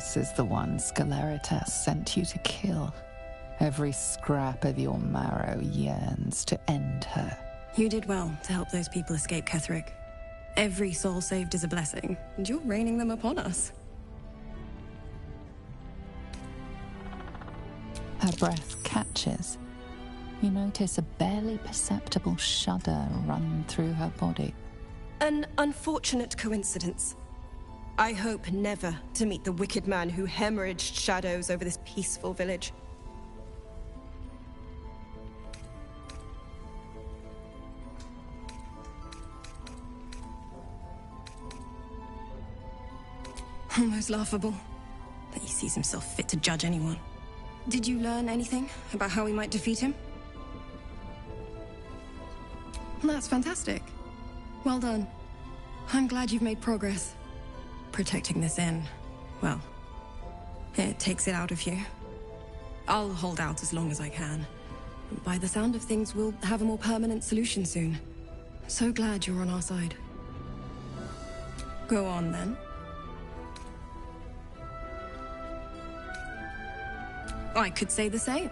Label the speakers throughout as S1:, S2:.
S1: This is the one Sceleritas sent you to kill. Every scrap of your marrow yearns to end her.
S2: You did well to help those people escape Ketheric. Every soul saved is a blessing, and you're raining them upon us.
S1: Her breath catches. You notice a barely perceptible shudder run through her body.
S2: An unfortunate coincidence. I hope never to meet the wicked man who hemorrhaged shadows over this peaceful village. Almost laughable that he sees himself fit to judge anyone. Did you learn anything about how we might defeat him? That's fantastic. Well done. I'm glad you've made progress. Protecting this inn, well, it takes it out of you. I'll hold out as long as I can. By the sound of things, we'll have a more permanent solution soon. So glad you're on our side. Go on, then. I could say the same.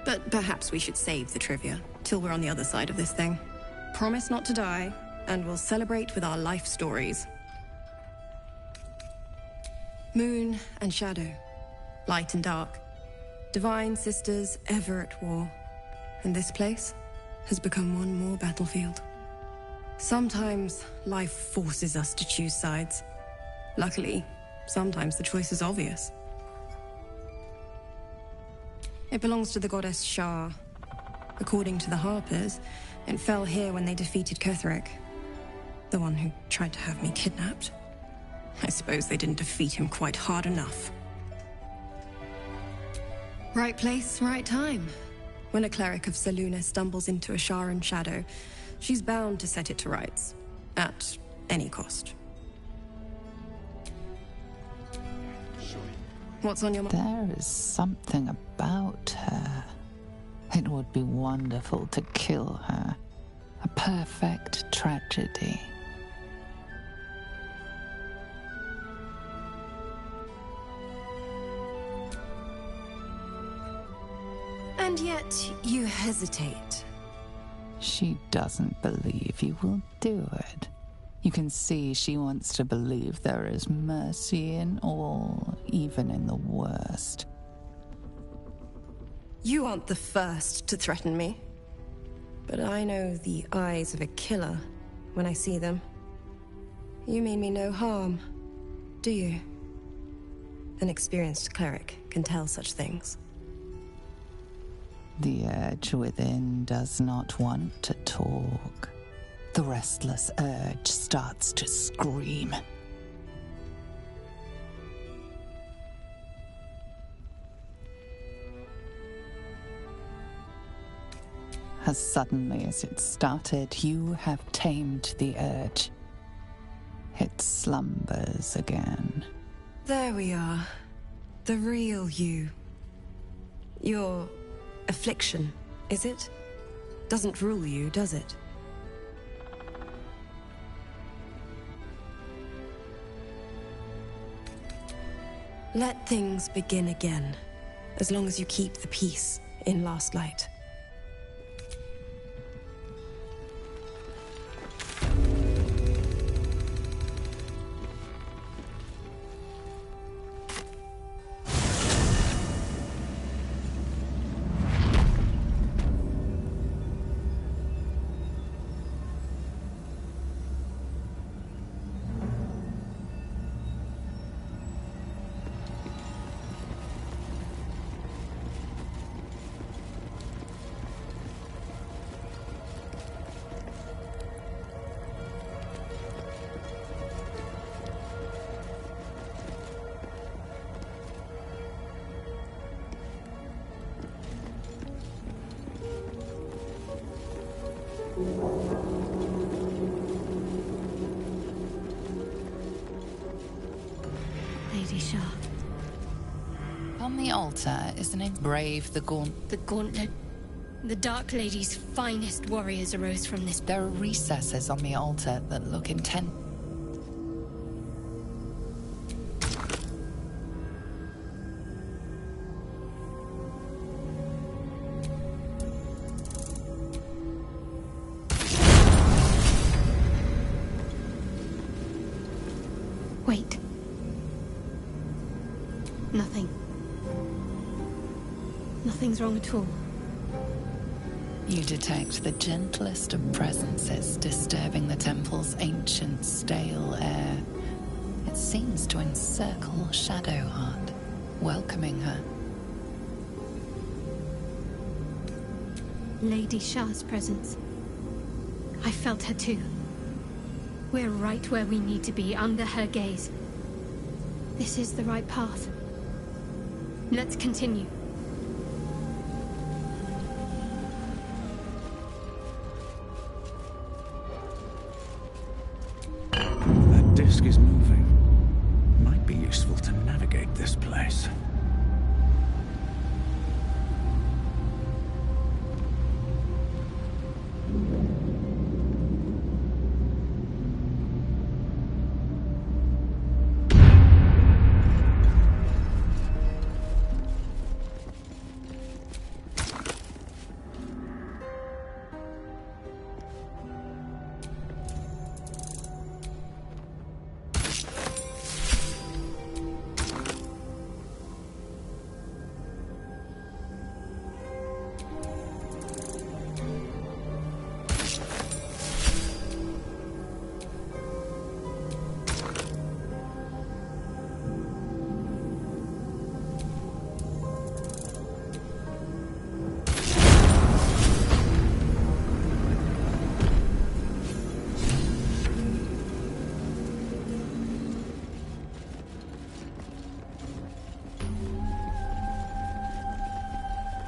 S2: But perhaps we should save the trivia till we're on the other side of this thing. Promise not to die, and we'll celebrate with our life stories. Moon and shadow, light and dark, divine sisters ever at war. And this place has become one more battlefield. Sometimes life forces us to choose sides. Luckily, sometimes the choice is obvious. It belongs to the goddess Shah. According to the Harpers, it fell here when they defeated Ketheric, the one who tried to have me kidnapped. I suppose they didn't defeat him quite hard enough. Right place, right time. When a cleric of Selûne stumbles into a Sharan shadow, she's bound to set it to rights, at any cost. What's on your mind?
S1: There is something about her. It would be wonderful to kill her. A perfect tragedy.
S2: And yet, you hesitate.
S1: She doesn't believe you will do it. You can see she wants to believe there is mercy in all, even in the worst.
S2: You aren't the first to threaten me. But I know the eyes of a killer when I see them. You mean me no harm, do you? An experienced cleric can tell such things.
S1: The urge within does not want to talk. The restless urge starts to scream. As suddenly as it started, you have tamed the urge. It slumbers again.
S2: There we are. The real you. Your affliction, is it? Doesn't rule you, does it? Let things begin again, as long as you keep the peace in Last Light.
S3: Lady Shah.
S1: On the altar is an engraved
S3: The gauntlet. The Dark Lady's finest warriors arose from this.
S1: There are recesses on the altar that look intent.
S3: Nothing. Nothing's wrong at all.
S1: You detect the gentlest of presences disturbing the temple's ancient, stale air. It seems to encircle Shadowheart, welcoming her.
S3: Lady Shah's presence. I felt her too. We're right where we need to be, under her gaze. This is the right path. Let's continue.
S4: That disc is moving. Might be useful to navigate this place.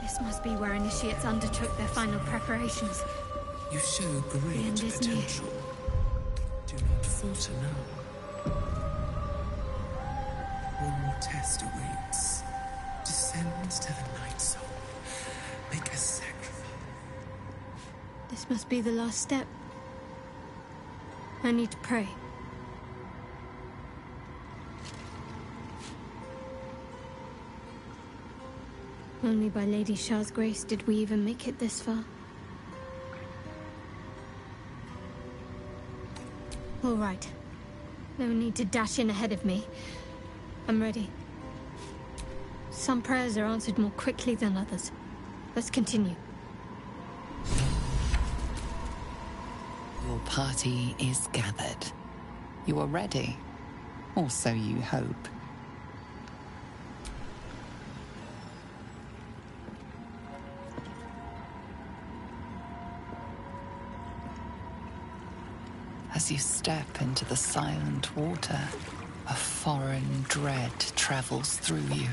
S3: This must be where initiates undertook their final preparations.
S5: You show
S3: The
S5: great
S3: end is near.
S5: potential. Do not falter now. One more test awaits. Descend to the Night Zone. Make a sacrifice.
S3: This must be the last step. I need to pray. Only by Lady Shah's grace did we even make it this far. All right. No need to dash in ahead of me. I'm ready. Some prayers are answered more quickly than others. Let's continue.
S1: Your party is gathered. You are ready, or so you hope. As you step into the silent water, a foreign dread travels through you.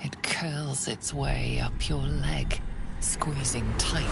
S1: It curls its way up your leg, squeezing tight.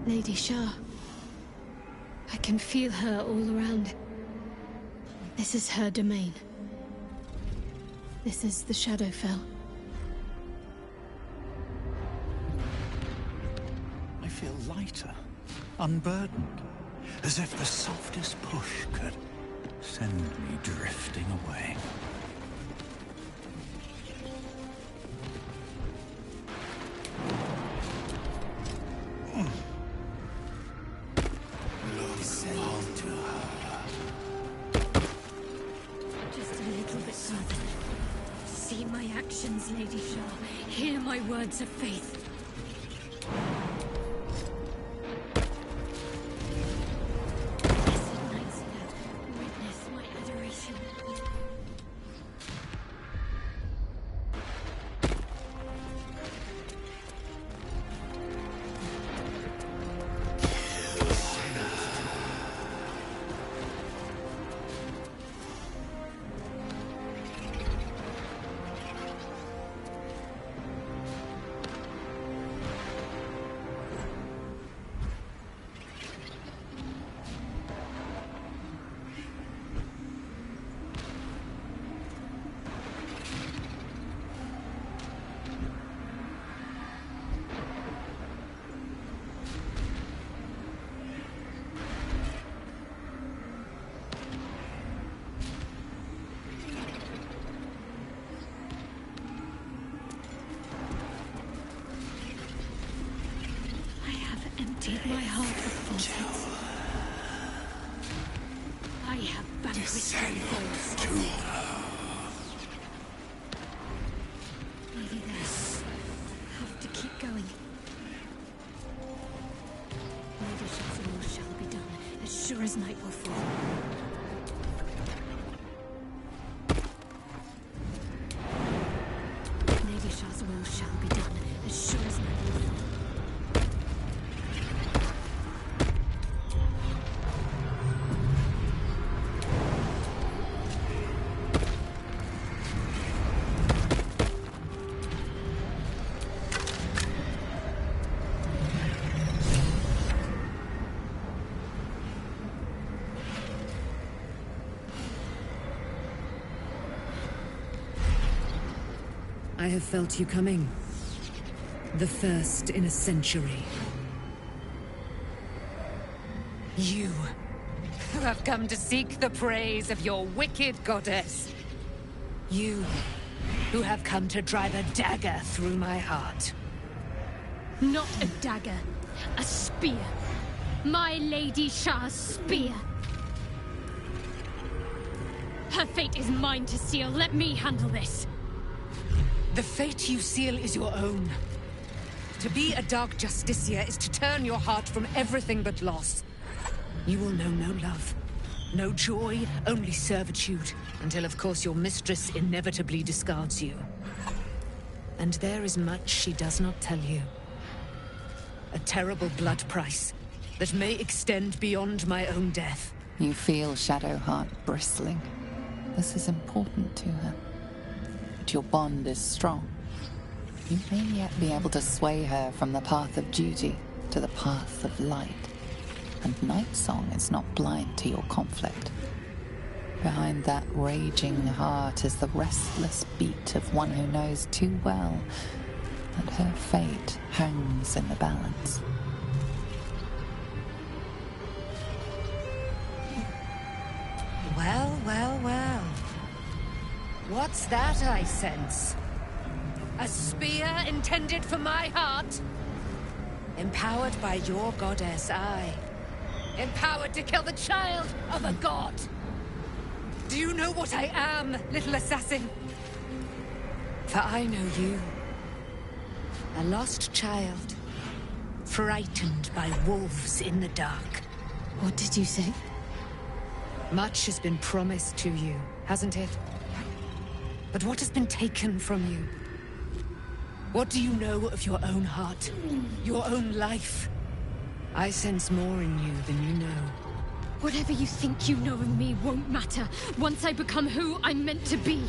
S3: Lady Shah. I can feel her all around. This is her domain. This is the Shadowfell.
S4: I feel lighter, unburdened, as if the softest push could send me drifting away.
S3: Just a little bit further. See my actions, Lady Shah. Hear my words of faith. Blessed Knights, witness my adoration. emptied my heart of falsehoods. I have vanquished them all. Maybe there's... have to keep going. Lady Shaz's will shall be done, as sure as night will fall. Lady Shaz's will shall be done, as sure as night will fall.
S6: I have felt you coming. The first in a century.
S7: You, who have come to seek the praise of your wicked goddess. You, who have come to drive a dagger through my heart.
S3: Not a dagger, a spear. My Lady Shah's spear. Her fate is mine to seal. Let me handle this.
S7: The fate you seal is your own. To be a Dark Justicia is to turn your heart from everything but loss. You will know no love, no joy, only servitude, until of course your mistress inevitably discards you. And there is much she does not tell you. A terrible blood price that may extend beyond my own death.
S1: You feel Shadowheart bristling. This is important to her. But your bond is strong. You may yet be able to sway her from the path of duty to the path of light. And Nightsong is not blind to your conflict. Behind that raging heart is the restless beat of one who knows too well that her fate hangs in the balance.
S7: Well, well, well. What's that I sense? A spear intended for my heart? Empowered by your goddess, I. Empowered to kill the child of a god. Do you know what I am, little assassin? For I know you. A lost child. Frightened by wolves in the dark.
S3: What did you say?
S7: Much has been promised to you, hasn't it? But what has been taken from you? What do you know of your own heart? Your own life? I sense more in you than you know.
S3: Whatever you think you know of me won't matter once I become who I'm meant to be.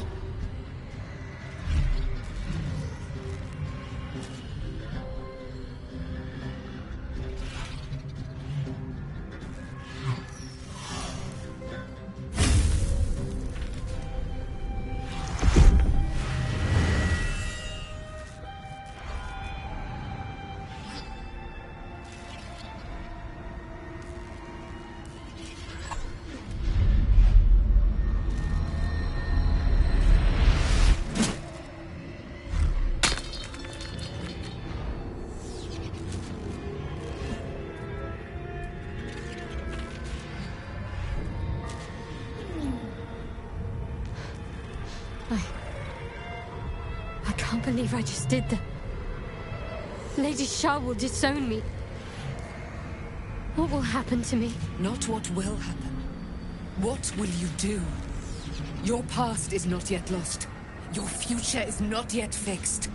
S3: I can't believe I just did that. Lady Shah will disown me. What will happen to me?
S7: Not what will happen. What will you do? Your past is not yet lost. Your future is not yet fixed.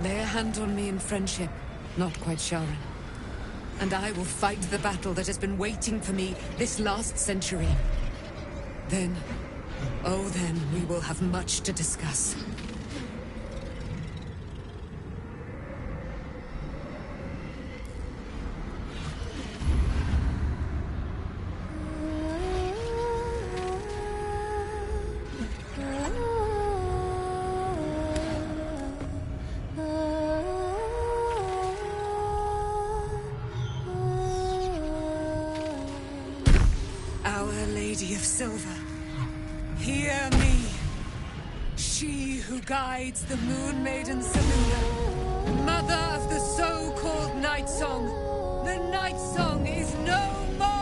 S7: Lay a hand on me in friendship, not quite Sharon. And I will fight the battle that has been waiting for me this last century. Then, oh then, we will have much to discuss. Our Lady of Silver, hear me. She who guides the Moon Maiden Seluna, mother of the so-called Nightsong, the night song is no more!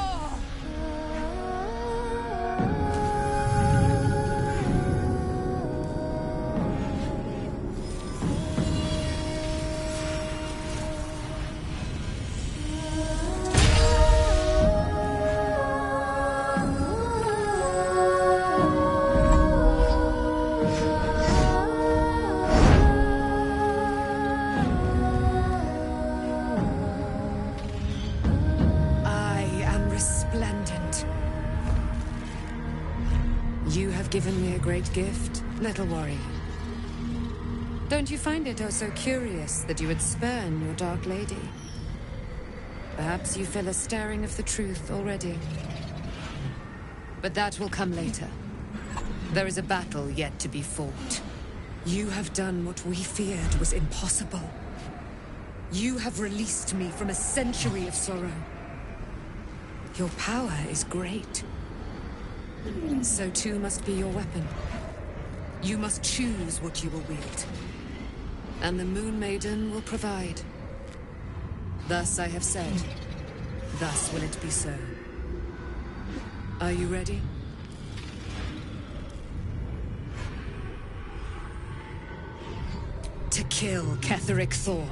S7: Resplendent. You have given me a great gift, little worry. Don't you find it oh so curious that you would spurn your Dark Lady? Perhaps you feel a stirring of the truth already. But that will come later. There is a battle yet to be fought. You have done what we feared was impossible. You have released me from a century of sorrow. Your power is great. So too must be your weapon. You must choose what you will wield. And the Moon Maiden will provide. Thus I have said. Thus will it be so. Are you ready? To kill Ketheric Thorm.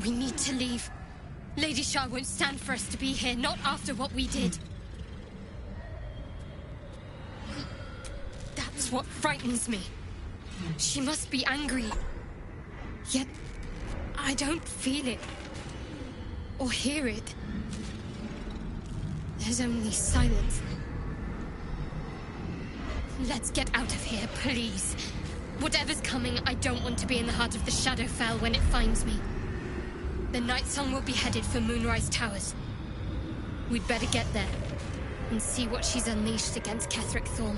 S3: We need to leave. Lady Shah won't stand for us to be here, not after what we did. That's what frightens me. She must be angry. Yet, I don't feel it. Or hear it. There's only silence. Let's get out of here, please. Whatever's coming, I don't want to be in the heart of the Shadowfell when it finds me. The Night Song will be headed for Moonrise Towers. We'd better get there and see what she's unleashed against Ketheric Thorm.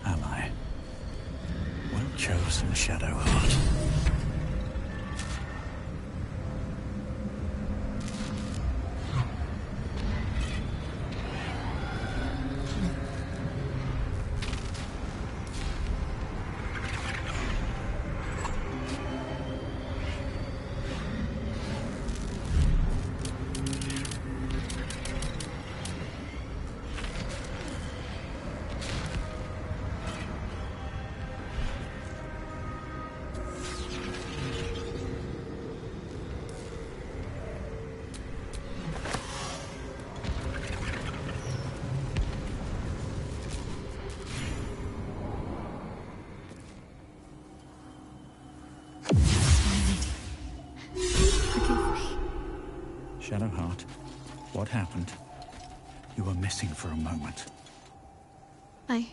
S4: Ally. Well chosen, Shadowheart. Shadowheart, what happened? You were missing for a moment.
S3: I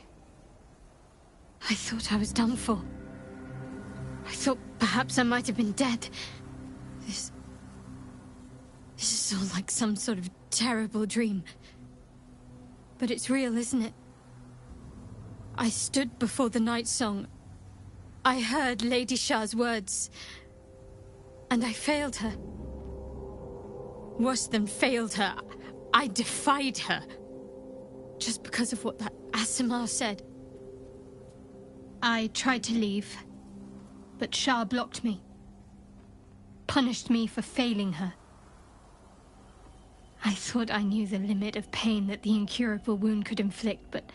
S3: thought I was done for. I thought perhaps I might have been dead. This is all like some sort of terrible dream. But it's real, isn't it? I stood before the Night Song. I heard Lady Shah's words. And I failed her. Worse than failed her, I defied her. Just because of what that Asimar said. I tried to leave, but Shah blocked me. Punished me for failing her. I thought I knew the limit of pain that the incurable wound could inflict, but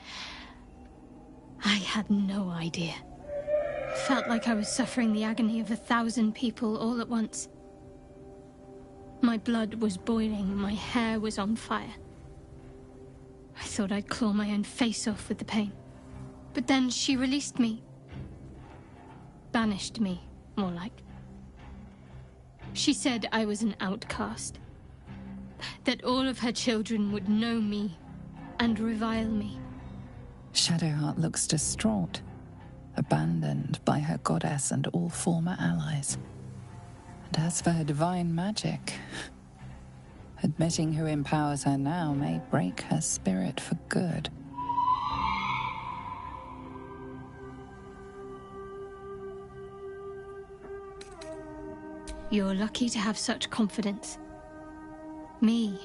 S3: I had no idea. Felt like I was suffering the agony of 1,000 people all at once. My blood was boiling, my hair was on fire. I thought I'd claw my own face off with the pain. But then she released me. Banished me, more like. She said I was an outcast. That all of her children would know me and revile me.
S1: Shadowheart looks distraught, abandoned by her goddess and all former allies. And as for her divine magic, admitting who empowers her now may break her spirit for good.
S3: You're lucky to have such confidence. Me.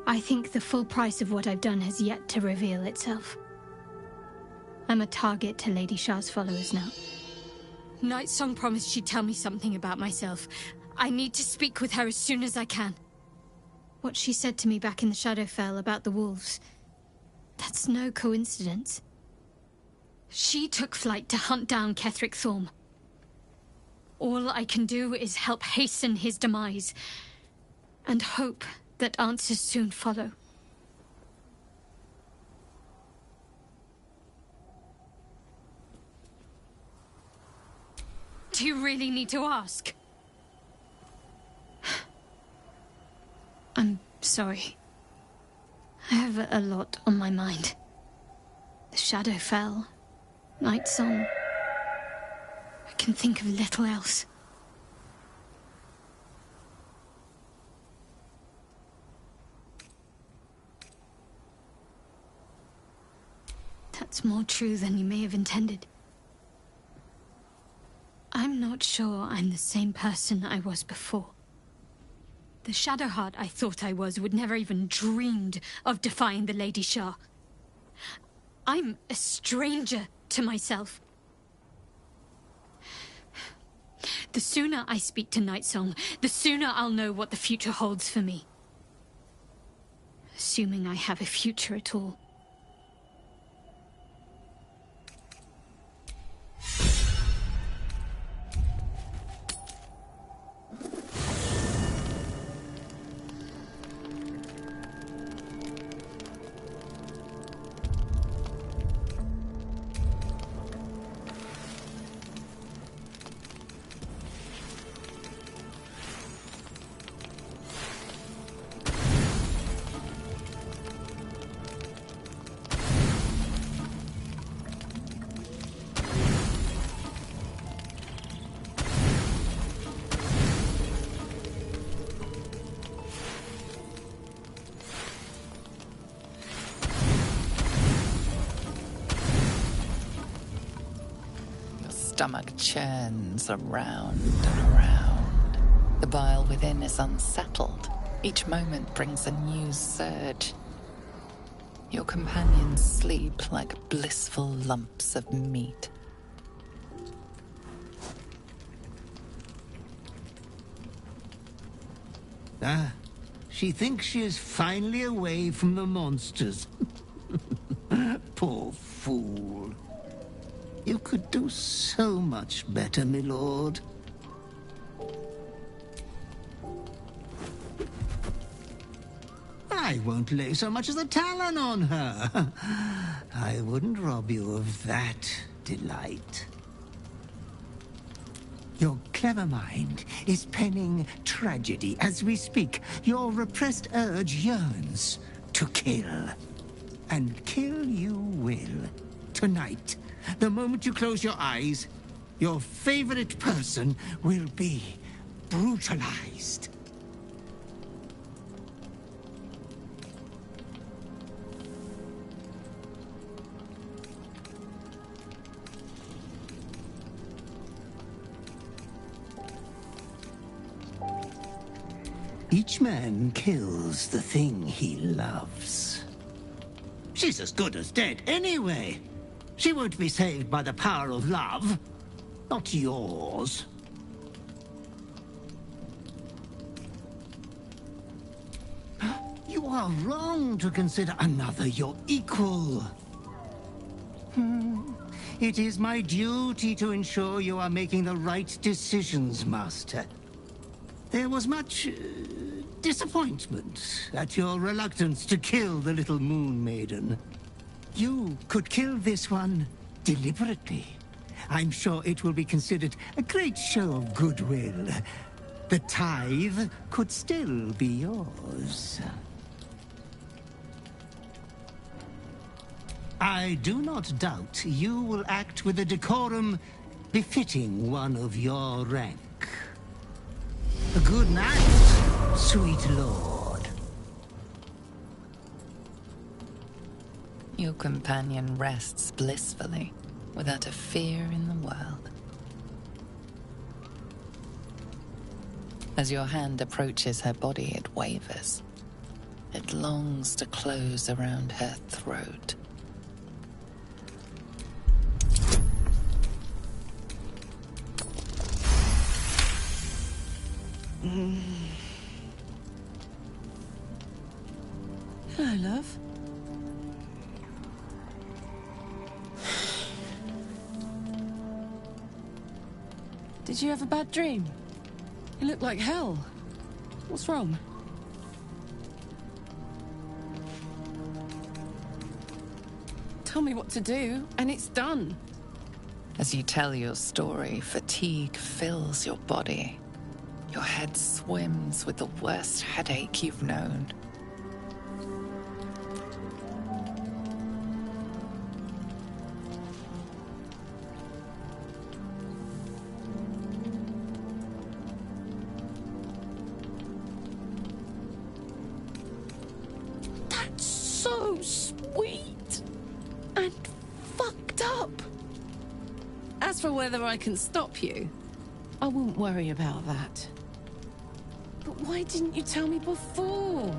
S3: I think the full price of what I've done has yet to reveal itself. I'm a target to Lady Shah's followers now. Nightsong promised she'd tell me something about myself. I need to speak with her as soon as I can. What she said to me back in the Shadowfell about the wolves, that's no coincidence. She took flight to hunt down Ketheric Thorm. All I can do is help hasten his demise, and hope that answers soon follow. Do you really need to ask? I'm sorry. I have a lot on my mind. The Shadowfell, Nightsong. I can think of little else. That's more true than you may have intended. I'm not sure I'm the same person I was before. The Shadowheart I thought I was would never even dreamed of defying the Lady Shah. I'm a stranger to myself. The sooner I speak to Nightsong, the sooner I'll know what the future holds for me. Assuming I have a future at all.
S1: Stomach churns around and around. The bile within is unsettled. Each moment brings a new surge. Your companions sleep like blissful lumps of meat.
S8: Ah, she thinks she is finally away from the monsters. Poor fool. You could do so much better, my lord. I won't lay so much as a talon on her. I wouldn't rob you of that delight. Your clever mind is penning tragedy as we speak. Your repressed urge yearns to kill. And kill you will. Tonight. The moment you close your eyes, your favorite person will be brutalized. Each man kills the thing he loves. She's as good as dead anyway. She won't be saved by the power of love. Not yours. You are wrong to consider another your equal. It is my duty to ensure you are making the right decisions, Master. There was much disappointment at your reluctance to kill the little moon maiden. You could kill this one deliberately. I'm sure it will be considered a great show of goodwill. The tithe could still be yours. I do not doubt you will act with a decorum befitting one of your rank. Good night, sweet lord.
S1: Your companion rests blissfully, without a fear in the world. As your hand approaches her body, it wavers. It longs to close around her throat.
S9: Hello, love. Did you have a bad dream? It looked like hell. What's wrong? Tell me what to do, and it's done.
S1: As you tell your story, fatigue fills your body. Your head swims with the worst headache you've known.
S9: That's so sweet and fucked up. As for whether I can stop you, I wouldn't worry about that. But why didn't you tell me before?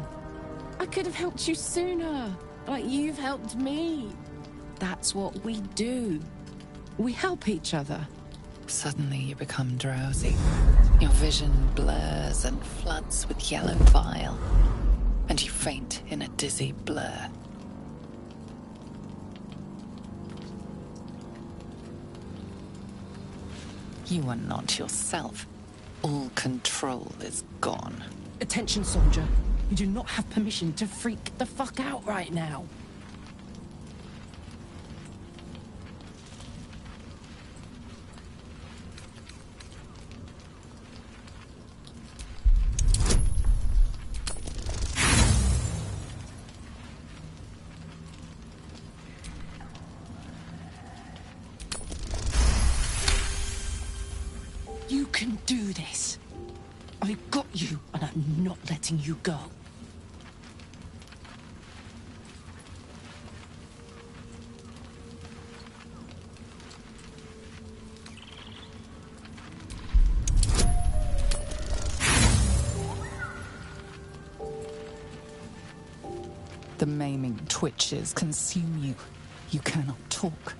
S9: I could have helped you sooner, like you've helped me. That's what we do. We help each other.
S1: Suddenly you become drowsy. Your vision blurs and floods with yellow bile, and you faint in a dizzy blur. You are not yourself. All control is gone.
S9: Attention, soldier. You do not have permission to freak the fuck out right now. You can do this. I got you, and I'm not letting you go.
S1: The maiming twitches consume you. You cannot talk.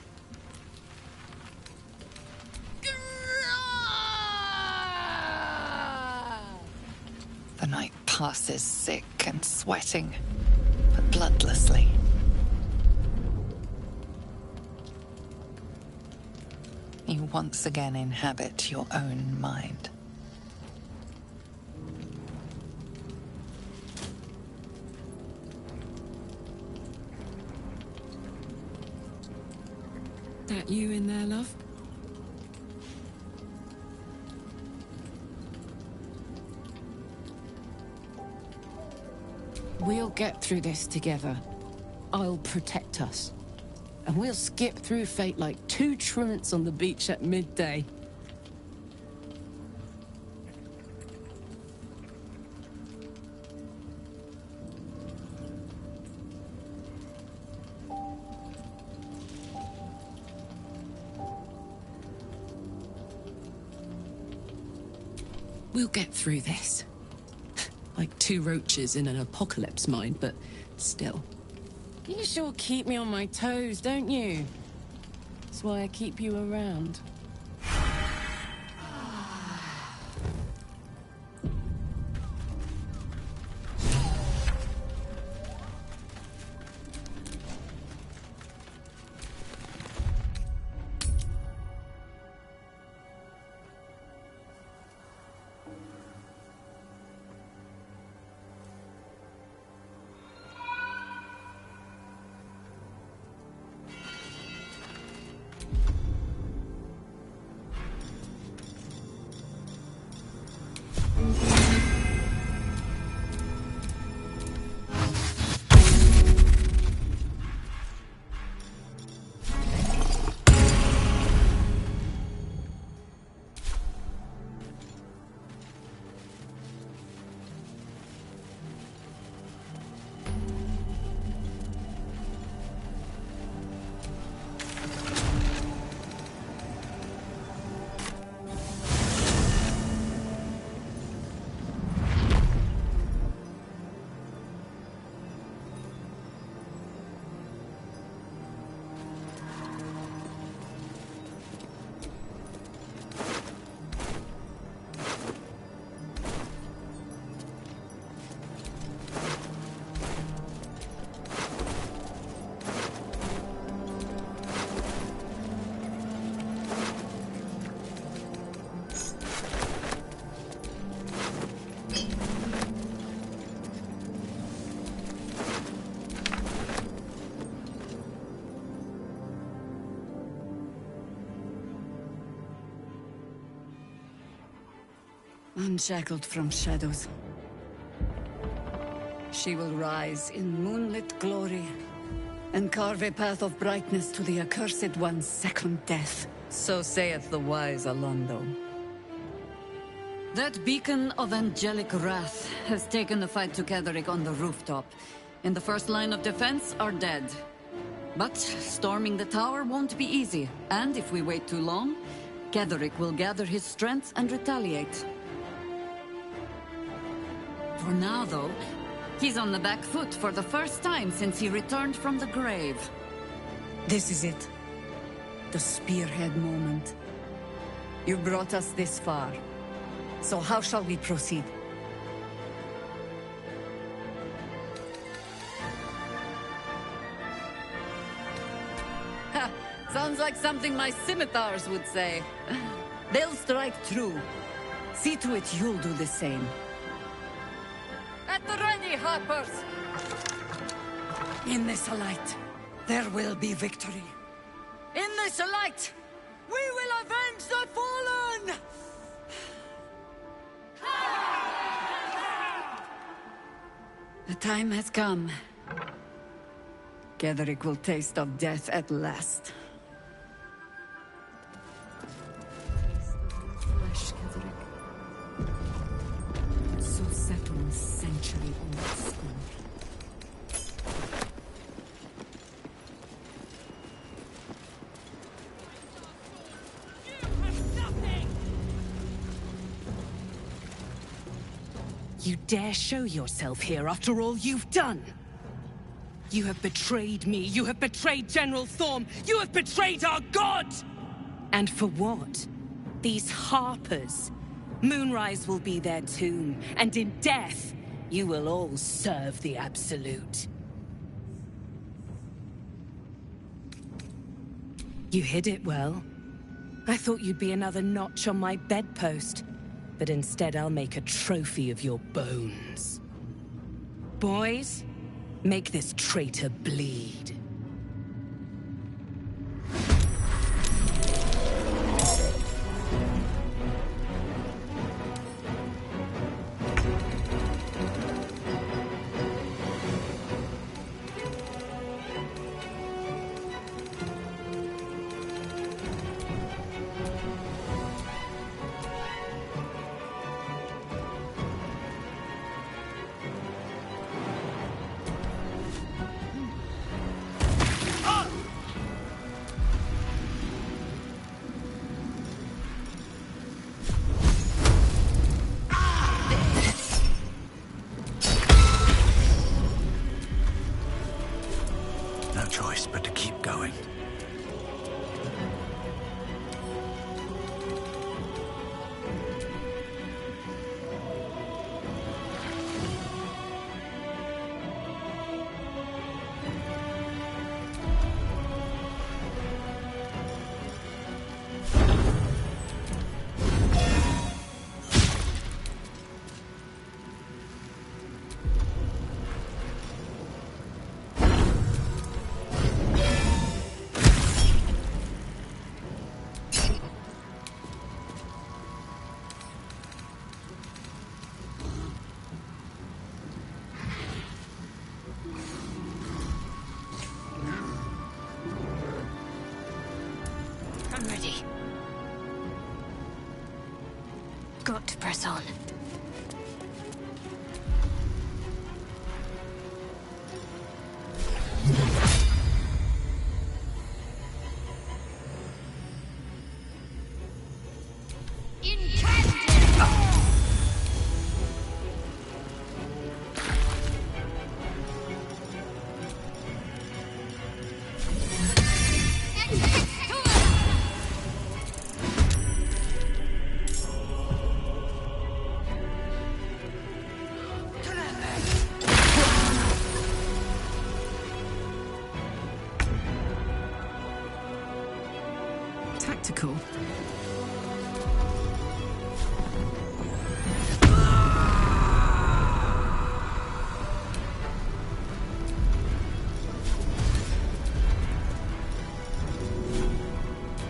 S1: The night passes sick and sweating, but bloodlessly. You once again inhabit your own mind.
S9: That you in there, love? We'll get through this together. I'll protect us. And we'll skip through fate like two truants on the beach at midday. We'll get through this. Like two roaches in an apocalypse mine, but still. You sure keep me on my toes, don't you? That's why I keep you around.
S10: Unshackled from shadows, she will rise in moonlit glory and carve a path of brightness to the accursed one's second death. So saith the wise Alondo. That beacon of angelic wrath has taken the fight to Ketheric on the rooftop, and the first line of defense are dead. But storming the tower won't be easy, and if we wait too long, Ketheric will gather his strength and retaliate. For now, though, he's on the back foot for the first time since he returned from the grave. This is it. The spearhead moment. You brought us this far. So how shall we proceed? Ha! Sounds like something my scimitars would say. They'll strike true. See to it you'll do the same. At the ready, Harpers! In this light, there will be victory. In this light, we will avenge the fallen! The time has come. Ketheric will taste of death at last. Taste of your flesh, Ketheric. So set on a century-old skin.
S11: You dare show yourself here after all you've done? You have betrayed me, you have betrayed General Thorm, you have betrayed our god! And for what? These Harpers. Moonrise will be their tomb, and in death, you will all serve the Absolute. You hid it well. I thought you'd be another notch on my bedpost. But instead I'll make a trophy of your bones. Boys, make this traitor bleed.
S3: I'm ready. Got to press on.
S9: Tactical.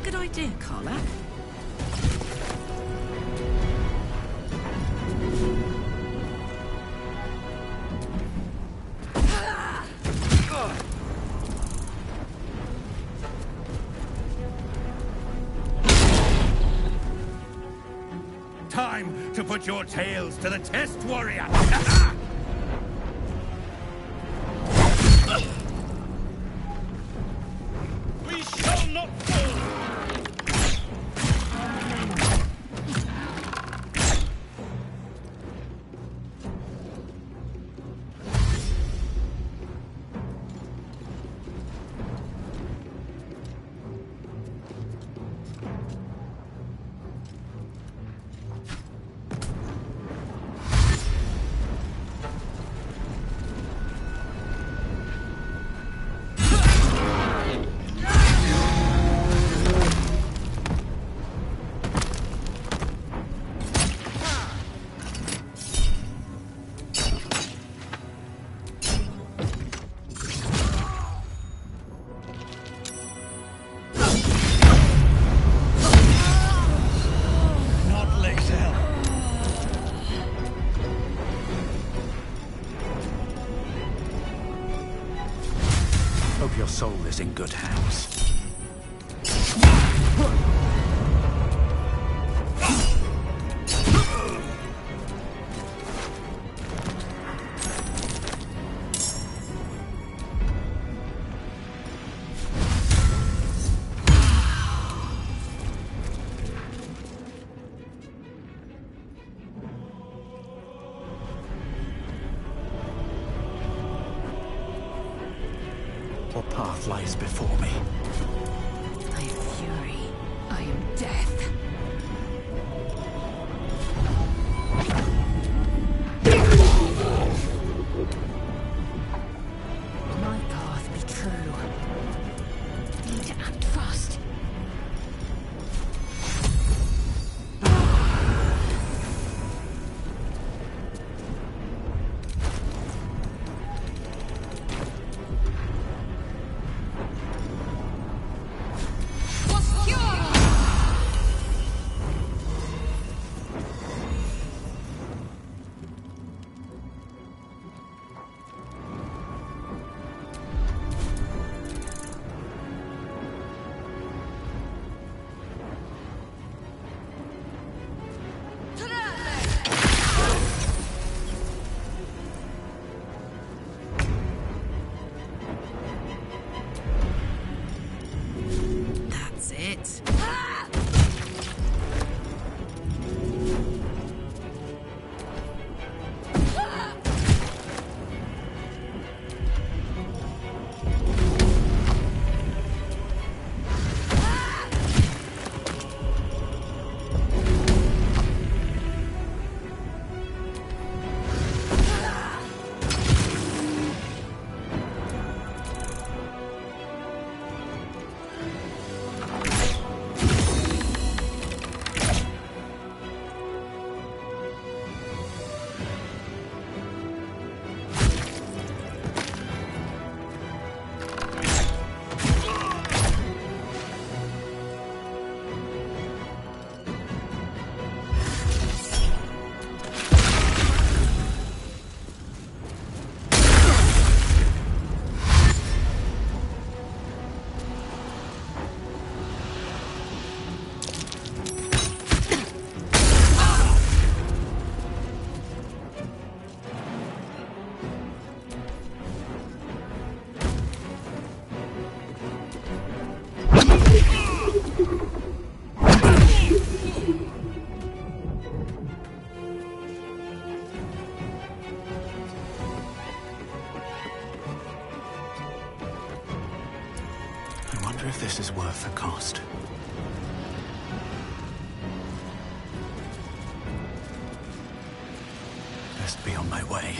S9: Good idea, Carla.
S12: Time to put your tails to the test, warrior! We shall not fall! Hope your soul is in good hands. What path lies before me?
S1: My fury, I
S4: wonder if this is worth the cost. Best be on my way.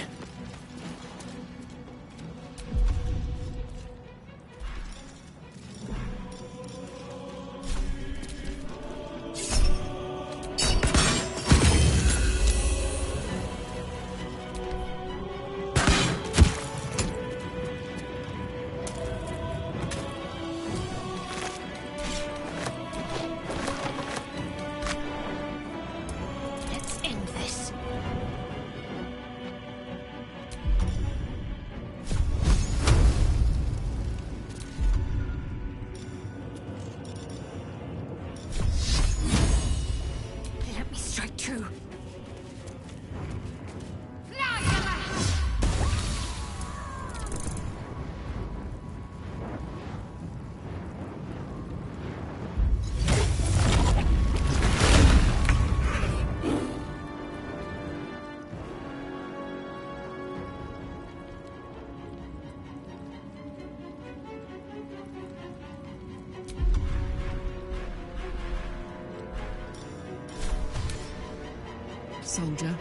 S6: Soldier.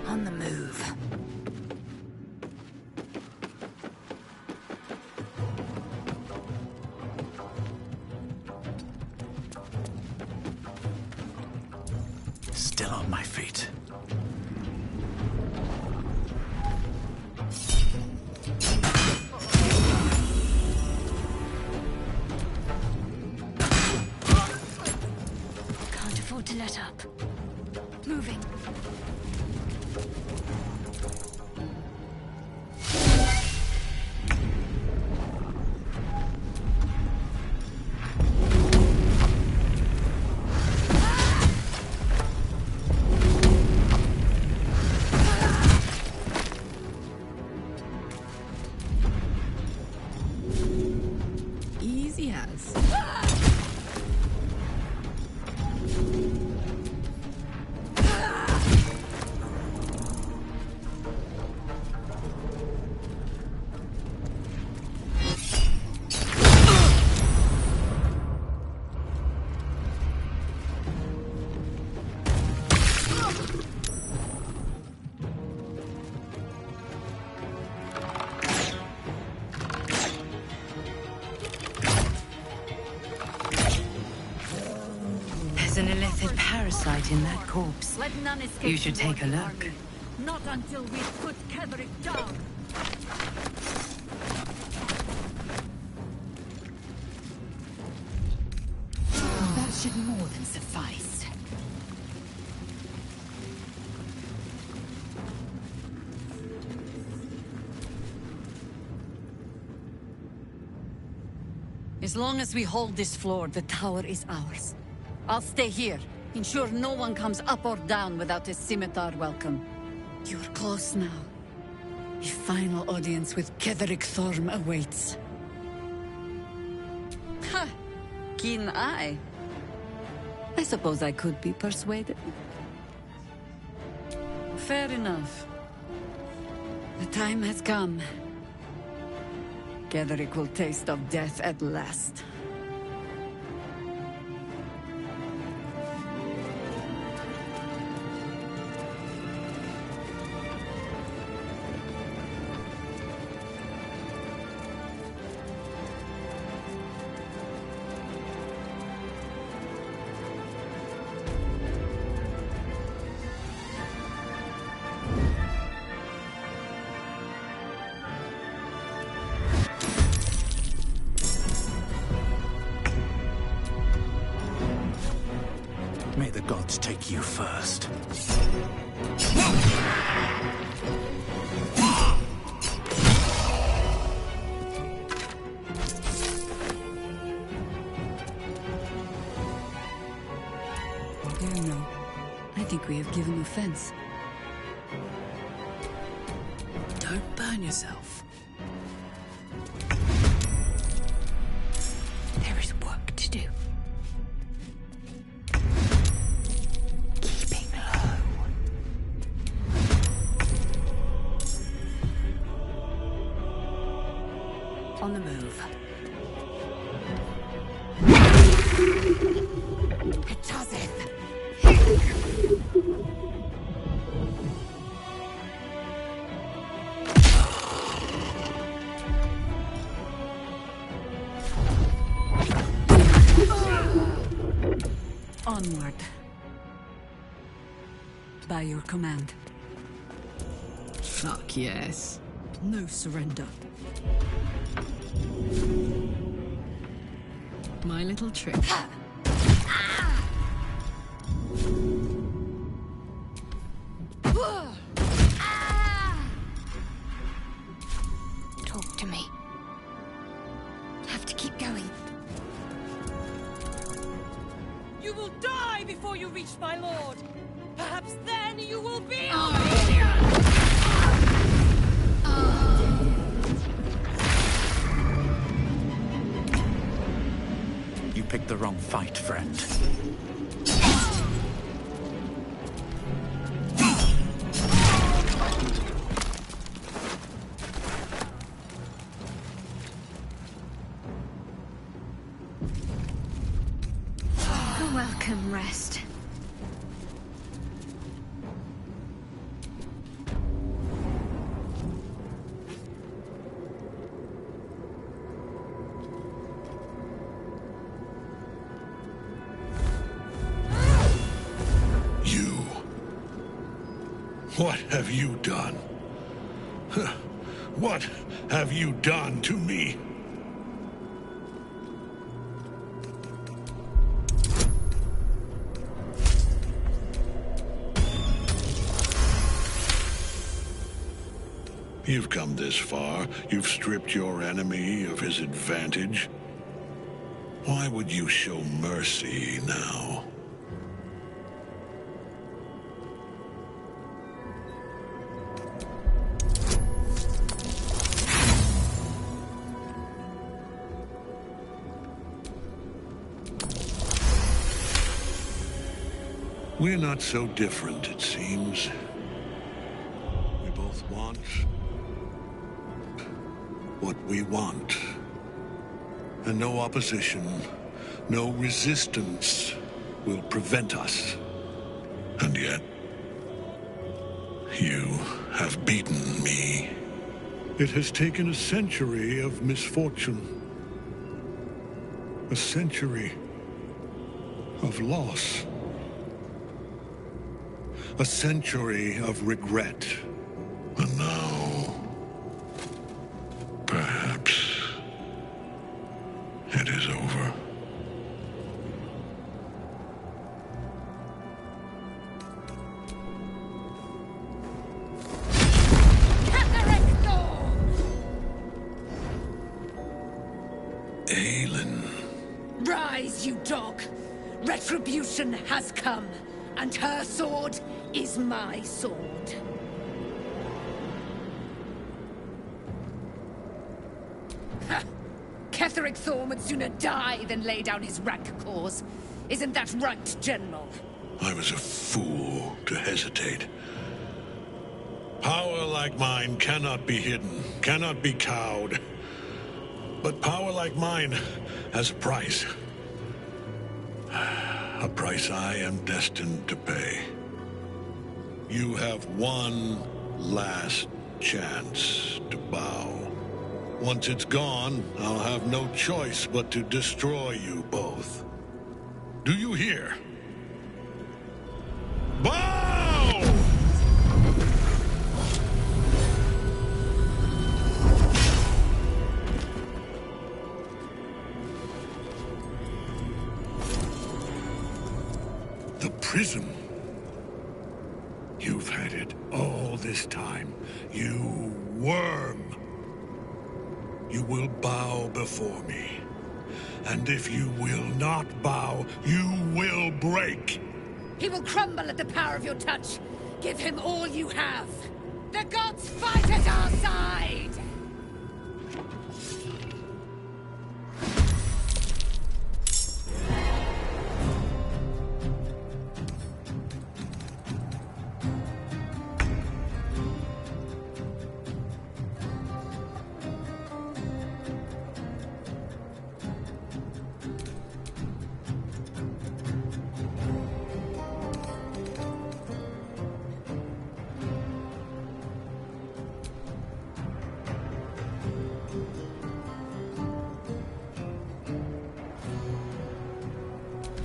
S7: On the move.
S4: Still on my feet.
S7: Can't afford to let up. Moving.
S9: Easy as.
S11: There's an illithid parasite in that corpse.
S10: Let none escape.
S11: You should take a look.
S10: Army. Not until we've put Ketheric down.
S1: That should more than suffice.
S10: As long as we hold this floor, the tower is ours. I'll stay here. Ensure no one comes up or down without a scimitar welcome. You're close now. A final audience with Ketheric Thorm awaits. Ha! Keen eye. I suppose I could be persuaded. Fair enough. The time has come. Ketheric will taste of death at last.
S12: the gods take you first.
S10: No. I think we have given offense.
S5: Don't burn yourself.
S3: There is work to do.
S7: Keeping low.
S10: On the move. Onward. By your command.
S9: Fuck yes.
S10: No surrender.
S9: My little trick.
S3: Talk to me. Have to keep going.
S11: You will die before you reach my lord. Perhaps then you will be.
S12: You picked the wrong fight, friend.
S3: A welcome rest.
S13: What have you done? What have you done to me? You've come this far. You've stripped your enemy of his advantage. Why would you show mercy now? We're not so different, it seems. We both want what we want. And no opposition, no resistance will prevent us. And yet, you have beaten me. It has taken a century of misfortune. A century of loss. A century of regret. And now, perhaps, it is over. Aelin.
S7: Rise, you dog! Retribution has come, and her sword is my sword. Ha! Ketheric Thorm would sooner die than lay down his rank cause. Isn't that right, General?
S13: I was a fool to hesitate. Power like mine cannot be hidden, cannot be cowed. But power like mine has a price. A price I am destined to pay. You have one last chance to bow. Once it's gone, I'll have no choice but to destroy you both. Do you hear? Bow! The prism. You've had it all this time, you worm. You will bow before me. And if you will not bow, you will break.
S7: He will crumble at the power of your touch. Give him all you have. The gods fight at our side!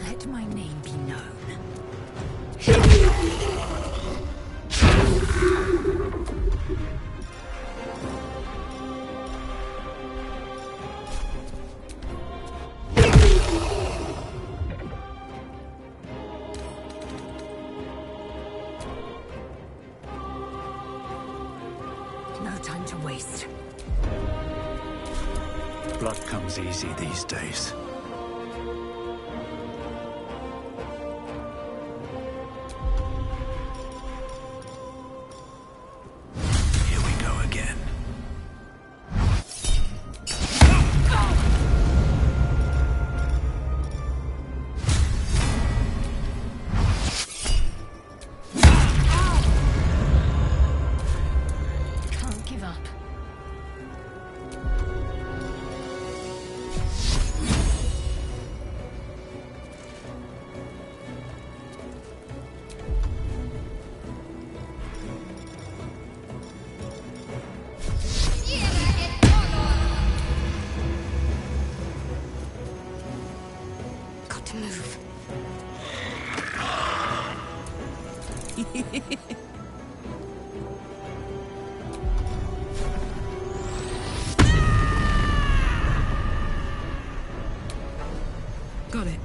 S1: Let my name be known. No time to waste.
S12: Blood comes easy these days. Here we go again.
S1: Can't give up. Got to move.
S2: Got it.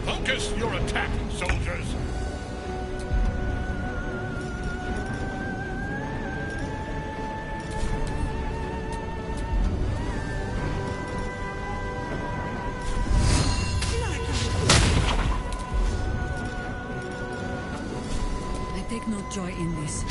S13: Focus your attack, soldiers!
S10: I take no joy in this.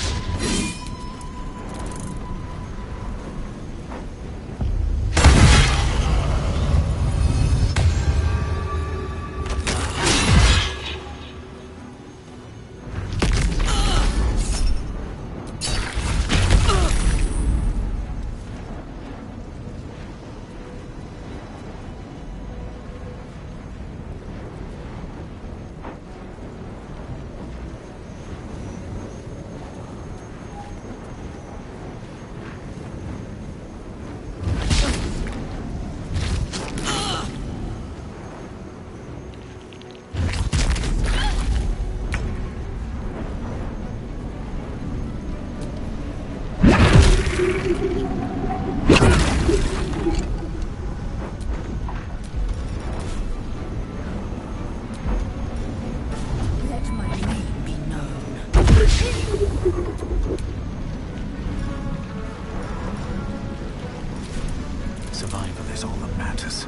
S1: Let my name be known.
S12: Survival is all that matters.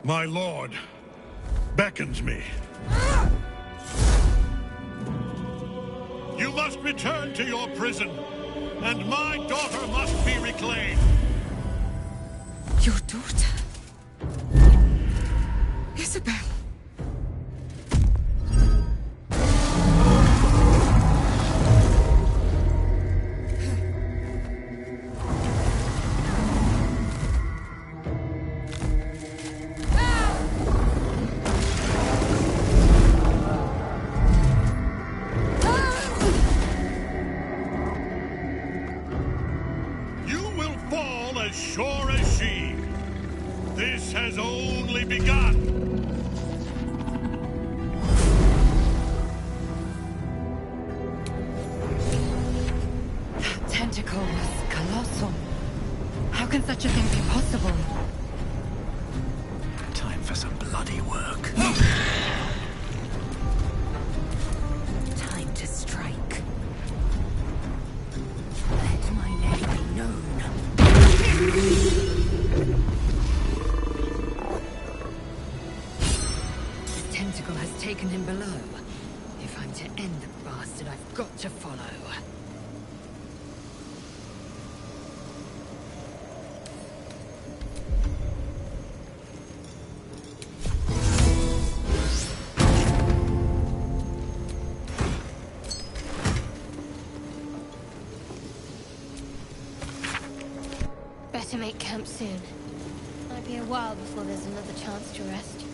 S13: My lord beckons me. You must return to your prison, and my daughter must be reclaimed.
S2: Your daughter? Isabel.
S13: You will fall as sure as she. This has only begun.
S10: That tentacle was colossal. How can such a thing be possible?
S12: Time for some bloody work.
S2: Time to strike. Let my name be known. The tentacle has taken him below. If I'm to end the bastard, I've got to follow.
S3: Better make camp soon. Might be a while before there's another chance to rest.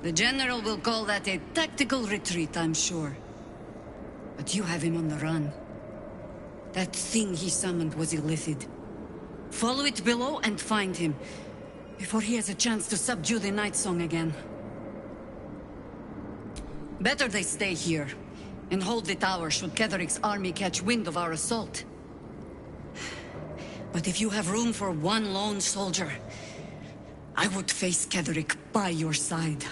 S10: The General will call that a tactical retreat, I'm sure. But you have him on the run. That thing he summoned was illithid. Follow it below and find him, before he has a chance to subdue the Night Song again. Better they stay here, and hold the tower should Ketheric's army catch wind of our assault. But if you have room for one lone soldier, I would face Ketheric by your side.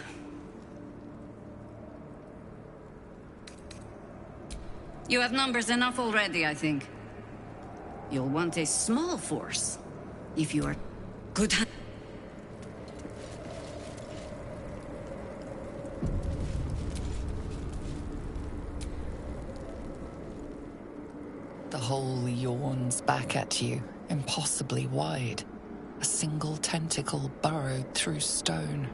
S10: You have numbers enough already, I think. You'll want a small force, if you are good.
S1: The hole yawns back at you, impossibly wide. A single tentacle burrowed through stone.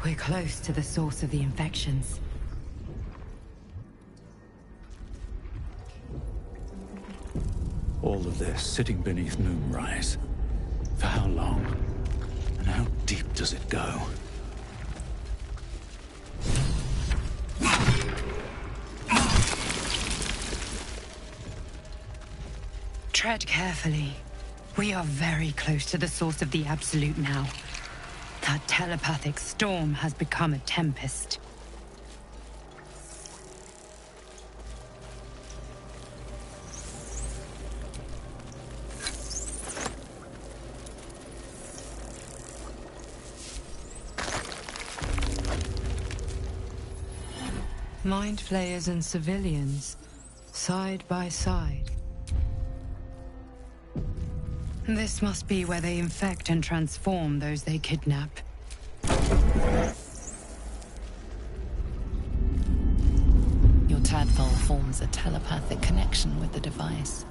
S14: We're close to the source of the infections.
S4: All of this sitting beneath Moonrise. For how long? And how deep does it go?
S14: Tread carefully. We are very close to the source of the Absolute now. That telepathic storm has become a tempest. Mind flayers and civilians, side by side. This must be where they infect and transform those they kidnap.
S1: Your tadpole forms a telepathic connection with the device,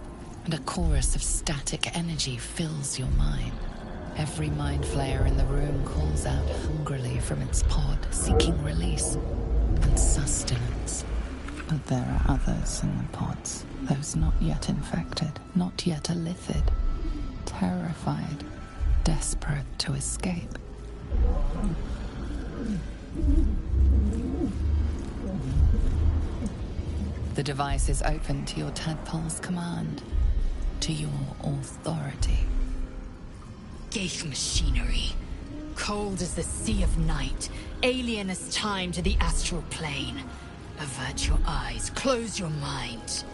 S1: and a chorus of static energy fills your mind. Every mind flayer in the room calls out hungrily from its pod, seeking release and sustenance. But there are others in the pods, those not yet infected, not yet elithid, terrified, desperate to escape. The device is open to your tadpole's command, to your authority.
S15: Ghaik machinery. Cold as the sea of night, alien as time to the astral plane. Avert your eyes, close your mind.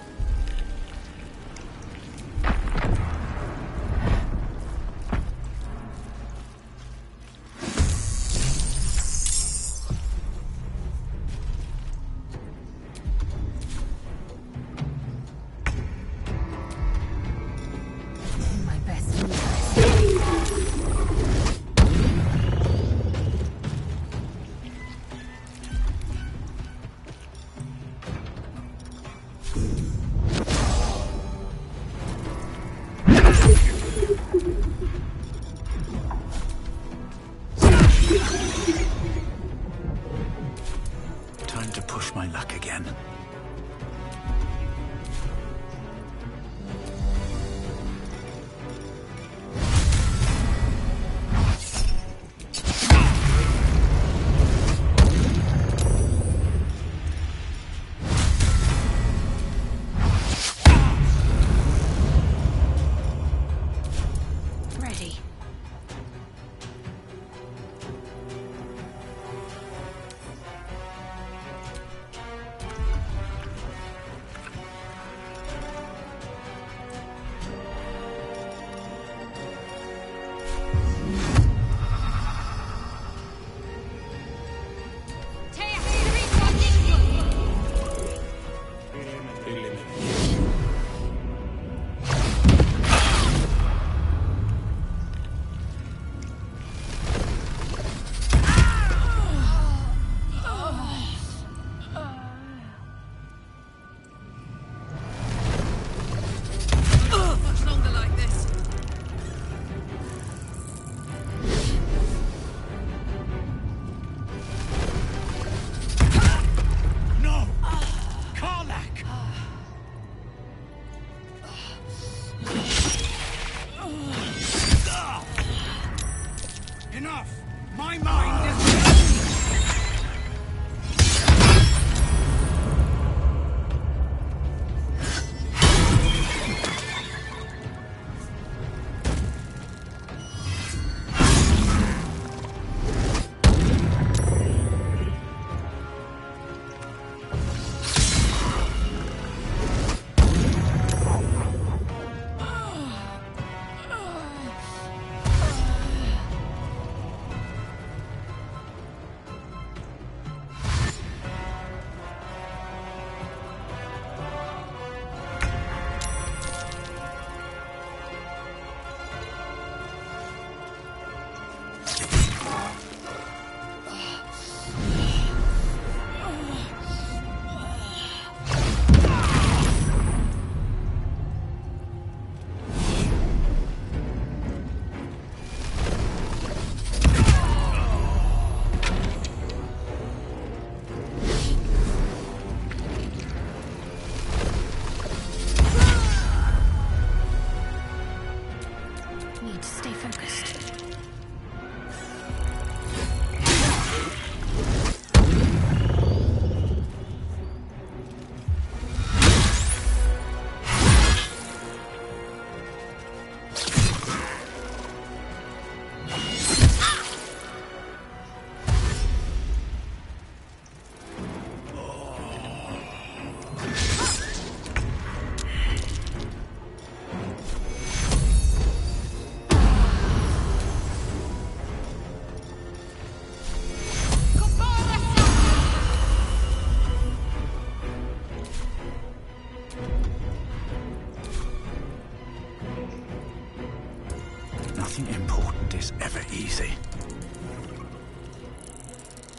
S4: Nothing important is ever easy.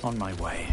S4: On my way.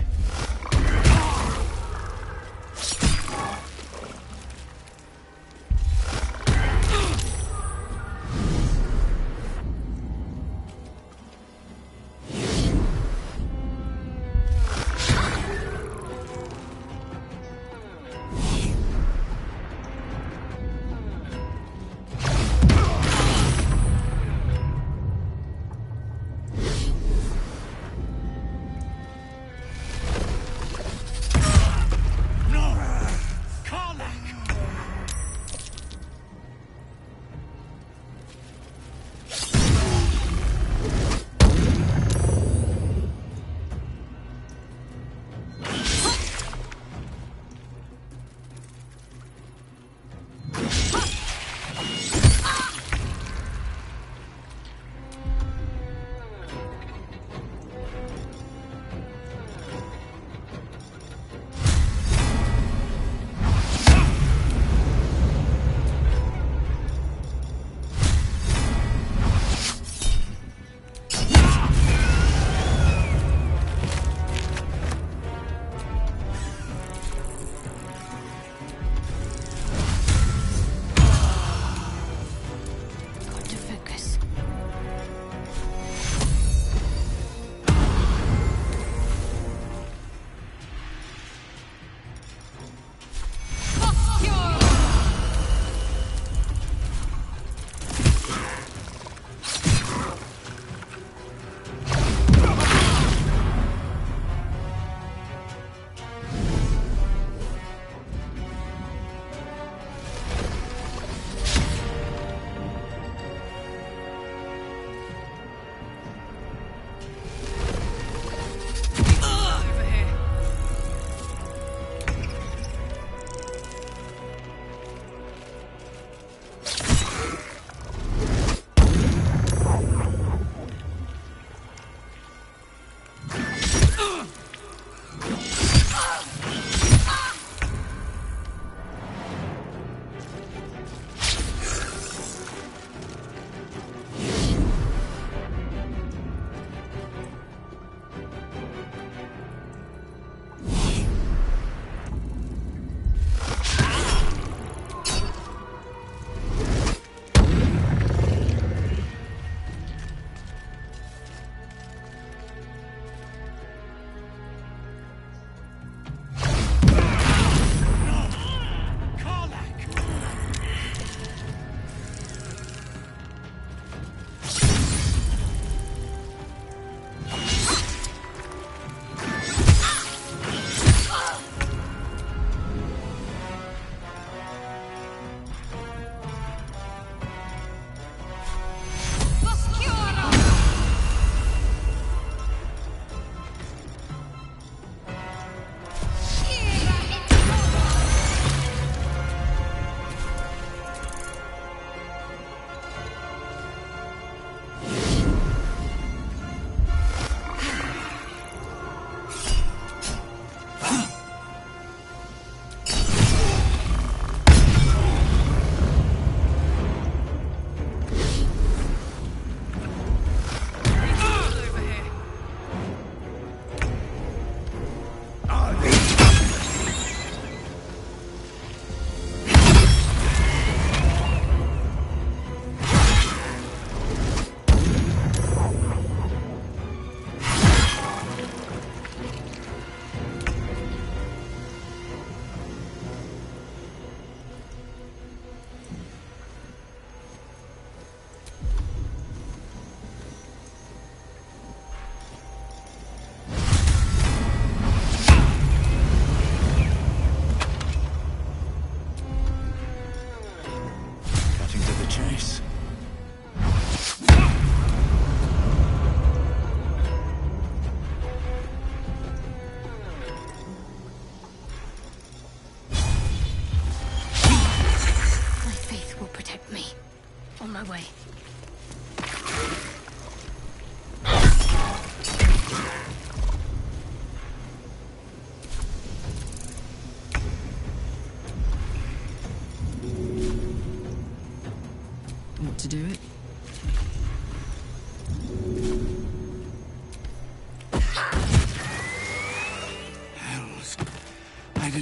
S6: to do it.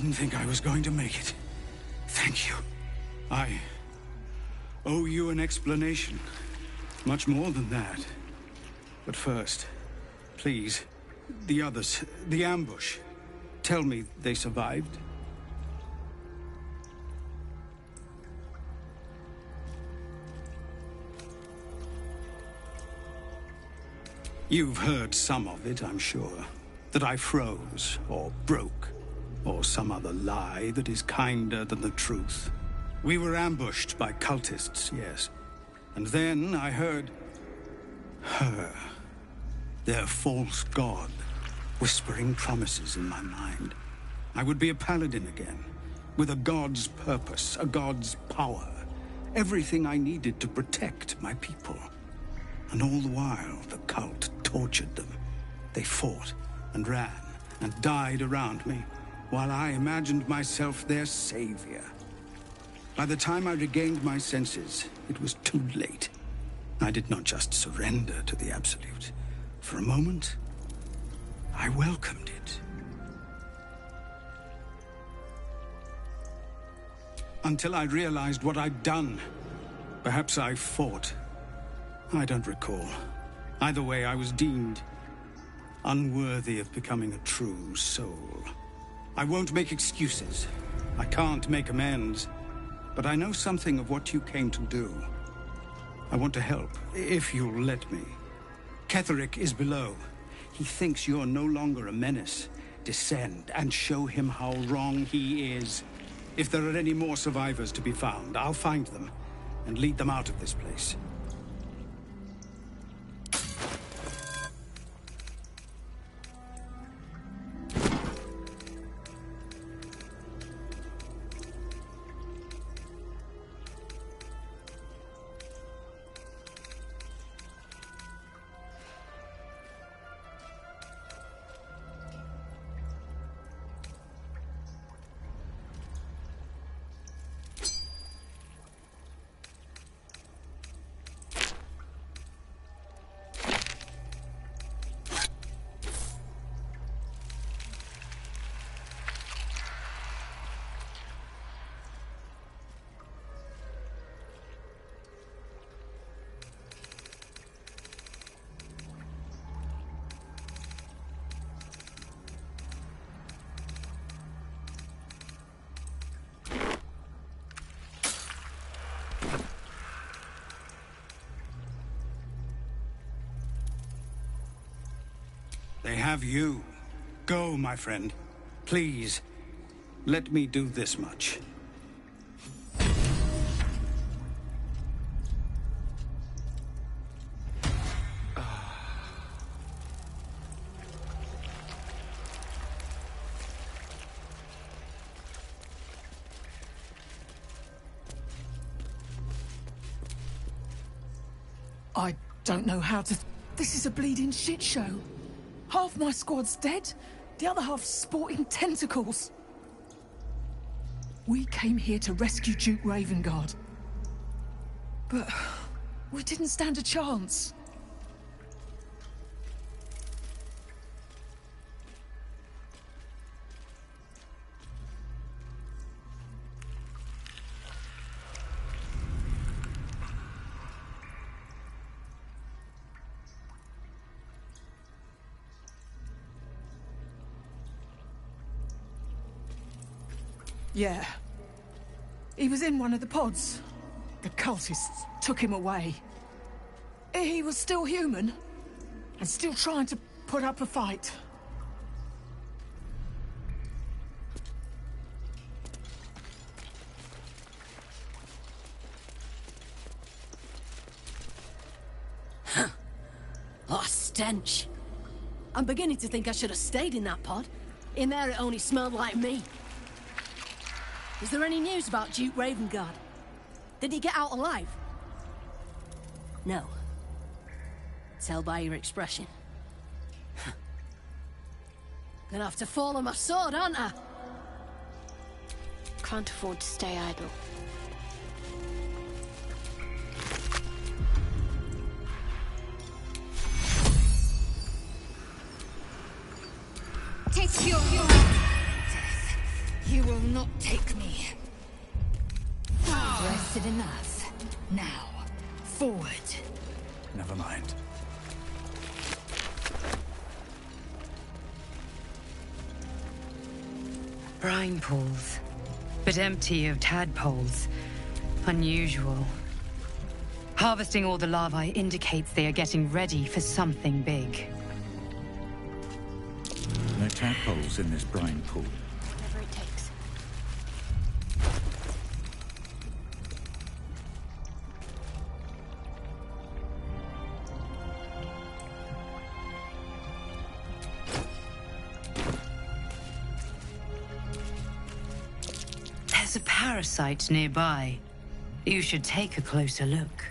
S16: didn't think I was going to make it. Thank you. I owe you an explanation. Much more than that. But first, please, the others, the ambush. Tell me they survived. You've heard some of it, I'm sure. That I froze, or broke, or some other lie that is kinder than the truth. We were ambushed by cultists, yes. And then I heard... her. Their false god, whispering promises in my mind. I would be a paladin again, with a god's purpose, a god's power. Everything I needed to protect my people. And all the while, the cult tortured them. They fought and ran and died around me, while I imagined myself their savior. By the time I regained my senses, it was too late. I did not just surrender to the Absolute. For a moment, I welcomed it. Until I realized what I'd done. Perhaps I fought. I don't recall. Either way, I was deemed unworthy of becoming a true soul. I won't make excuses. I can't make amends. But I know something of what you came to do. I want to help, if you'll let me. Ketherick is below. He thinks you're no longer a menace. Descend and show him how wrong he is. If there are any more survivors to be found, I'll find them and lead them out of this place. They have you. Go, my friend. Please, let me do this much.
S17: I don't know how to... This is a bleeding shit show. Half my squad's dead, the other half sporting tentacles. We came here to rescue Duke Ravengard. But we didn't stand a chance. Yeah. He was in one of the pods. The cultists took him away. He was still human, and still trying to put up a fight.
S18: Huh. Oh, stench. I'm beginning to think I should have stayed in that pod. In there it only smelled like me. Is there any news about Duke Ravengard? Did he get out alive? No. Tell by your expression. Gonna have to fall on my sword, aren't I?
S19: Can't afford to stay idle.
S18: Take your death. You
S15: had enough. Now, forward.
S4: Never mind.
S14: Brine pools, but empty of tadpoles. Unusual. Harvesting all the larvae indicates they are getting ready for something big.
S4: No tadpoles in this brine pool.
S18: Whatever it takes.
S14: There's a parasite nearby. You should take a closer look.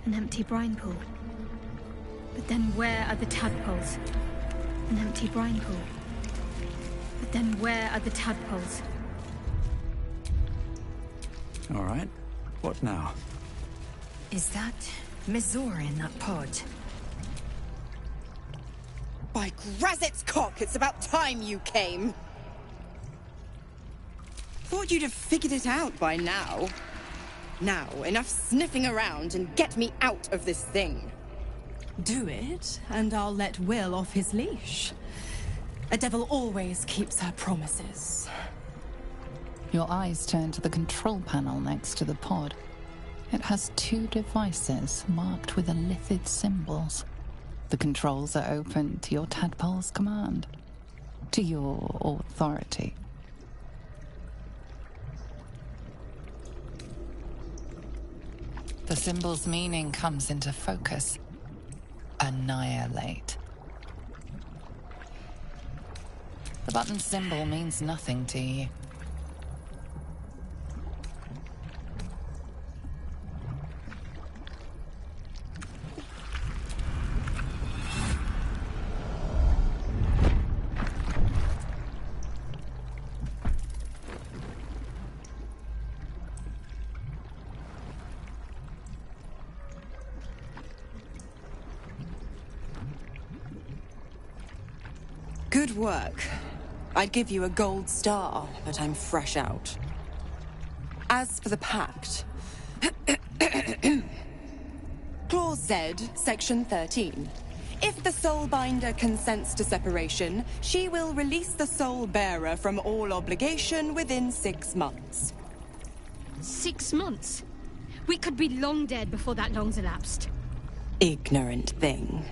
S3: An empty brine pool. But then where are the tadpoles? An empty brine pool. But then where are the tadpoles?
S4: All right. What now?
S15: Is that Mizora in that pod?
S19: By Grazit's cock, it's about time you came. Thought you'd have figured it out by now. Now, enough sniffing around and get me out of this thing.
S20: Do it, and I'll let Will off his leash. A devil always keeps her promises.
S1: Your eyes turn to the control panel next to the pod. It has 2 devices marked with elithid symbols. The controls are open to your tadpole's command, to your authority. The symbol's meaning comes into focus. Annihilate. The button symbol means nothing to you.
S19: Good work. I'd give you a gold star, but I'm fresh out. As for the pact... Clause Z, Section 13. If the Soulbinder consents to separation, she will release the Soul Bearer from all obligation within 6 months.
S3: 6 months? We could be long dead before that long's elapsed.
S19: Ignorant thing.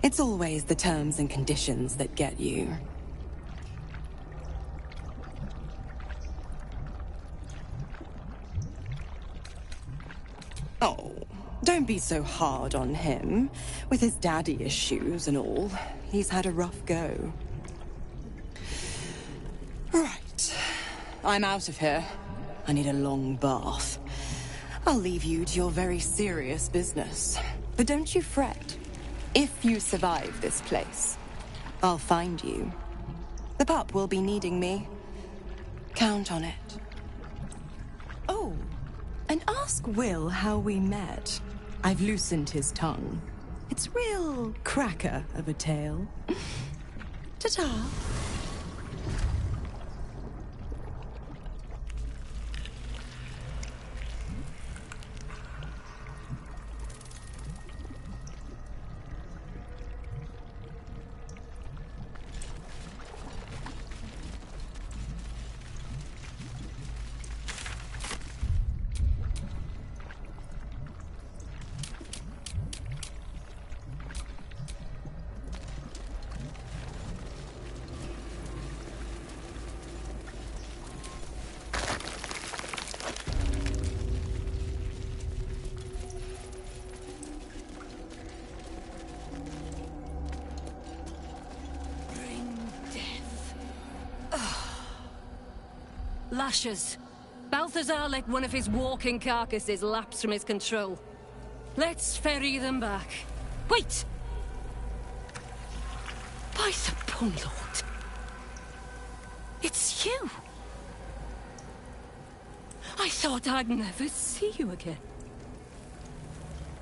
S19: It's always the terms and conditions that get you. Oh, don't be so hard on him. With his daddy issues and all, he's had a rough go. Right. I'm out of here. I need a long bath. I'll leave you to your very serious business. But don't you fret. If you survive this place, I'll find you. The pup will be needing me. Count on it. Oh, and ask Will how we met. I've loosened his tongue. It's real cracker of a tale. Ta-ta.
S18: Lashes. Balthazar let one of his walking carcasses lapse from his control. Let's ferry them back. Wait! By the Bone Lord. It's you! I thought I'd never see you again.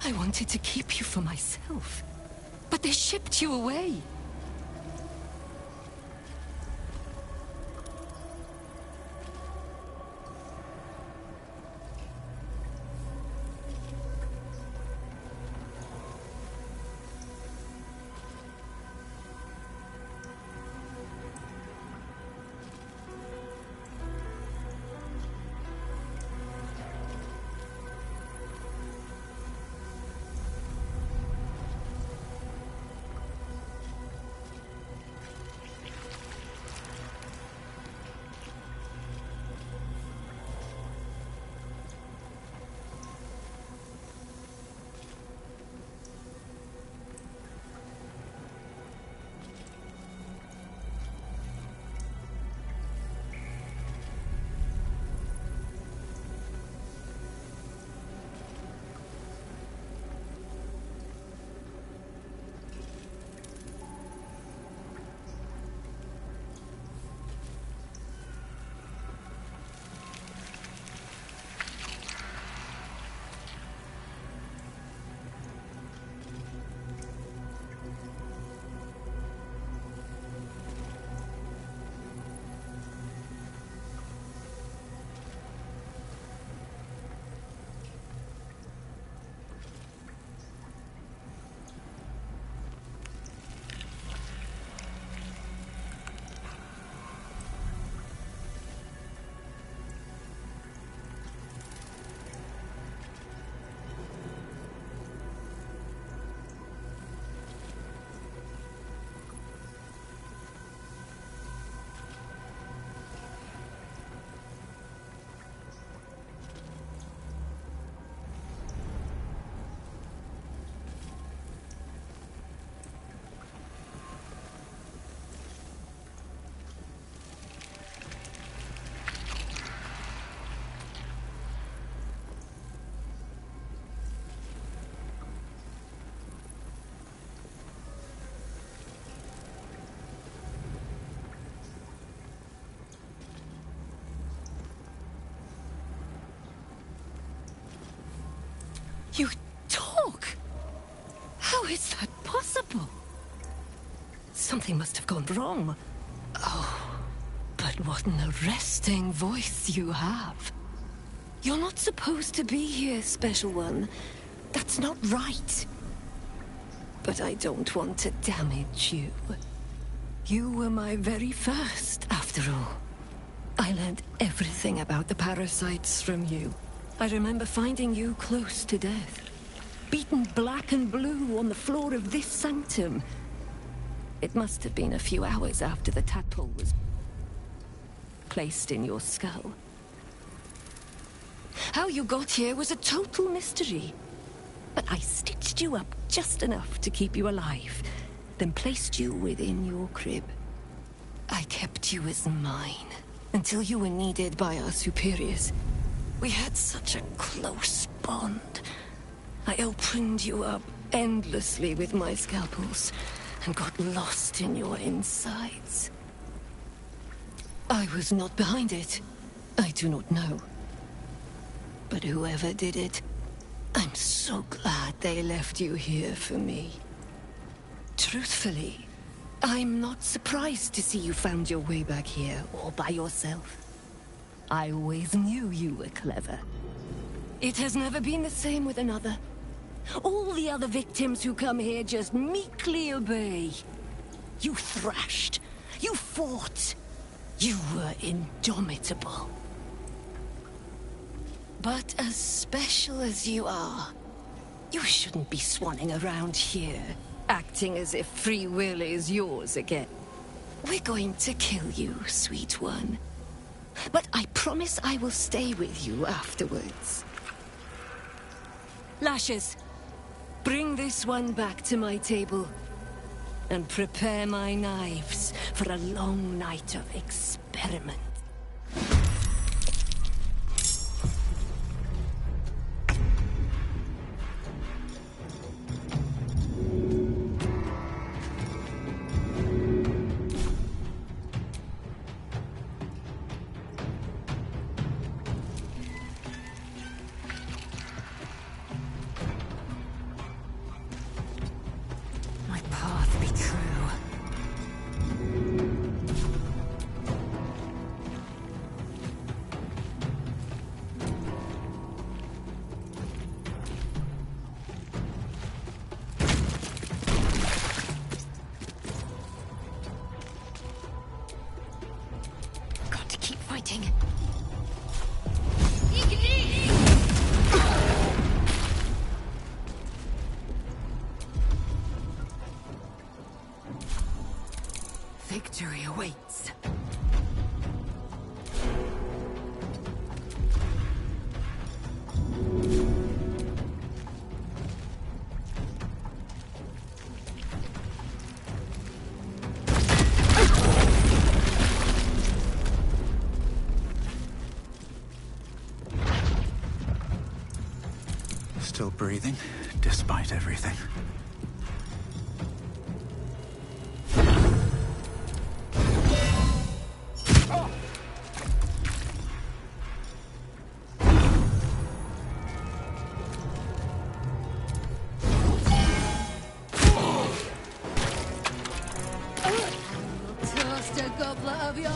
S18: I wanted to keep you for myself, but they shipped you away. You talk? How is that possible? Something must have gone wrong. Oh, but what an arresting voice you have. You're not supposed to be here, Special One. That's not right. But I don't want to damage you. You were my very first, after all. I learned everything about the parasites from you. I remember finding you close to death. Beaten black and blue on the floor of this sanctum. It must have been a few hours after the tadpole was placed in your skull. How you got here was a total mystery. But I stitched you up just enough to keep you alive, then placed you within your crib. I kept you as mine, until you were needed by our superiors. We had such a close bond. I opened you up endlessly with my scalpels, and got lost in your insides. I was not behind it. I do not know. But whoever did it, I'm so glad they left you here for me. Truthfully, I'm not surprised to see you found your way back here, all by yourself. I always knew you were clever. It has never been the same with another. All the other victims who come here just meekly obey. You thrashed. You fought. You were indomitable. But as special as you are, you shouldn't be swanning around here, acting as if free will is yours again. We're going to kill you, sweet one. But I promise I will stay with you afterwards. Lashes, bring this one back to my table. And prepare my knives for a long night of experiment. Victory awaits.
S4: Still breathing, despite everything.
S18: Toast a goblet of your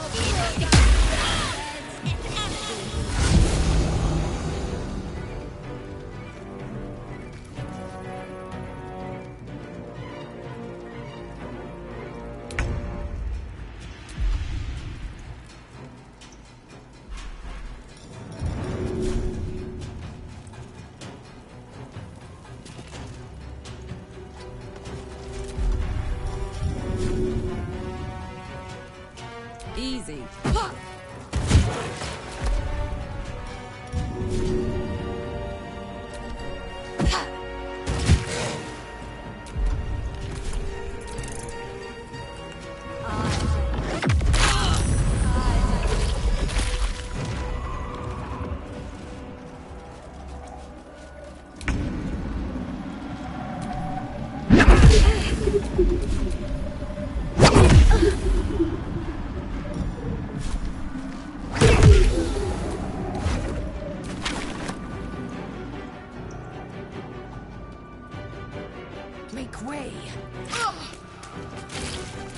S18: way!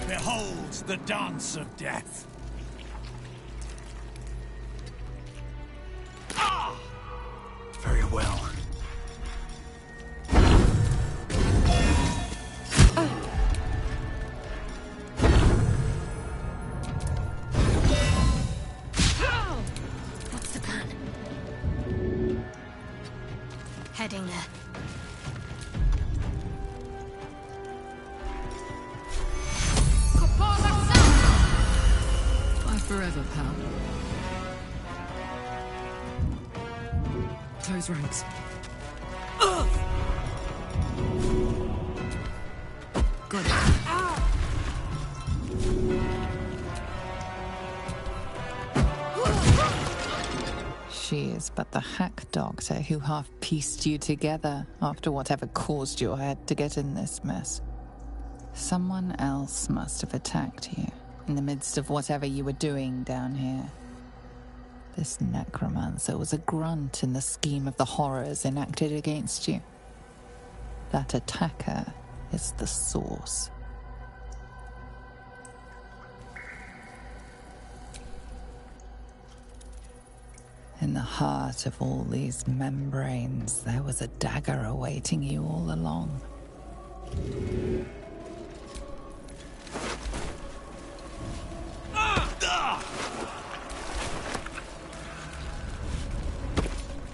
S4: Behold the dance of death. Very well.
S3: What's the plan? Heading there.
S6: Bye forever, pal. Close ranks. Got it.
S1: She is but the hack doctor who half pieced you together after whatever caused your head to get in this mess. Someone else must have attacked you in the midst of whatever you were doing down here. This necromancer was a grunt in the scheme of the horrors enacted against you. That attacker is the source. In the heart of all these membranes, there was a dagger awaiting you all along.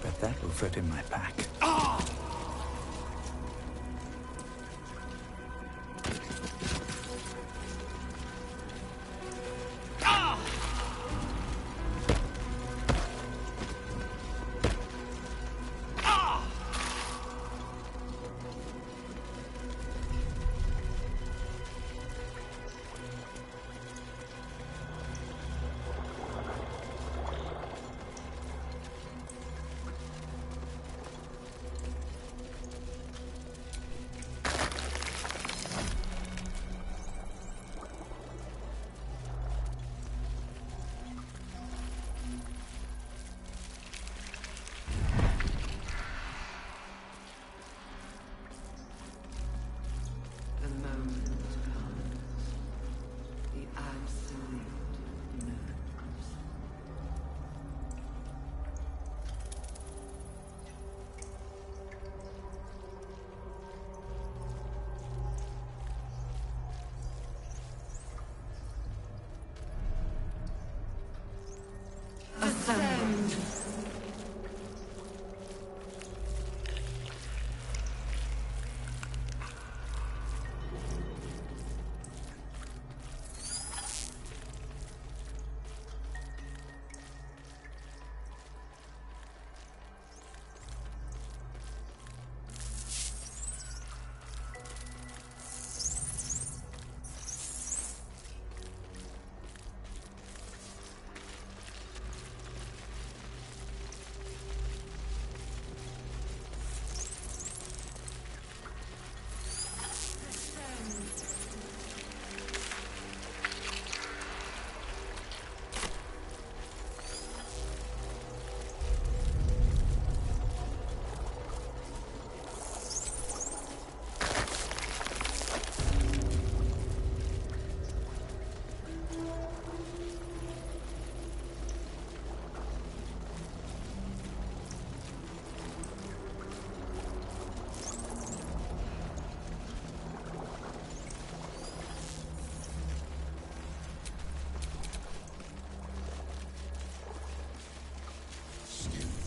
S4: Bet that will fit in my pack.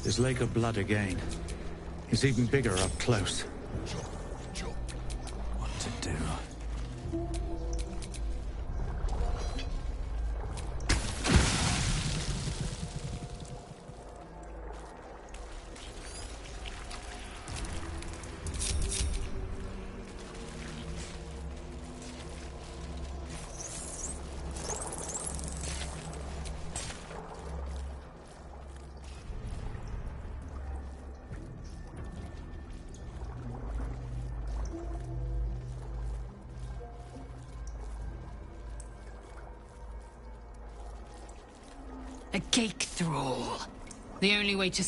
S4: This lake of blood again. It's even bigger up close. What to do?
S11: A cake thrall. The only way to...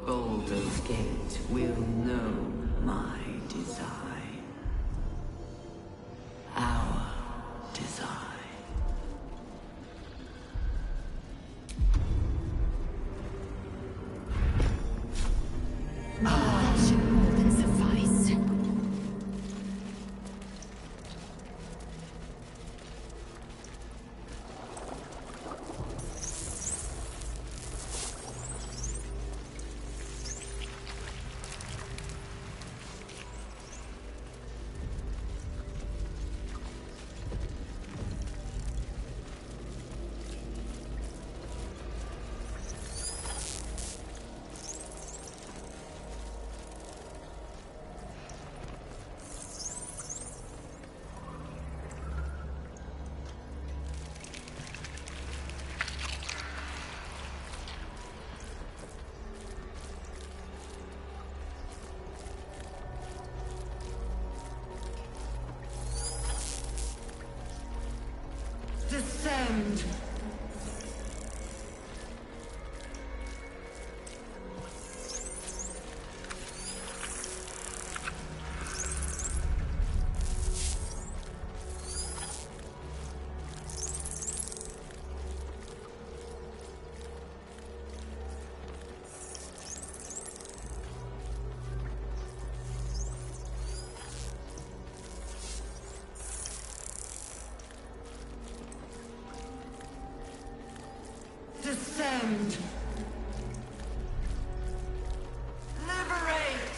S10: Baldur's Gate will know my design. Our design.
S3: That should more than suffice.
S1: Descend. Descend. Liberate.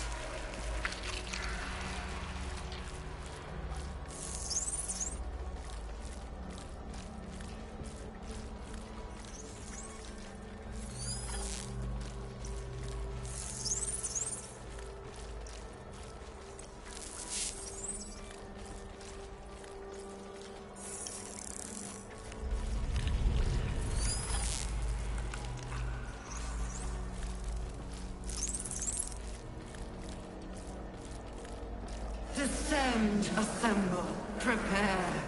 S1: Descend, assemble, prepare.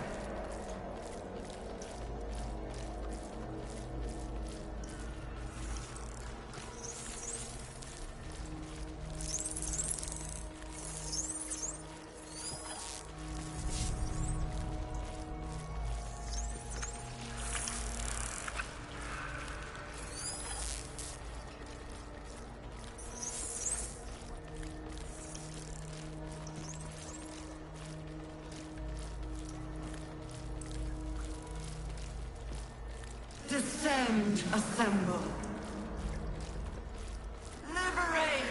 S1: Descend, assemble. Liberate!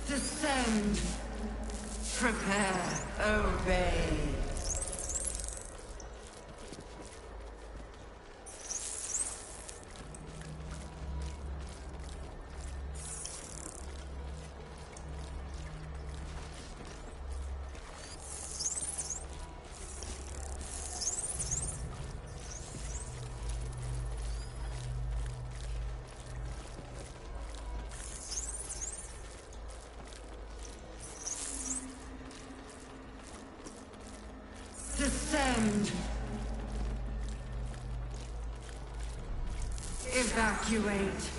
S1: Descend. Prepare. Obey. Descend. Evacuate.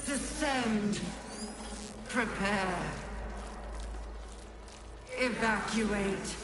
S1: Descend. Prepare. Evacuate.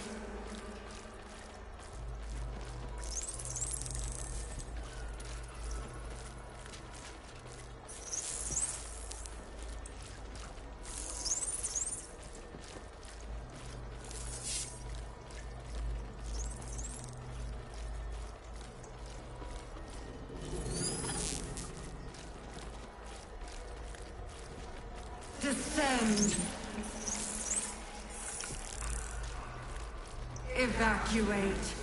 S1: Descend. Evacuate.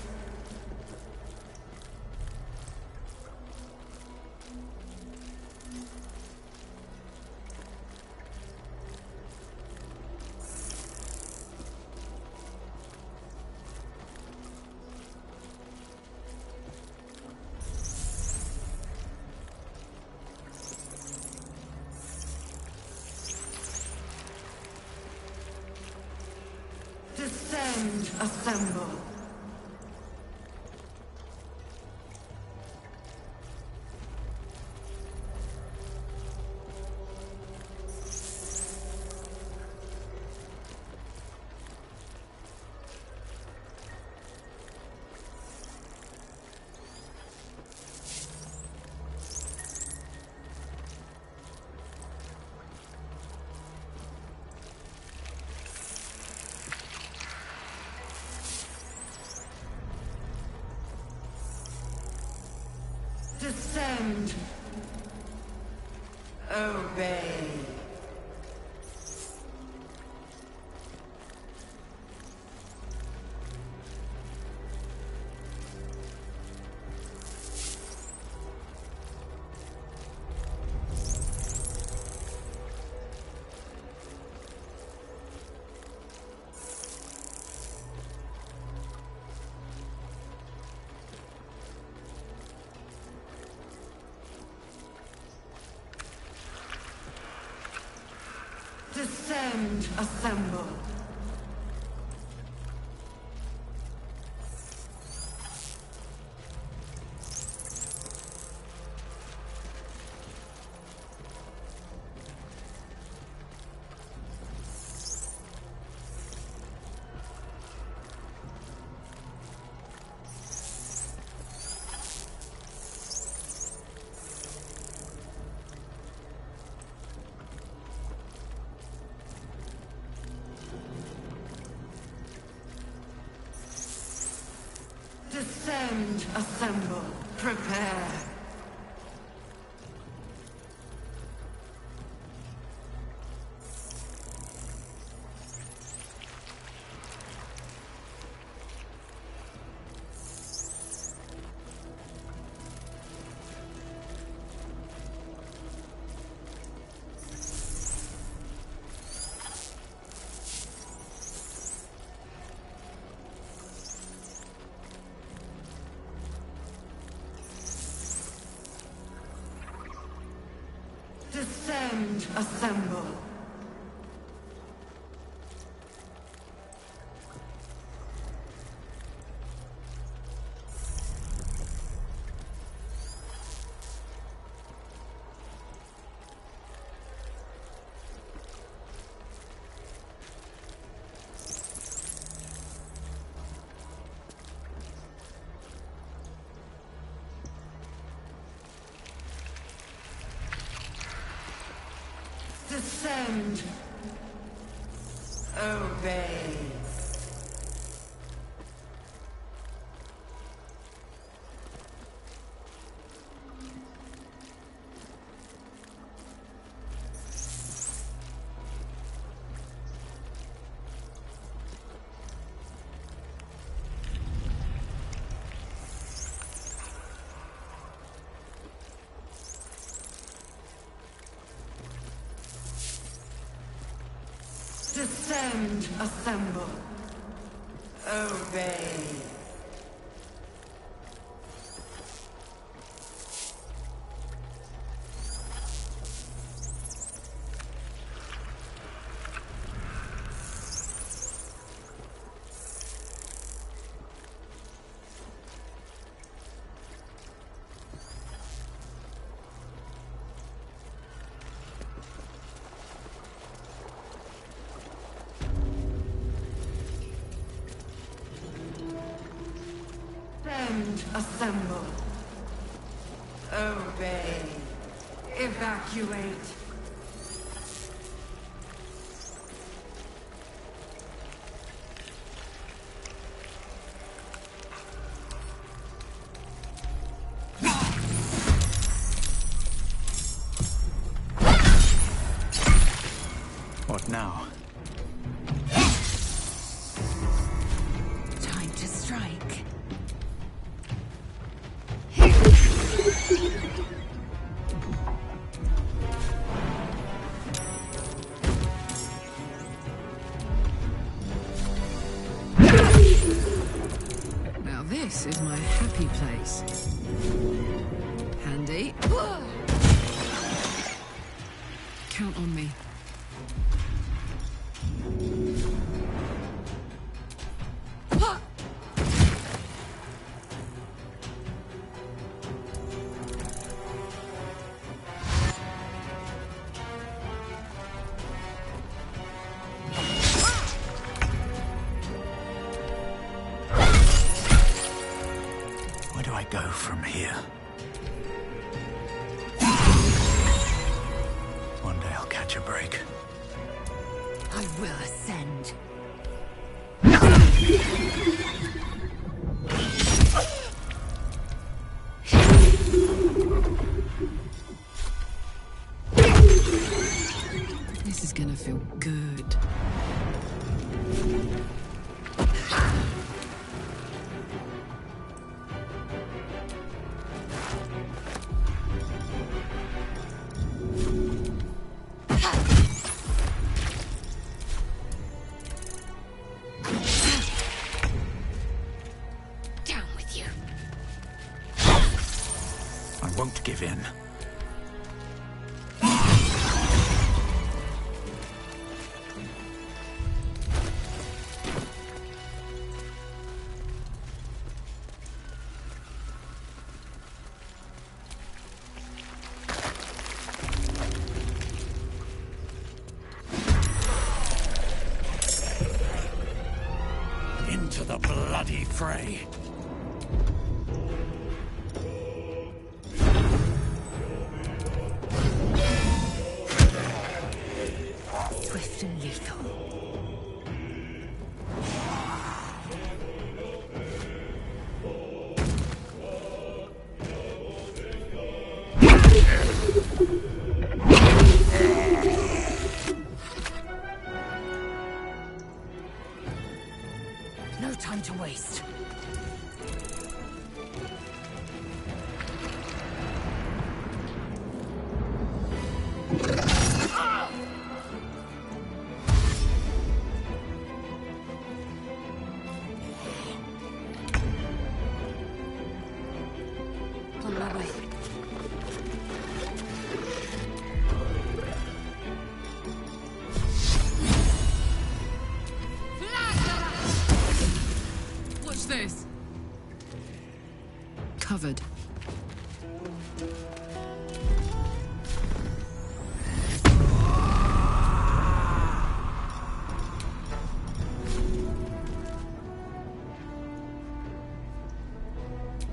S1: Descend, assemble.
S7: Descend. Obey. Descend, assemble. Descend, assemble, prepare. Descend, assemble. Descend. Obey. Descend, assemble, obey. Assemble. Obey. Evacuate.
S4: What now?
S7: Time to strike.
S9: Now this is my happy place. Handy. Count on me.
S4: Where do I go from here? One day I'll catch a break.
S7: I will ascend.
S9: This is gonna feel good.
S15: Down with you.
S4: I won't give in. Into the bloody fray.
S15: Swift and lethal. No time to waste. On my way.
S9: Watch this. Covered.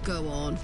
S9: Go on.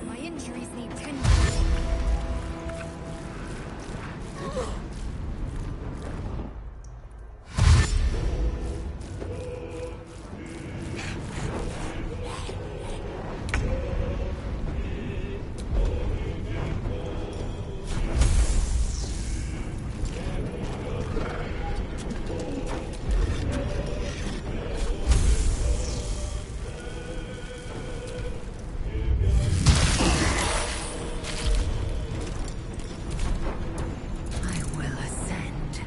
S15: My injuries need tending. I will ascend.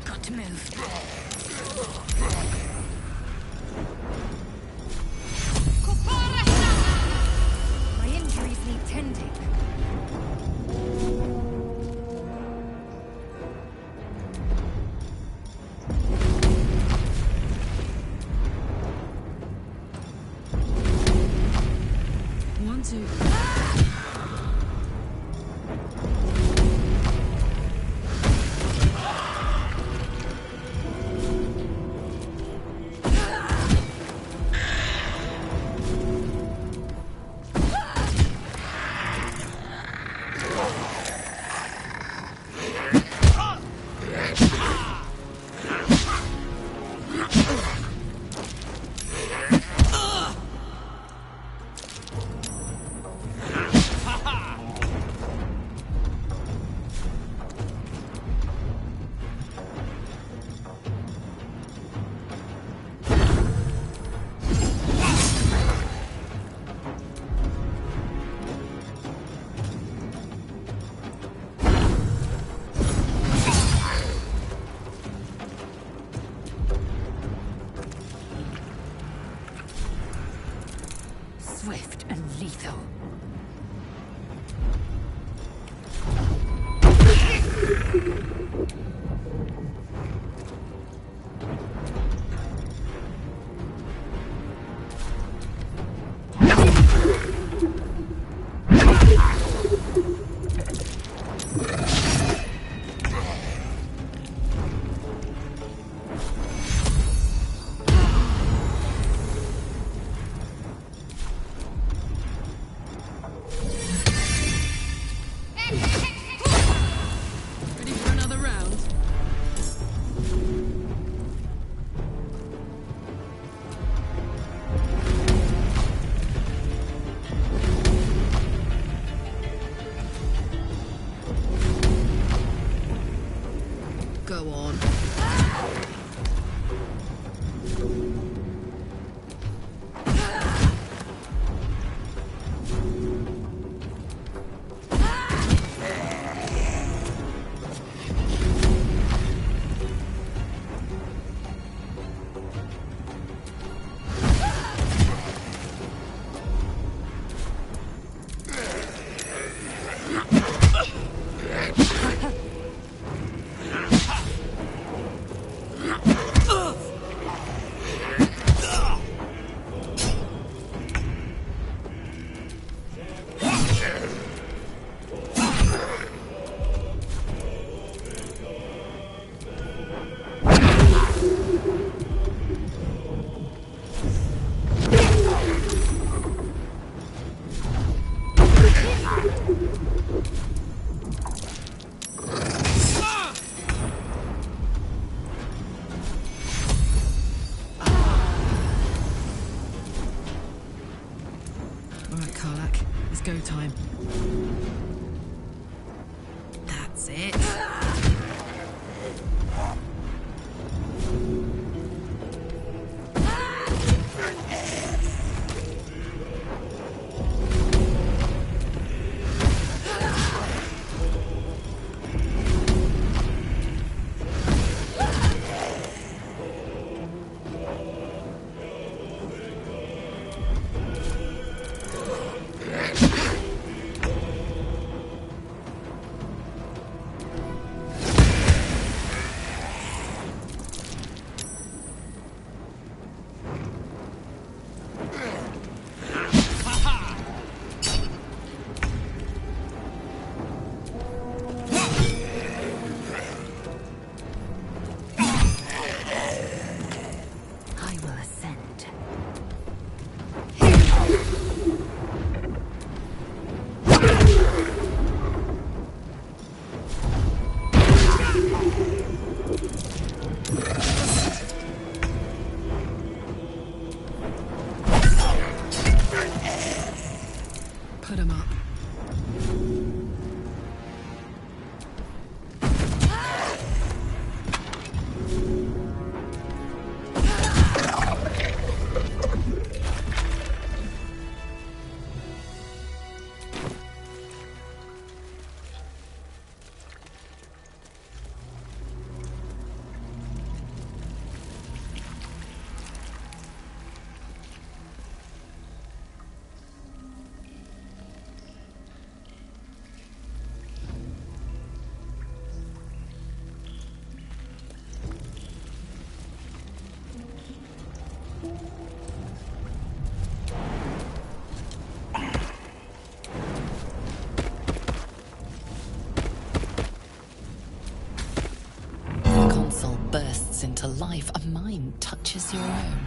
S15: Got to move. My injuries need tending.
S9: One, two. Ready for another round? Go on. Alright, Karlak. It's go time. That's it.
S10: I will ascend.
S9: Put him up.
S1: The console bursts into life. A mind touches your own.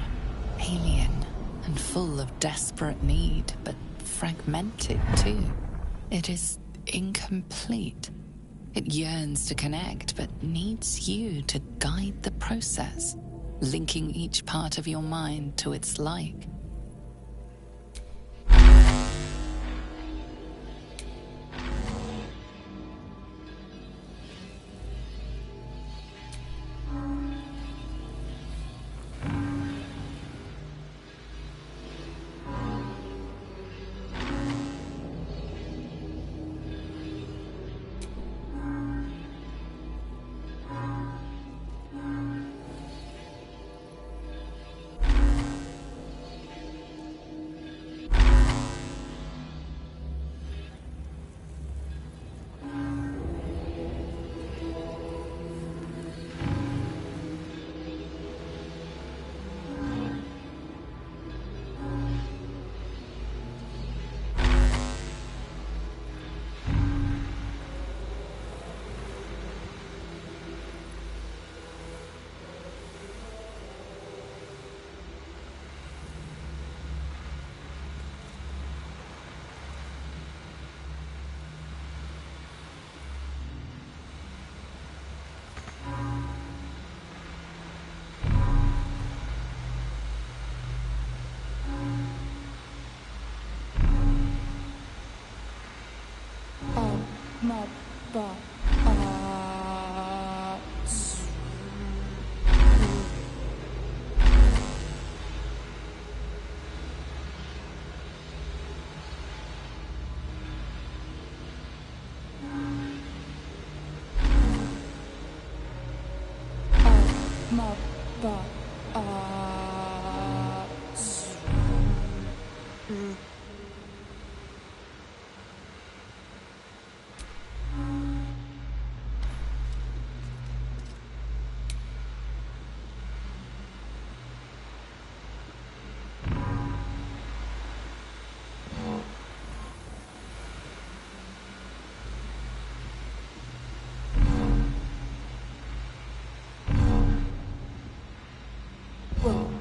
S1: Alien and full of desperate need, but fragmented too. It is incomplete. It yearns to connect, but needs you to guide the process, linking each part of your mind to its like.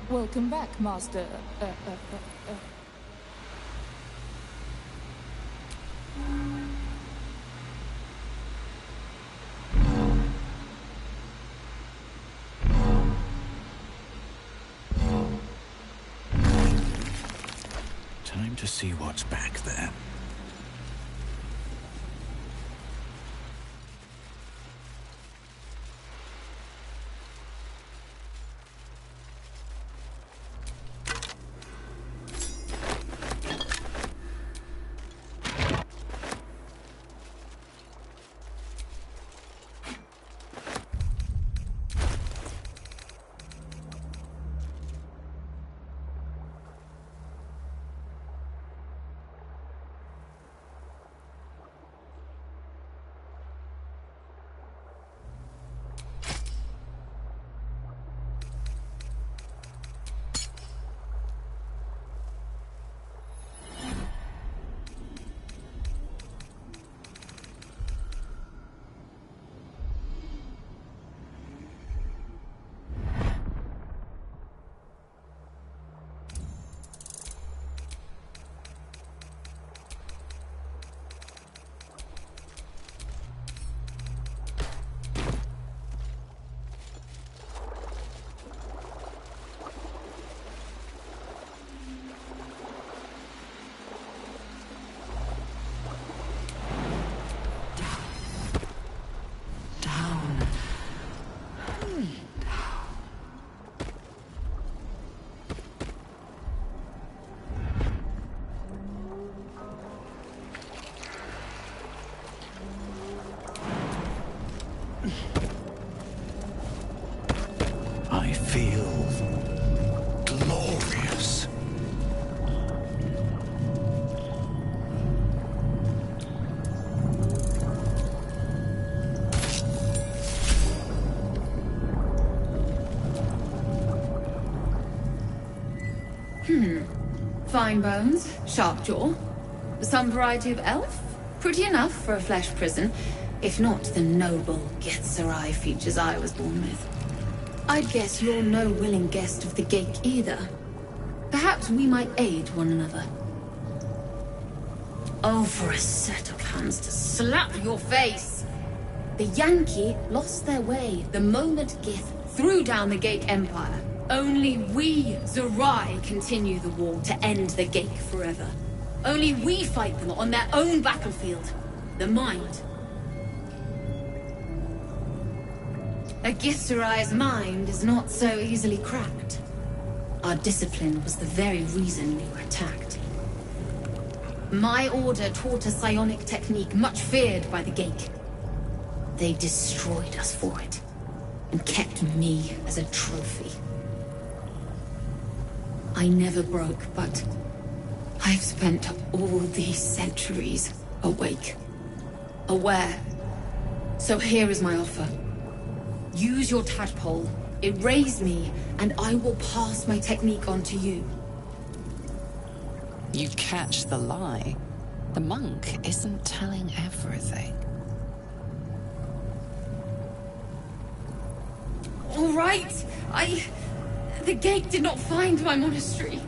S21: Welcome back, Master.
S4: Time to see what's back there. I feel glorious.
S1: Fine bones, sharp jaw. Some variety of elf? Pretty enough for a flesh prison, if not the noble Bg3 features I was born with. I'd guess you're no willing guest of the Gate either. Perhaps we might aid one another. Oh, for a set of hands to slap your face! The Yankee lost their way the moment Gith threw down the Gate Empire. Only we, Zerai, continue the war to end the Gate forever. Only we fight them on their own battlefield, the mind. A Bg3's mind is not so easily cracked. Our discipline was the very reason we were attacked. My order taught a psionic technique much feared by the Gate. They destroyed us for it, and kept me as a trophy. I never broke, but I've spent all these centuries awake, aware. So here is my offer. Use your tadpole, erase me, and I will pass my technique on to you.
S22: You catch the lie. The monk isn't telling everything.
S1: All right, The Gate did not find my monastery.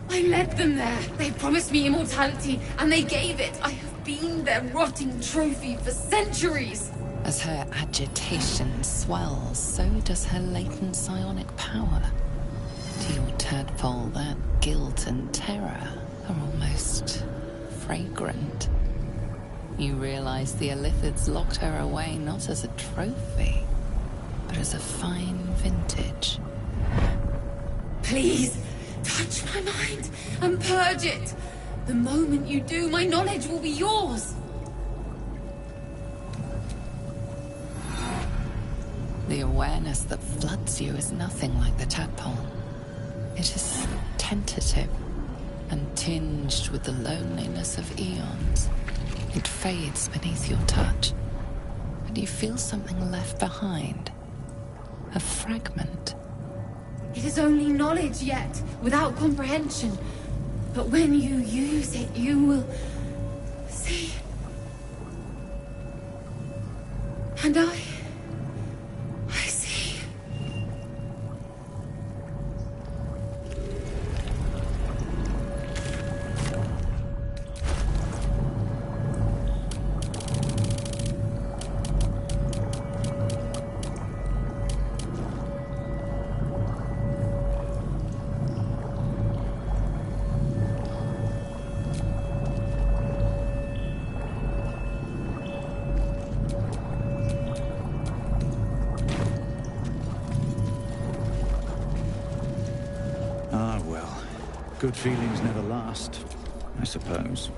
S1: I led them there. They promised me immortality, and they gave it. I have been their rotting trophy for centuries.
S22: As her agitation swells, so does her latent psionic power. To your tadpole, that guilt and terror are almost fragrant.
S1: You realize the Illithids locked her away not as a trophy, but as a fine vintage.
S5: Please, touch my mind and purge it. The moment you do, my knowledge will be yours.
S1: The awareness that floods you is nothing like the tadpole. It is tentative and tinged with the loneliness of eons. It fades beneath your touch, and you feel something left behind. A fragment.
S5: It is only knowledge yet, without comprehension. But when you use it, you will see. And I see.
S4: Ah, well. Good feelings never last, I suppose.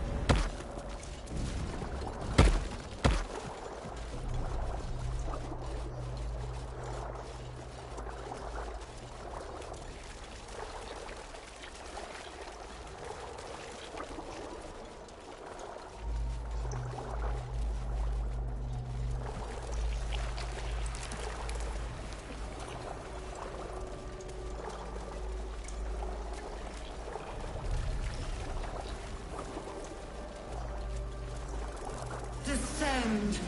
S5: Descend.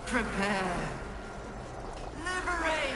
S5: Prepare. Liberate.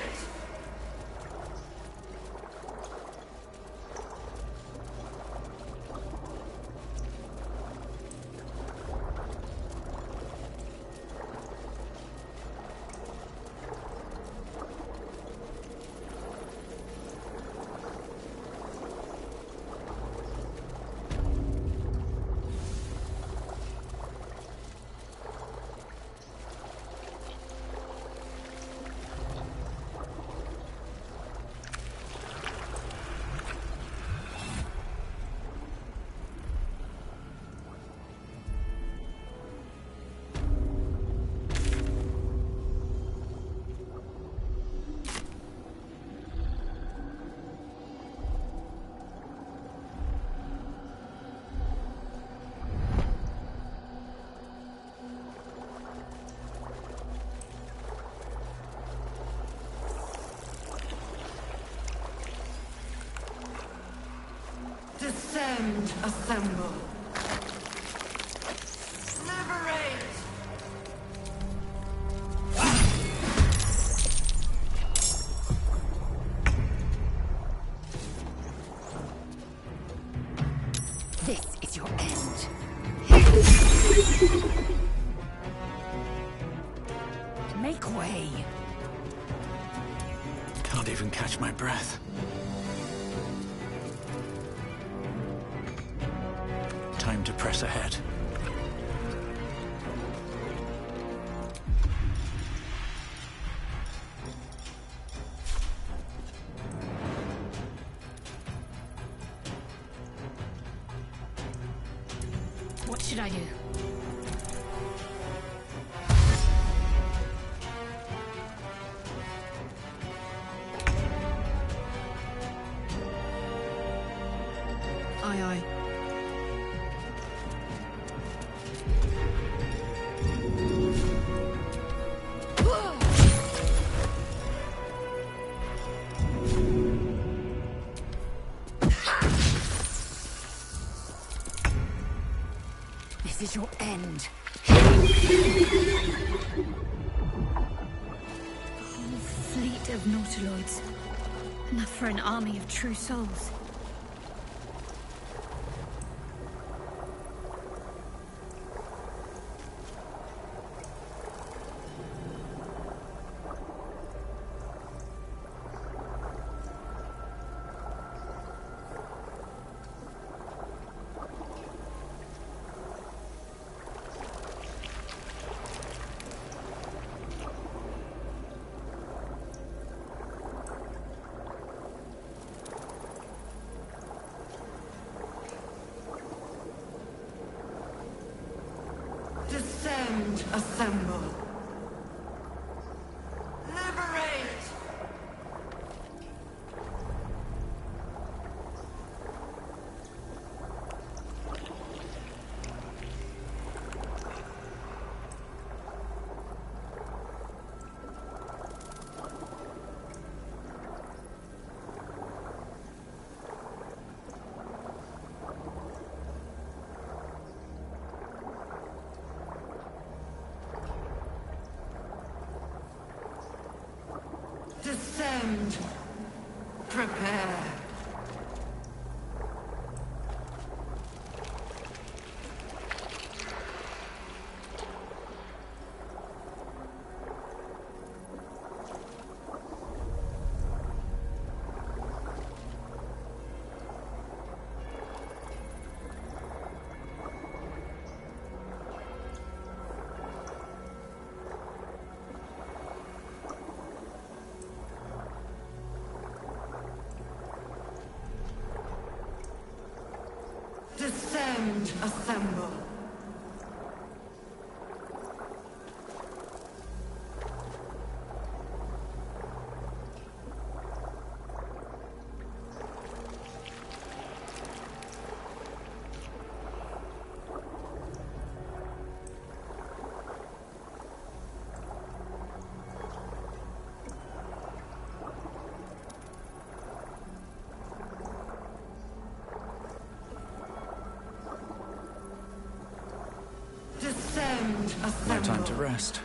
S5: Descend, assemble. Liberate!
S10: This is your end. Make way.
S12: Can't even catch my breath. Time to press ahead.
S3: What should I do?
S2: Aye, aye.
S10: This is your end.
S3: The whole fleet of nautiloids. Enough for an army of true souls.
S7: Descend, assemble. Liberate! Descend. Prepare. Descend, assemble. Descend, assemble.
S12: No time to rest.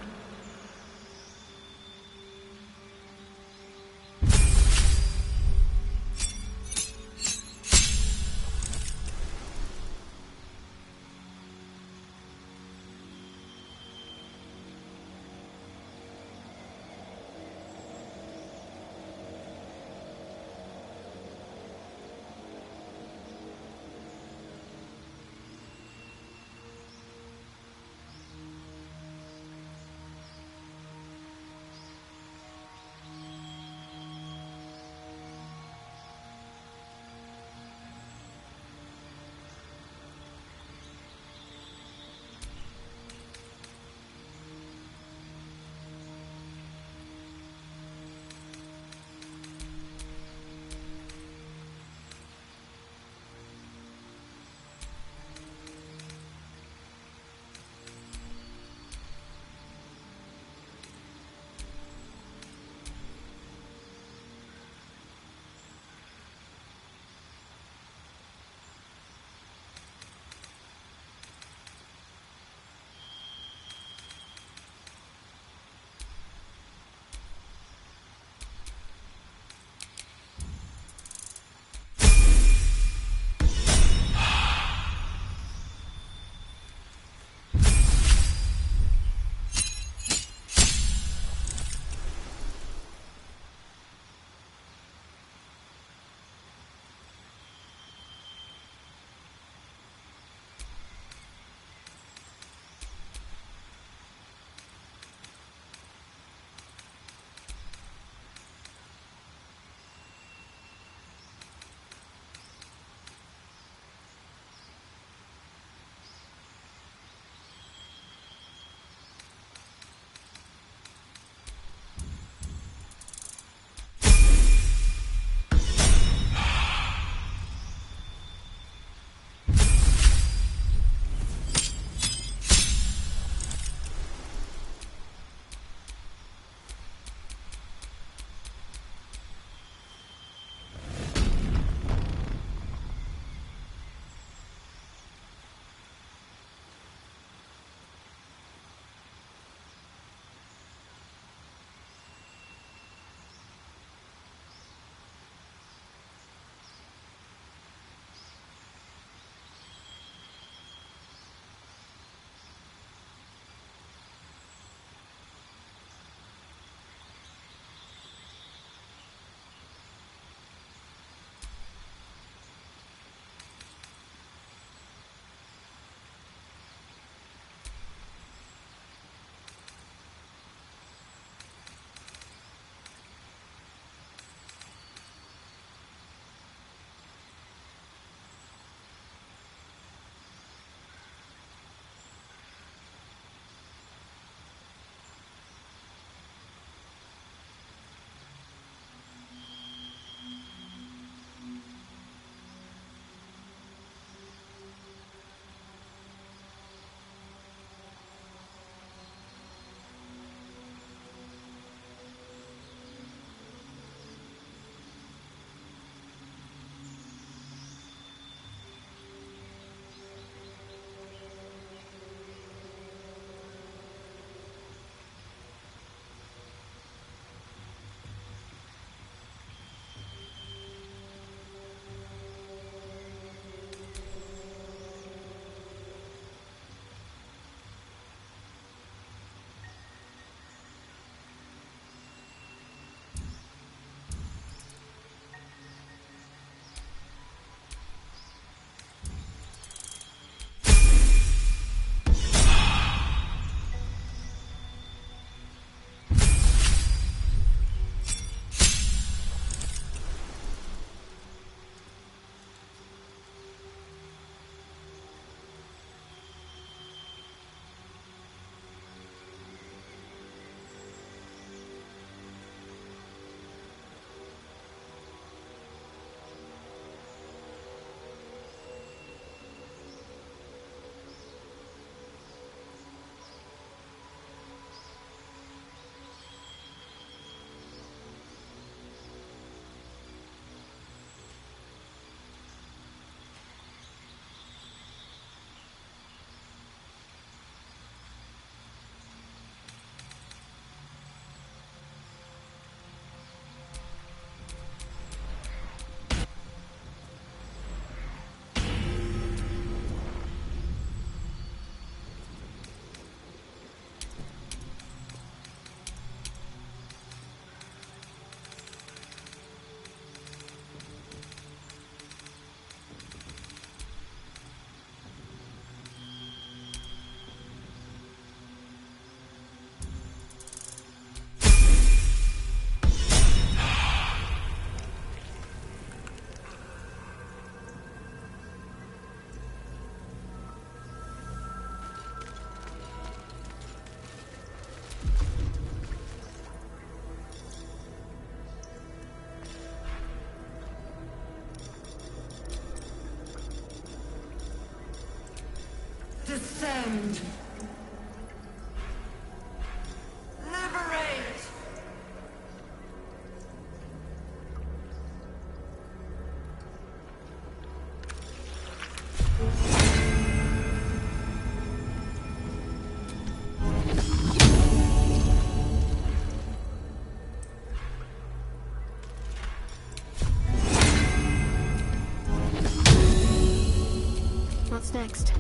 S3: next?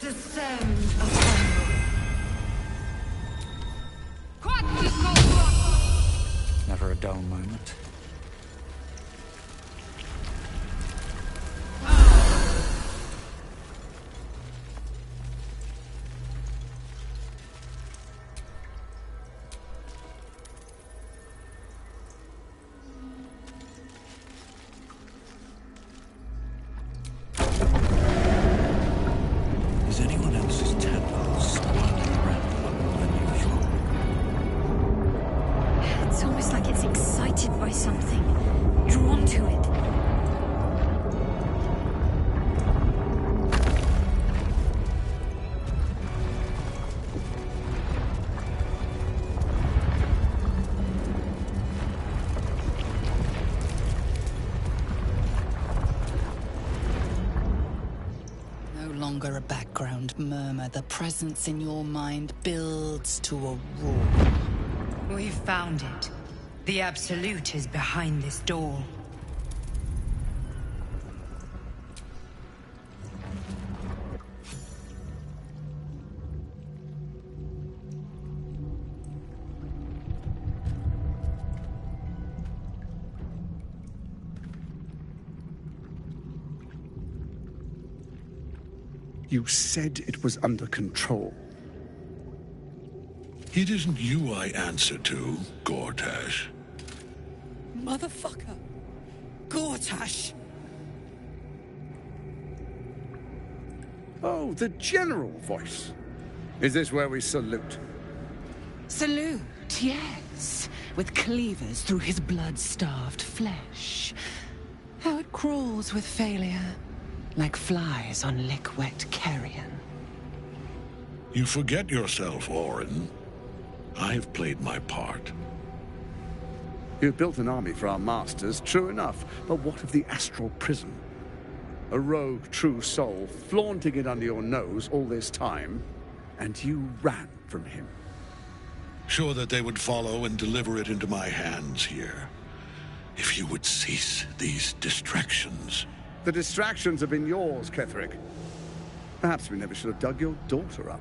S10: Descend
S4: Never a dull moment. Is anyone else's tadpoles squirming around a lot more than usual?
S3: It's almost like it's excited by something, drawn to it.
S1: No longer a background murmur. The presence in your mind builds to a roar.
S14: We've found it. The Absolute is behind this door.
S16: You said it was under control.
S8: It isn't you I answer to, Gortash.
S9: Motherfucker! Gortash!
S16: Oh, the general voice. Is this where we salute?
S11: Salute, yes. With cleavers through his blood-starved flesh. How it crawls with failure, like flies on lick-wet carrion.
S8: You forget yourself, Orin. I've played my part.
S16: You've built an army for our masters, true enough. But what of the astral prison? A rogue true soul flaunting it under your nose all this time, and you ran from him.
S8: Sure that they would follow and deliver it into my hands here. If you would cease these distractions.
S16: The distractions have been yours, Ketherick. Perhaps we never should have dug your daughter up.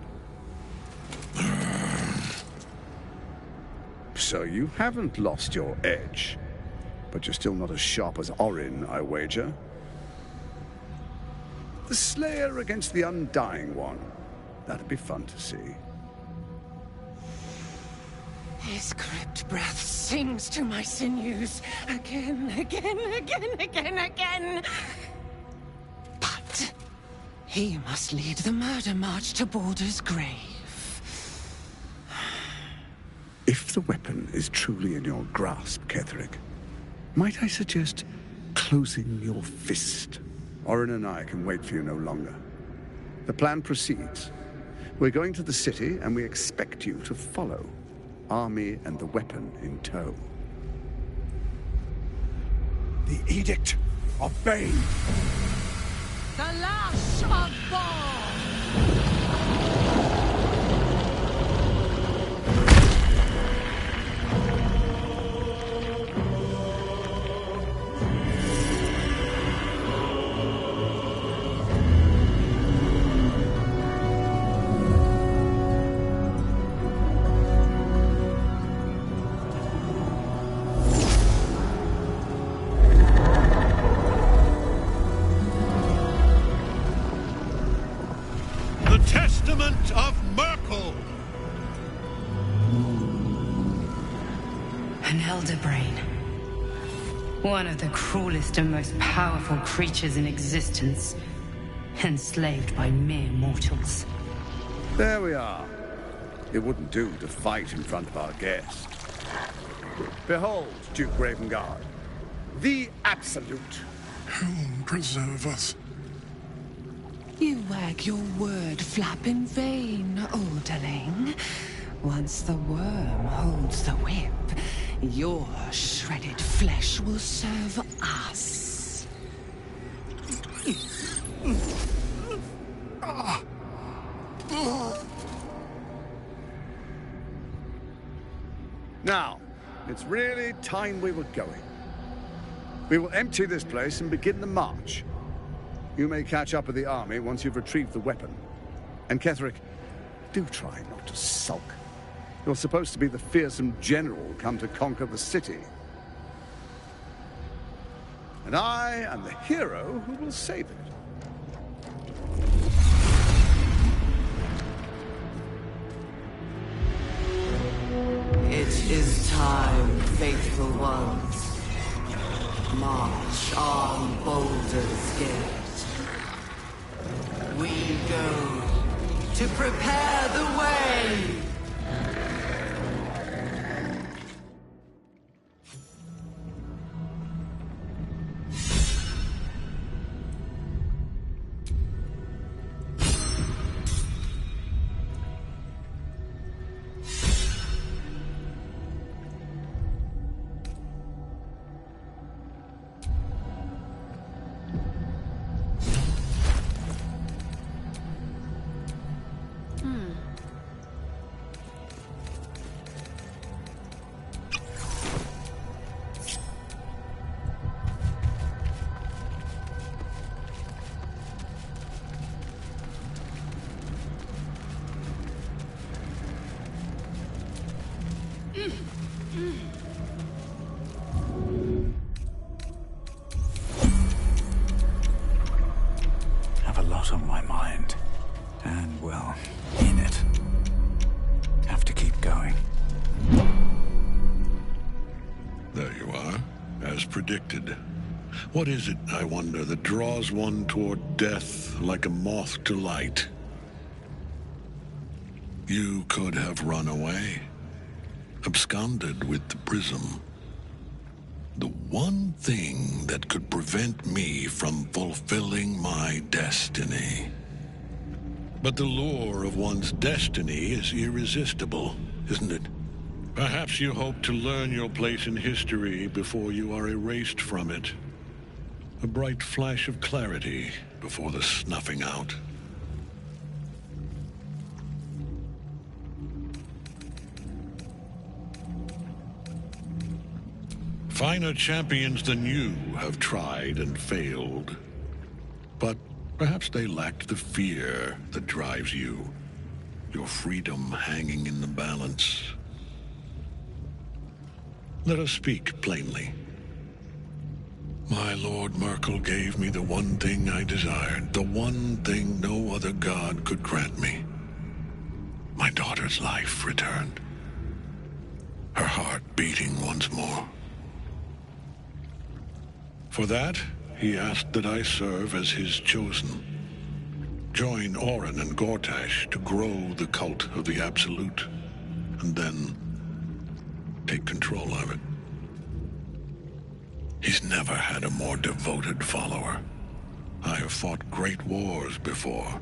S16: So you haven't lost your edge. But you're still not as sharp as Orin, I wager. The Slayer against the Undying One. That'd be fun to see.
S11: His crypt breath sings to my sinews. Again, again, again, again, again. But he must lead the murder march to Baldur's grave.
S16: If the weapon is truly in your grasp, Ketherick, might I suggest closing your fist? Orin and I can wait for you no longer. The plan proceeds. We're going to the city, and we expect you to follow. Army and the weapon in tow.
S13: The Edict of Bane!
S11: The Lash of Ball!
S8: Testament of Merkel!
S14: An elder brain. One of the cruelest and most powerful creatures in existence. Enslaved by mere mortals.
S16: There we are. It wouldn't do to fight in front of our guest. Behold, Duke Ravengard. The Absolute.
S8: Heaven preserve us.
S11: You wag your word flap in vain, olderling. Once the worm holds the whip, your shredded flesh will serve us.
S16: Now, it's really time we were going.
S17: We will empty this place and begin the march. You may catch up with the army once you've retrieved the weapon. And Ketherick, do try not to sulk. You're supposed to be the fearsome general come to conquer the city. And I am the hero who will save it.
S20: It is time, faithful ones. March on Baldur's Gate. We go to prepare the way!
S12: Have a lot on my mind. And, well, in it. Have to keep going.
S8: There you are, as predicted. What is it, I wonder, that draws one toward death like a moth to light? You could have run away, absconded with the prism. The one thing that could prevent me from fulfilling my destiny. But the lure of one's destiny is irresistible, isn't it? Perhaps you hope to learn your place in history before you are erased from it. A bright flash of clarity before the snuffing out. Finer champions than you have tried and failed. But perhaps they lacked the fear that drives you. Your freedom hanging in the balance. Let us speak plainly. My Lord Merkel gave me the one thing I desired, the one thing no other god could grant me. My daughter's life returned. Her heart beating once more. For that, he asked that I serve as his chosen. Join Orin and Gortash to grow the cult of the Absolute, and then take control of it. He's never had a more devoted follower. I have fought great wars before,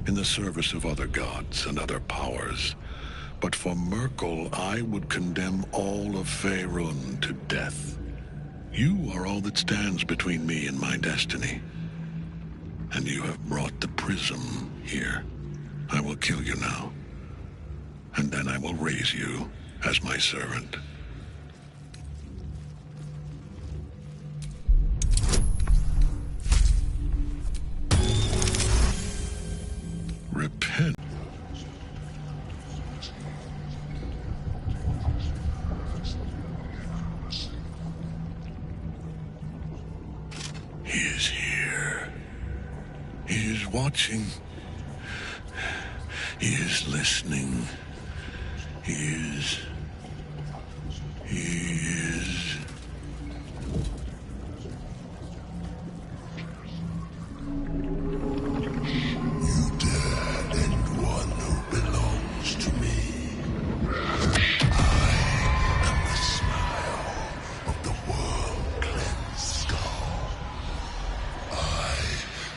S8: in the service of other gods and other powers. But for Merkel, I would condemn all of Faerun to death. You are all that stands between me and my destiny. And you have brought the prism here. I will kill you now. And then I will raise you as my servant. Repent. He is here. He is watching. He is listening. He is...
S23: You dare end one who belongs to me. I am the smile of the world-cleansed skull. I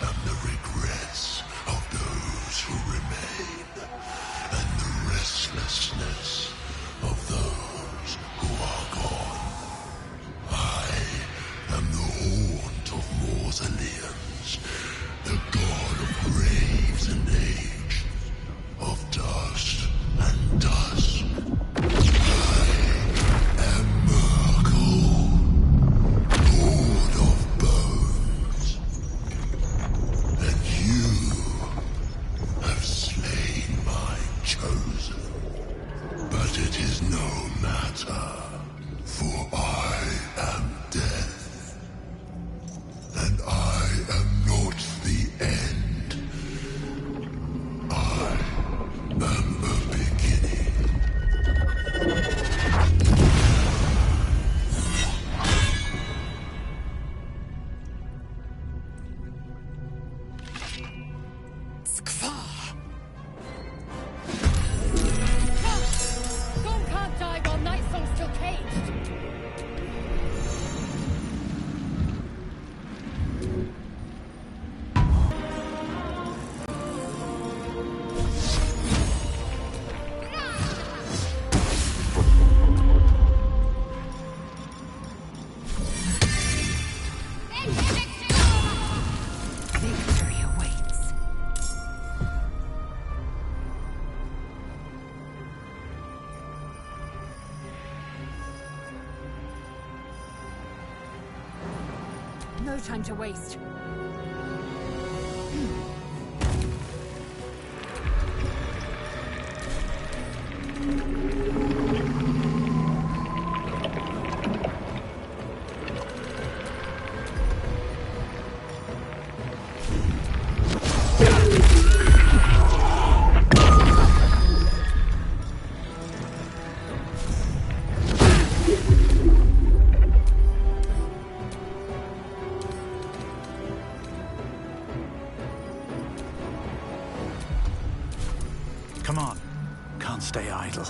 S23: am the regrets of those who remain, and the restlessness of those who are gone.
S3: Storm can't die while Nightsong's still caged.
S1: Victory awaits.
S3: No time to waste.
S12: Come on. Can't stay idle.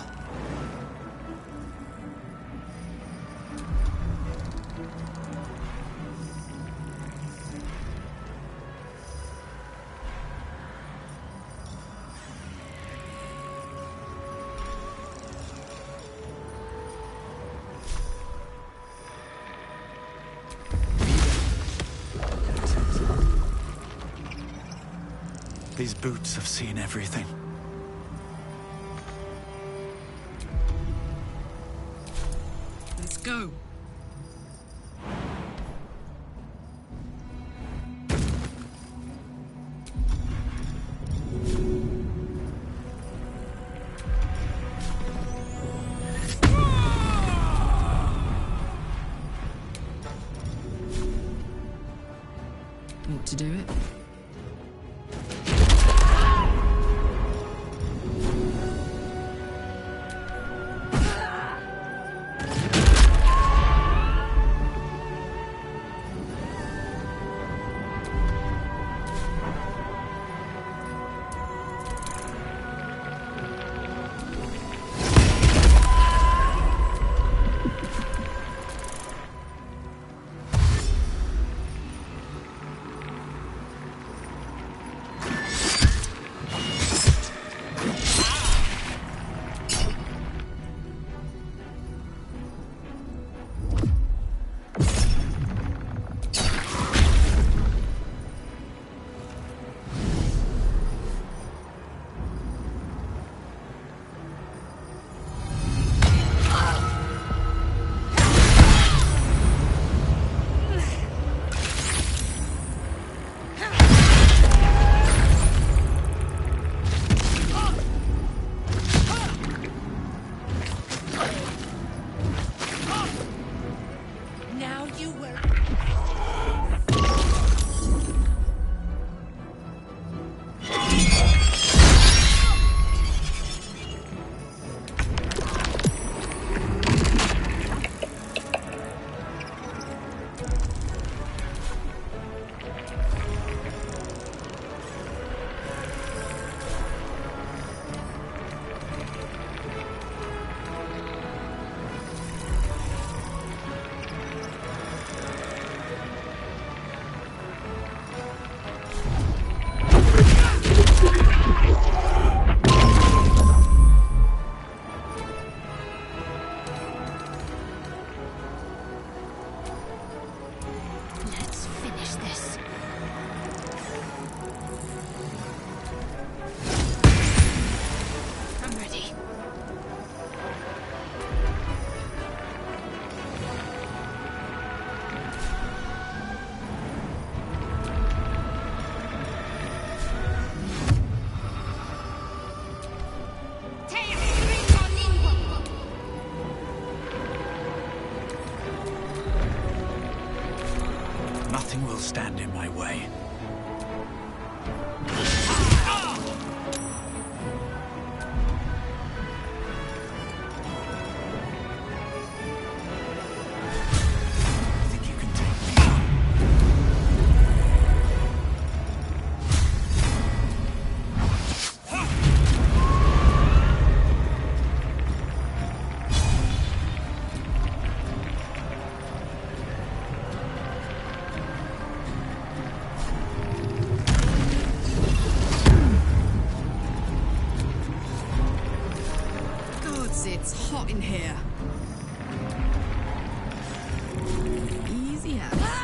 S12: These boots have seen everything.
S9: Let's go. Want to do it?
S2: hot in here. Easy as.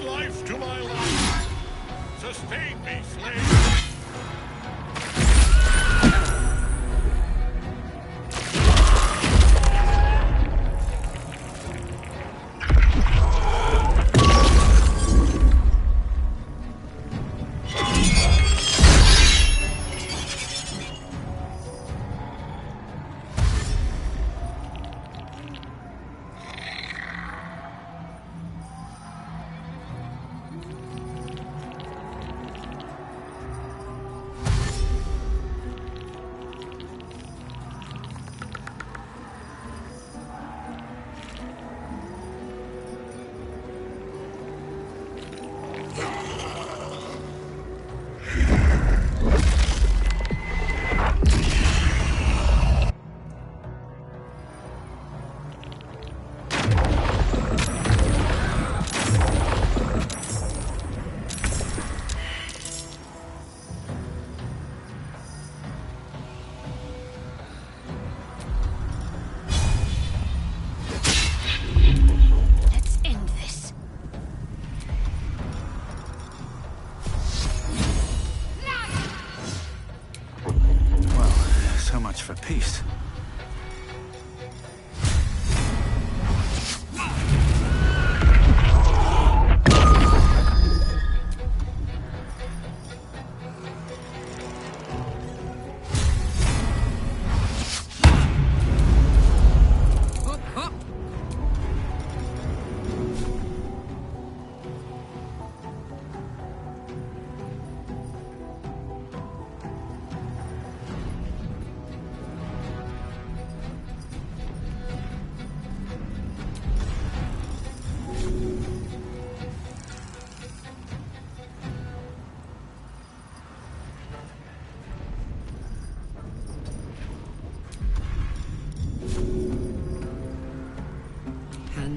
S8: Life to my life. Sustain me, slave.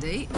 S10: Ready?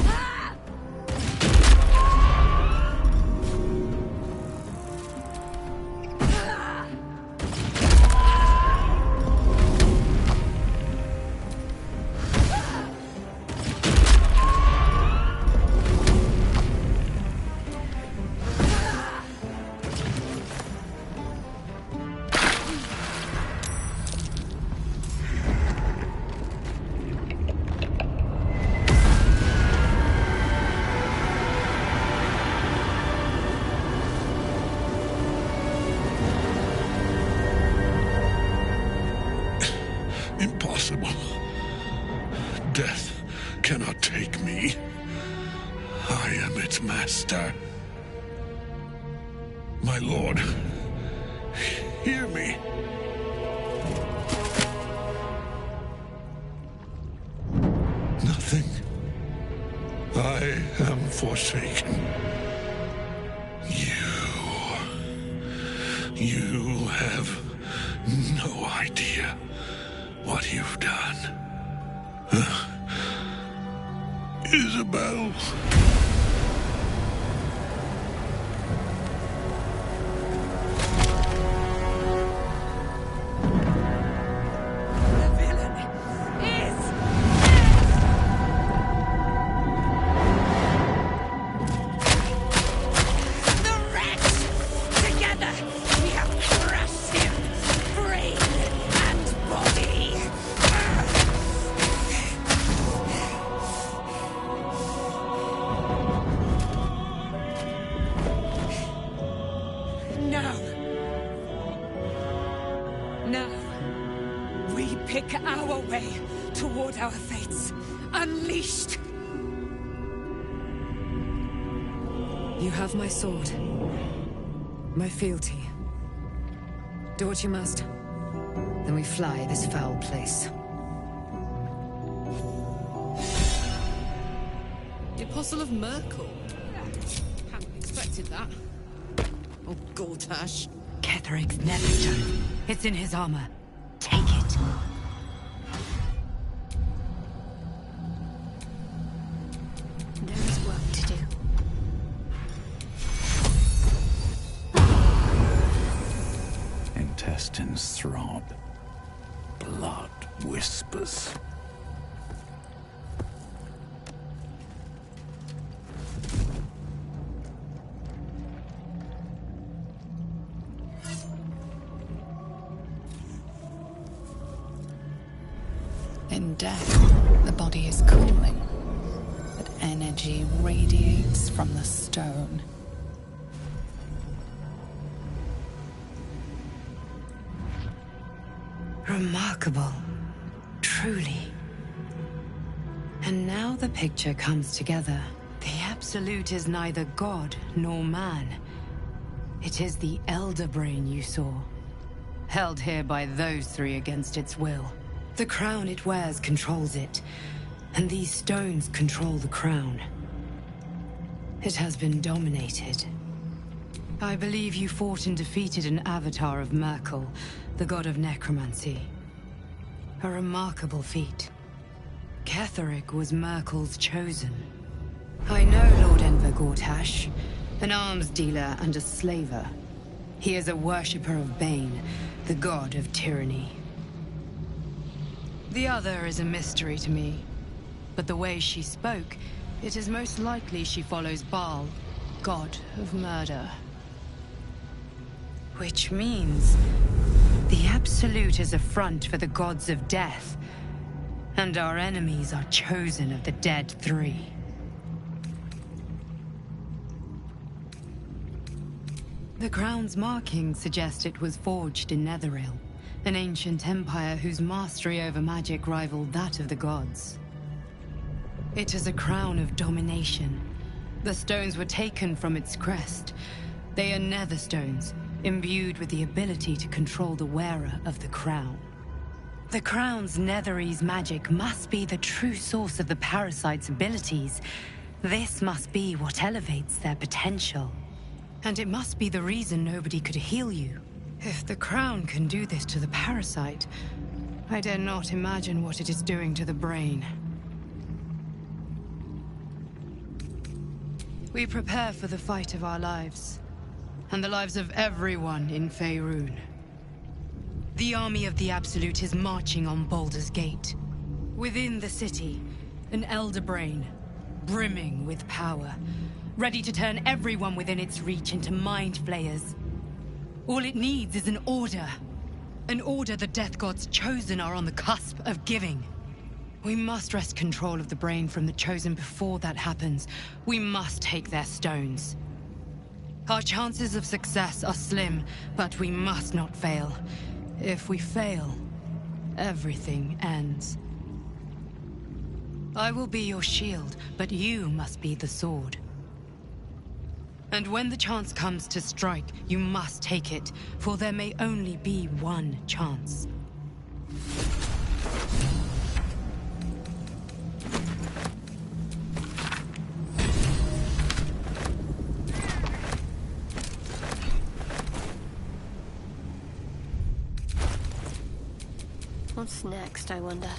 S8: Impossible. Death cannot take me. I am its master. My lord, hear me. Nothing. I am forsaken. You have no idea what you've done. Isabel.
S7: Our way toward our fates. Unleashed!
S2: You have my sword. My fealty. Do what you must.
S14: Then we fly this foul place.
S9: The Apostle of Merkel? Hadn't expected that. Oh, Gortash.
S14: Ketheric's Netherstone. It's in his armor. Take it.
S3: There is work to do.
S12: Intestines throb. Blood whispers.
S1: In death, the body is cooling, but energy radiates from the stone.
S14: Remarkable. Truly. And now the picture comes together. The Absolute is neither god nor man. It is the Elder Brain you saw, held here by those three against its will. The crown it wears controls it, and these stones control the crown. It has been dominated. I believe you fought and defeated an avatar of Merkel, the god of necromancy. A remarkable feat. Ketheric was Merkel's chosen. I know Lord Enver Gortash, an arms dealer and a slaver. He is a worshipper of Bane, the god of tyranny. The other is a mystery to me, but the way she spoke, it is most likely she follows Baal, god of murder. Which means the Absolute is a front for the gods of death, and our enemies are chosen of the Dead Three. The crown's markings suggest it was forged in Netheril, an ancient empire whose mastery over magic rivaled that of the gods. It is a crown of domination. The stones were taken from its crest. They are nether stones, imbued with the ability to control the wearer of the crown. The crown's Netherese magic must be the true source of the parasite's abilities. This must be what elevates their potential. And it must be the reason nobody could heal you. If the crown can do this to the parasite, I dare not imagine what it is doing to the brain. We prepare for the fight of our lives, and the lives of everyone in Faerun. The army of the Absolute is marching on Baldur's Gate. Within the city, an elder brain, brimming with power, ready to turn everyone within its reach into mind flayers. All it needs is an order. An order the Death God's chosen are on the cusp of giving. We must wrest control of the brain from the Chosen before that happens. We must take their stones. Our chances of success are slim, but we must not fail. If we fail, everything ends. I will be your shield, but you must be the sword. And when the chance comes to strike, you must take it, for there may only be one chance.
S3: What's next, I wonder?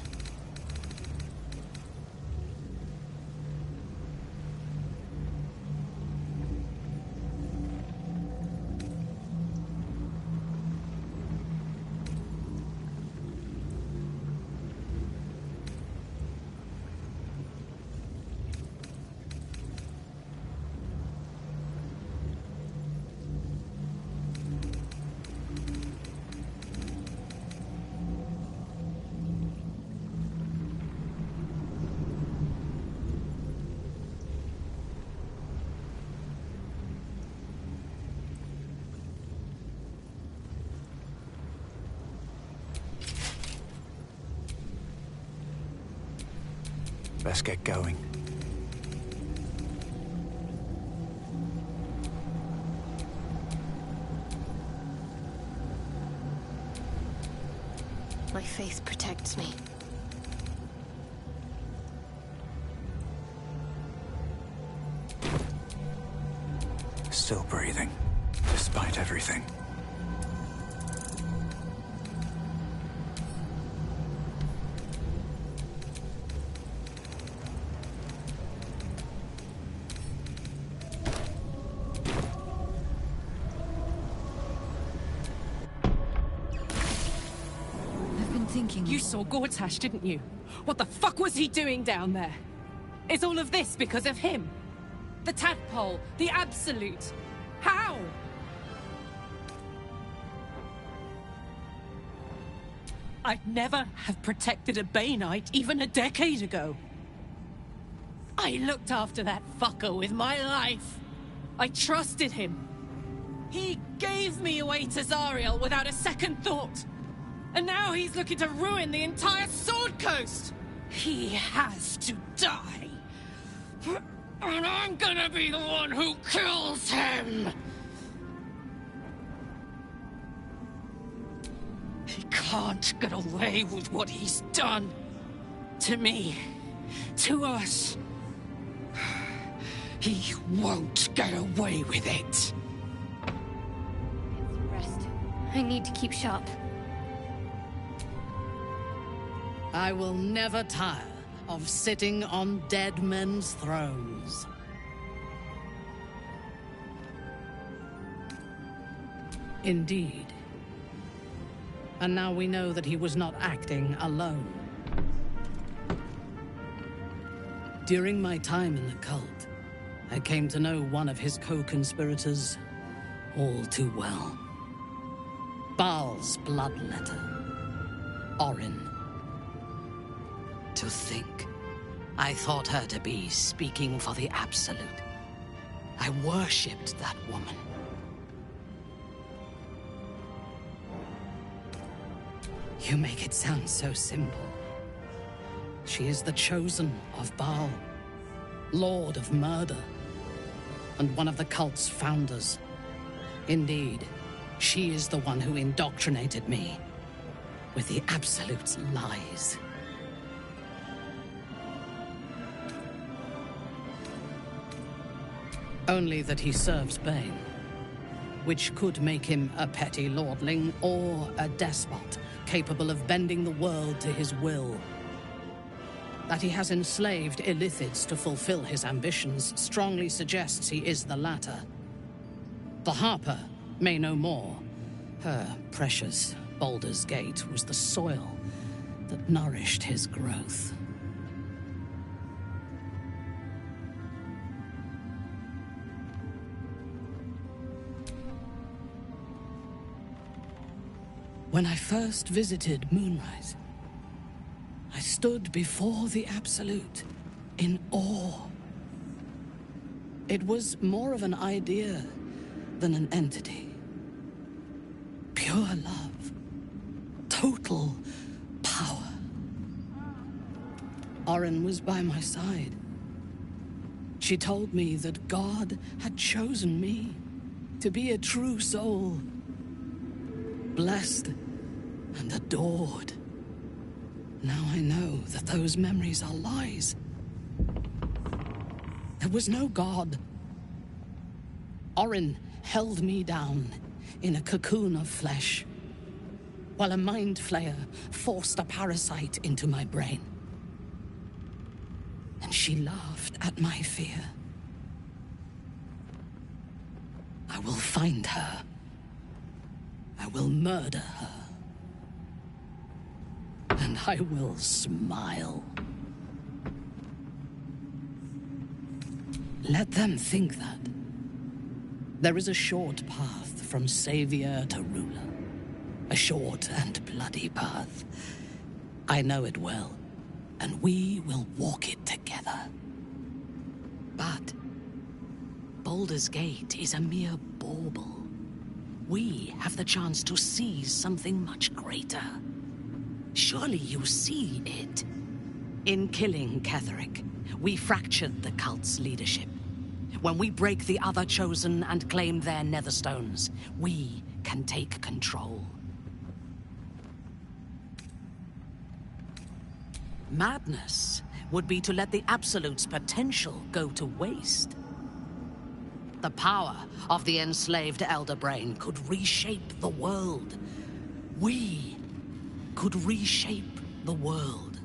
S12: Let's get going.
S3: My faith protects me.
S12: Still breathing, despite everything.
S11: You saw Gortash, didn't you? What the fuck was he doing down there? Is all of this because of him? The tadpole, the Absolute. How? I'd never have protected a Bainite even a decade ago. I looked after that fucker with my life. I trusted him. He gave me away to Zariel without a second thought. And now he's looking to ruin the entire Sword Coast! He has to die! And I'm gonna be the one who kills him! He can't get away with what he's done. To me. To us. He won't get away with it.
S3: Rest. I need to keep sharp.
S6: I will never tire of sitting on dead men's thrones. Indeed. And now we know that he was not acting alone. During my time in the cult, I came to know one of his co-conspirators all too well. Baal's bloodletter, Orin. To think, I thought her to be speaking for the Absolute. I worshipped that woman. You make it sound so simple. She is the chosen of Baal, Lord of Murder, and one of the cult's founders. Indeed, she is the one who indoctrinated me with the Absolute's lies. Only that he serves Bane, which could make him a petty lordling or a despot capable of bending the world to his will. That he has enslaved Illithids to fulfill his ambitions strongly suggests he is the latter. The Harper may know more. Her precious Baldur's Gate was the soil that nourished his growth. When I first visited Moonrise, I stood before the Absolute in awe. It was more of an idea than an entity. Pure love. Total power. Orin was by my side. She told me that God had chosen me to be a true soul. Blessed and adored. Now I know that those memories are lies. There was no God. Orin held me down in a cocoon of flesh, while a mind flayer forced a parasite into my brain. And she laughed at my fear. I will find her. I will murder her. And I will smile. Let them think that. There is a short path from savior to ruler. A short and bloody path. I know it well, and we will walk it together. But Baldur's Gate is a mere bauble. We have the chance to seize something much greater. Surely you see it. In killing Ketheric, we fractured the cult's leadership. When we break the other Chosen and claim their Netherstones, we can take control. Madness would be to let the Absolute's potential go to waste. The power of the enslaved Elder Brain could reshape the world. We could reshape the world.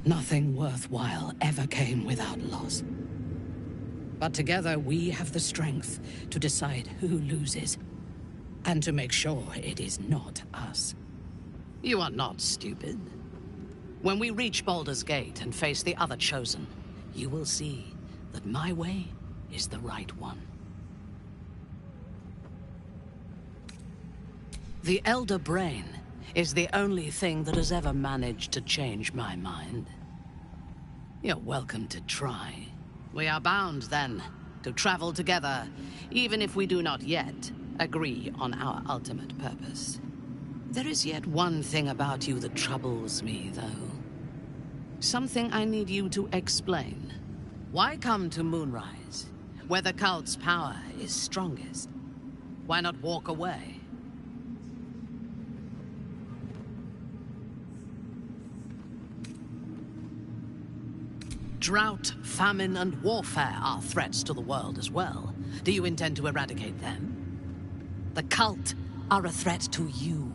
S6: Nothing worthwhile ever came without loss. But together we have the strength to decide who loses, and to make sure it is not us. You are not stupid. When we reach Baldur's Gate and face the other Chosen, you will see that my way is the right one. The Elder Brain is the only thing that has ever managed to change my mind. You're welcome to try. We are bound, then, to travel together, even if we do not yet agree on our ultimate purpose. There is yet one thing about you that troubles me, though. Something I need you to explain. Why come to Moonrise, where the cult's power is strongest? Why not walk away? Drought, famine, and warfare are threats to the world as well. Do you intend to eradicate them? The cult are a threat to you.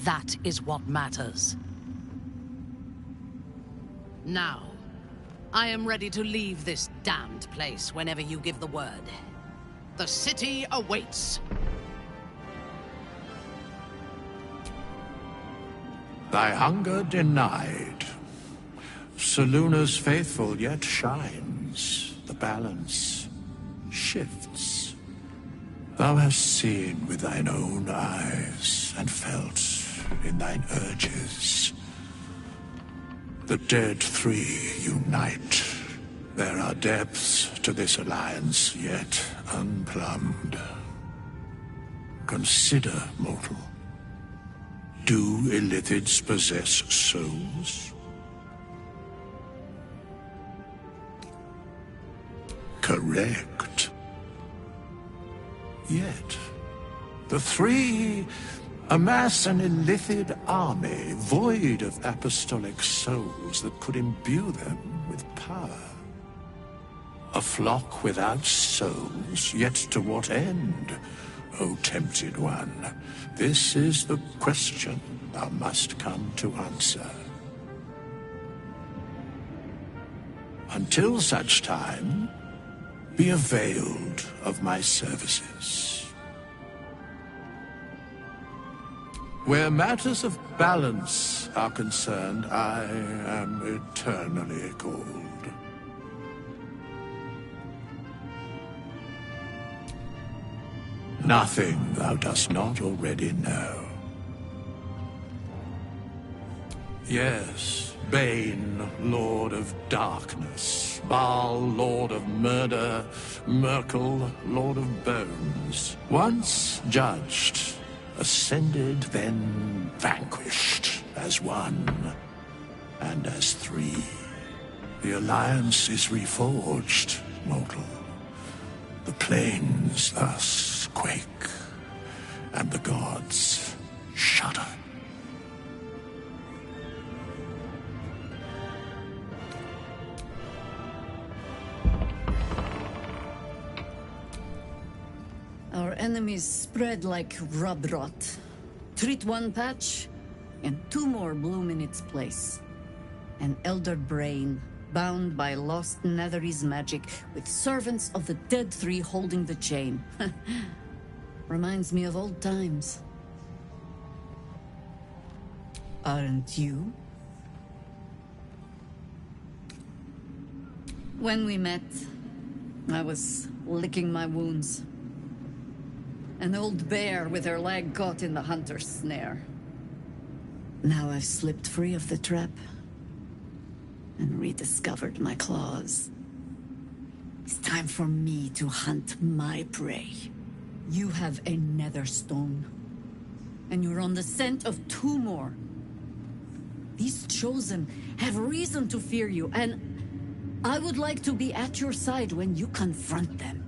S6: That is what matters. Now, I am ready to leave this damned place whenever you give the word. The city awaits.
S8: Thy hunger denied. Soluna's faithful yet shines. The balance shifts. Thou hast seen with thine own eyes and felt in thine urges. The dead three unite. There are depths to this alliance yet unplumbed. Consider, mortal. Do Illithids possess souls? Correct. Yet, the three amass an Illithid army void of apostolic souls that could imbue them with power. A flock without souls, yet to what end? O tempted one, this is the question thou must come to answer. Until such time, be availed of my services. Where matters of balance are concerned, I am eternally cold. Nothing thou dost not already know. Yes, Bane, Lord of Darkness, Baal, Lord of Murder, Merkel, Lord of Bones. Once judged, ascended, then vanquished, as one, and as three. The alliance is reforged, mortal. The plains thus quake, and the gods shudder.
S10: Our enemies spread like rub rot. Treat one patch, and two more bloom in its place. An elder brain, bound by lost Netherese magic, with servants of the Dead Three holding the chain. Reminds me of old times. Aren't you? When we met, I was licking my wounds. An old bear with her leg caught in the hunter's snare. Now I've slipped free of the trap and rediscovered my claws. It's time for me to hunt my prey. You have a nether stone, and you're on the scent of two more. These chosen have reason to fear you, and I would like to be at your side when you confront them.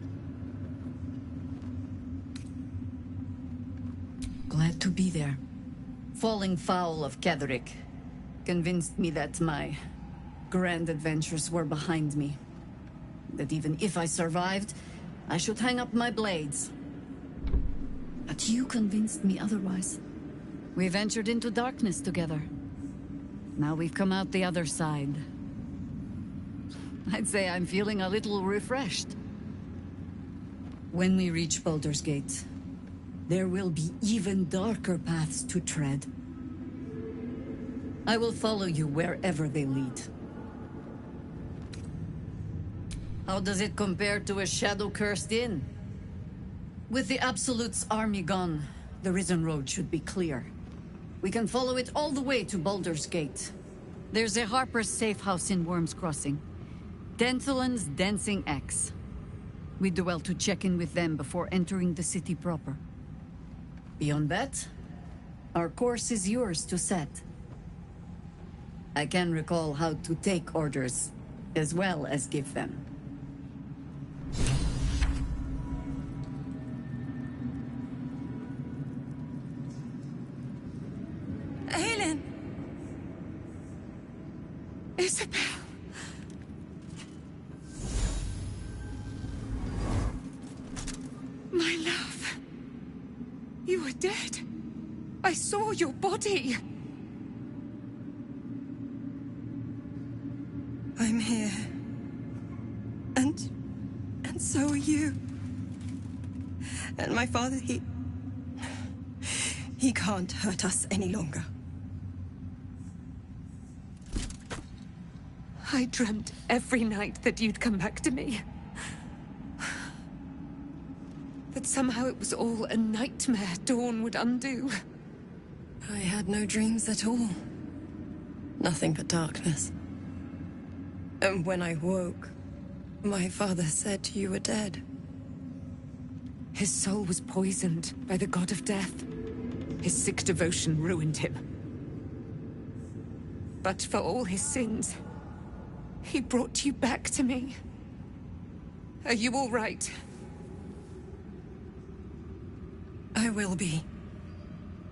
S10: Glad to be there. Falling foul of Ketheric convinced me that my grand adventures were behind me. That even if I survived, I should hang up my blades. But you convinced me otherwise. We ventured into darkness together. Now we've come out the other side. I'd say I'm feeling a little refreshed. When we reach Baldur's Gate, there will be even darker paths to tread. I will follow you wherever they lead. How does it compare to a shadow-cursed inn? With the Absolute's army gone, the Risen Road should be clear. We can follow it all the way to Baldur's Gate. There's a Harper's safe house in Worm's Crossing. Denthelin's Dancing Axe. We do well to check in with them before entering the city proper. Beyond that, our course is yours to set. I can recall how to take orders, as well as give them.
S2: Helen! Isabel! My love. You were dead. I saw your body. I'm here. And so are you. And my father, he can't hurt us any longer.
S11: I dreamt every night that you'd come back to me. That somehow it was all a nightmare Dawn would undo.
S2: I had no dreams at all. Nothing but darkness. And when I woke, my father said you were dead.
S11: His soul was poisoned by the god of death. His sick devotion ruined him. But for all his sins, he brought you back to me. Are you all right?
S2: I will be.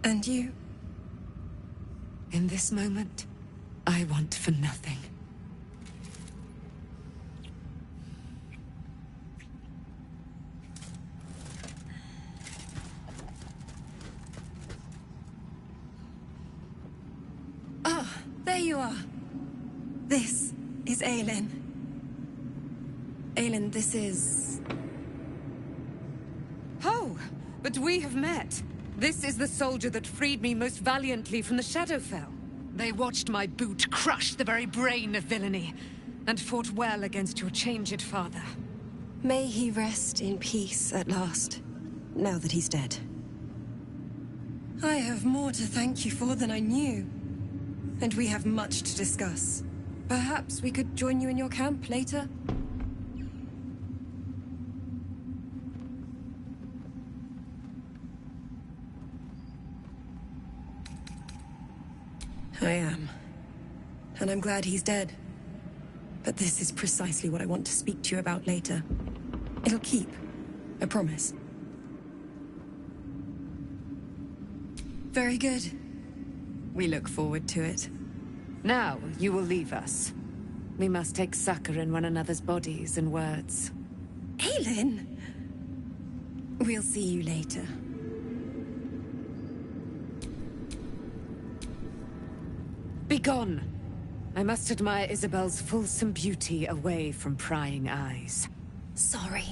S2: And you?
S11: In this moment, I want for nothing.
S2: There you are. This is Aelin. Aelin, this is...
S7: Oh, but we have met. This is the soldier that freed me most valiantly from the Shadowfell. They watched my boot crush the very brain of villainy, and fought well against your changed father.
S2: May he rest in peace at last, now that he's dead. I have more to thank you for than I knew. And we have much to discuss. Perhaps we could join you in your camp later? I am. And I'm glad he's dead. But this is precisely what I want to speak to you about later. It'll keep. I promise. Very good. We look forward to it.
S7: Now, you will leave us. We must take succor in one another's bodies and words.
S2: Aelin! We'll see you later.
S7: Begone! I must admire Isabel's fulsome beauty away from prying eyes.
S2: Sorry.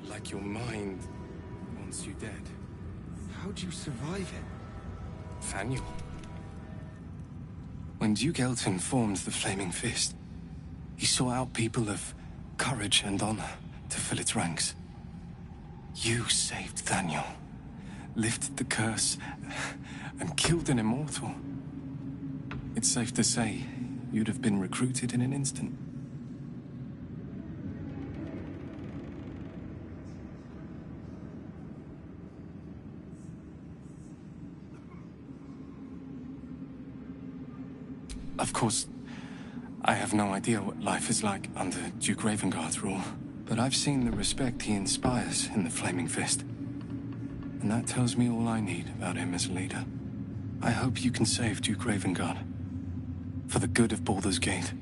S15: Like your mind wants you dead. How'd you survive it? Thaniel. When Duke Elton formed the Flaming Fist, he sought out people of courage and honor to fill its ranks. You saved Thaniel, lifted the curse, and killed an immortal. It's safe to say you'd have been recruited in an instant. Of course, I have no idea what life is like under Duke Ravengard's rule, but I've seen the respect he inspires in the Flaming Fist. And that tells me all I need about him as a leader. I hope you can save Duke Ravengard, for the good of Baldur's Gate.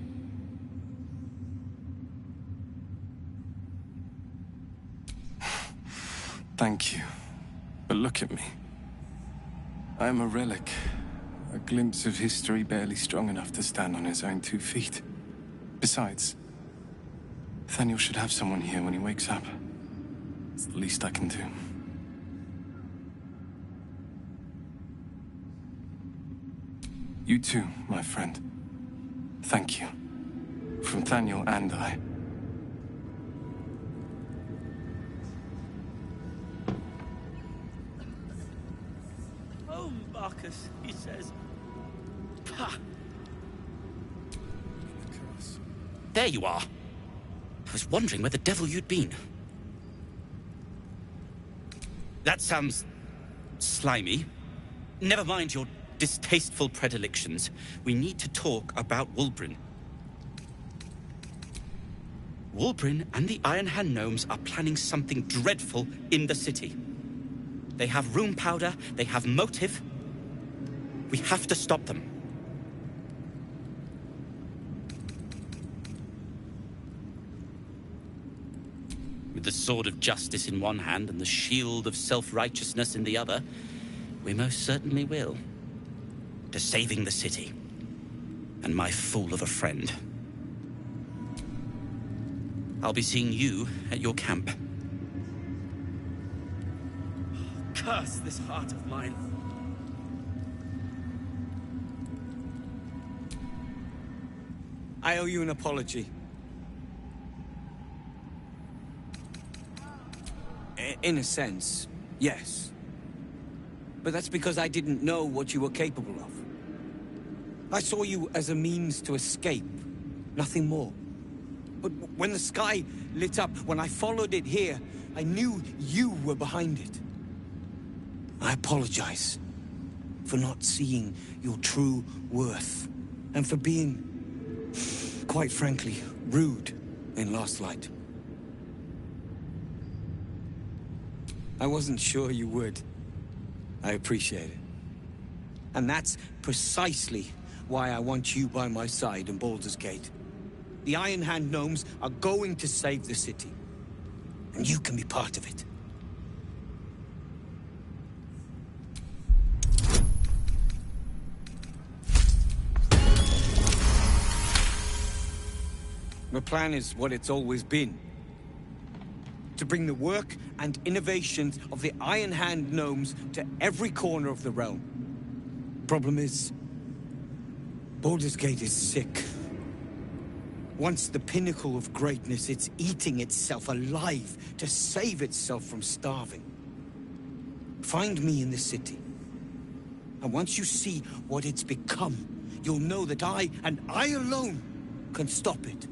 S15: Thank you, but look at me. I am a relic. A glimpse of history barely strong enough to stand on his own 2 feet. Besides, Thaniel should have someone here when he wakes up. It's the least I can do. You too, my friend. Thank you. From Thaniel and I.
S18: Home, Marcus, he says. Pah. There you are. I was wondering where the devil you'd been. That sounds slimy. Never mind your distasteful predilections. We need to talk about Wulbren. Wulbren and the Iron Hand Gnomes are planning something dreadful in the city. They have room powder, they have motive. We have to stop them. With the sword of justice in one hand and the shield of self-righteousness in the other, we most certainly will. To saving the city. And my fool of a friend. I'll be seeing you at your camp. Curse this heart of mine.
S19: I owe you an apology. In a sense, yes. But that's because I didn't know what you were capable of. I saw you as a means to escape, nothing more. But when the sky lit up, when I followed it here, I knew you were behind it. I apologize for not seeing your true worth, and for being, quite frankly, rude in Last Light. I wasn't sure you would. I appreciate it. And that's precisely why I want you by my side in Baldur's Gate. The Iron Hand Gnomes are going to save the city. And you can be part of it. The plan is what it's always been. To bring the work and innovations of the Iron Hand gnomes to every corner of the realm. Problem is, Baldur's Gate is sick. Once the pinnacle of greatness, it's eating itself alive to save itself from starving. Find me in the city. And once you see what it's become, you'll know that I, and I alone, can stop it.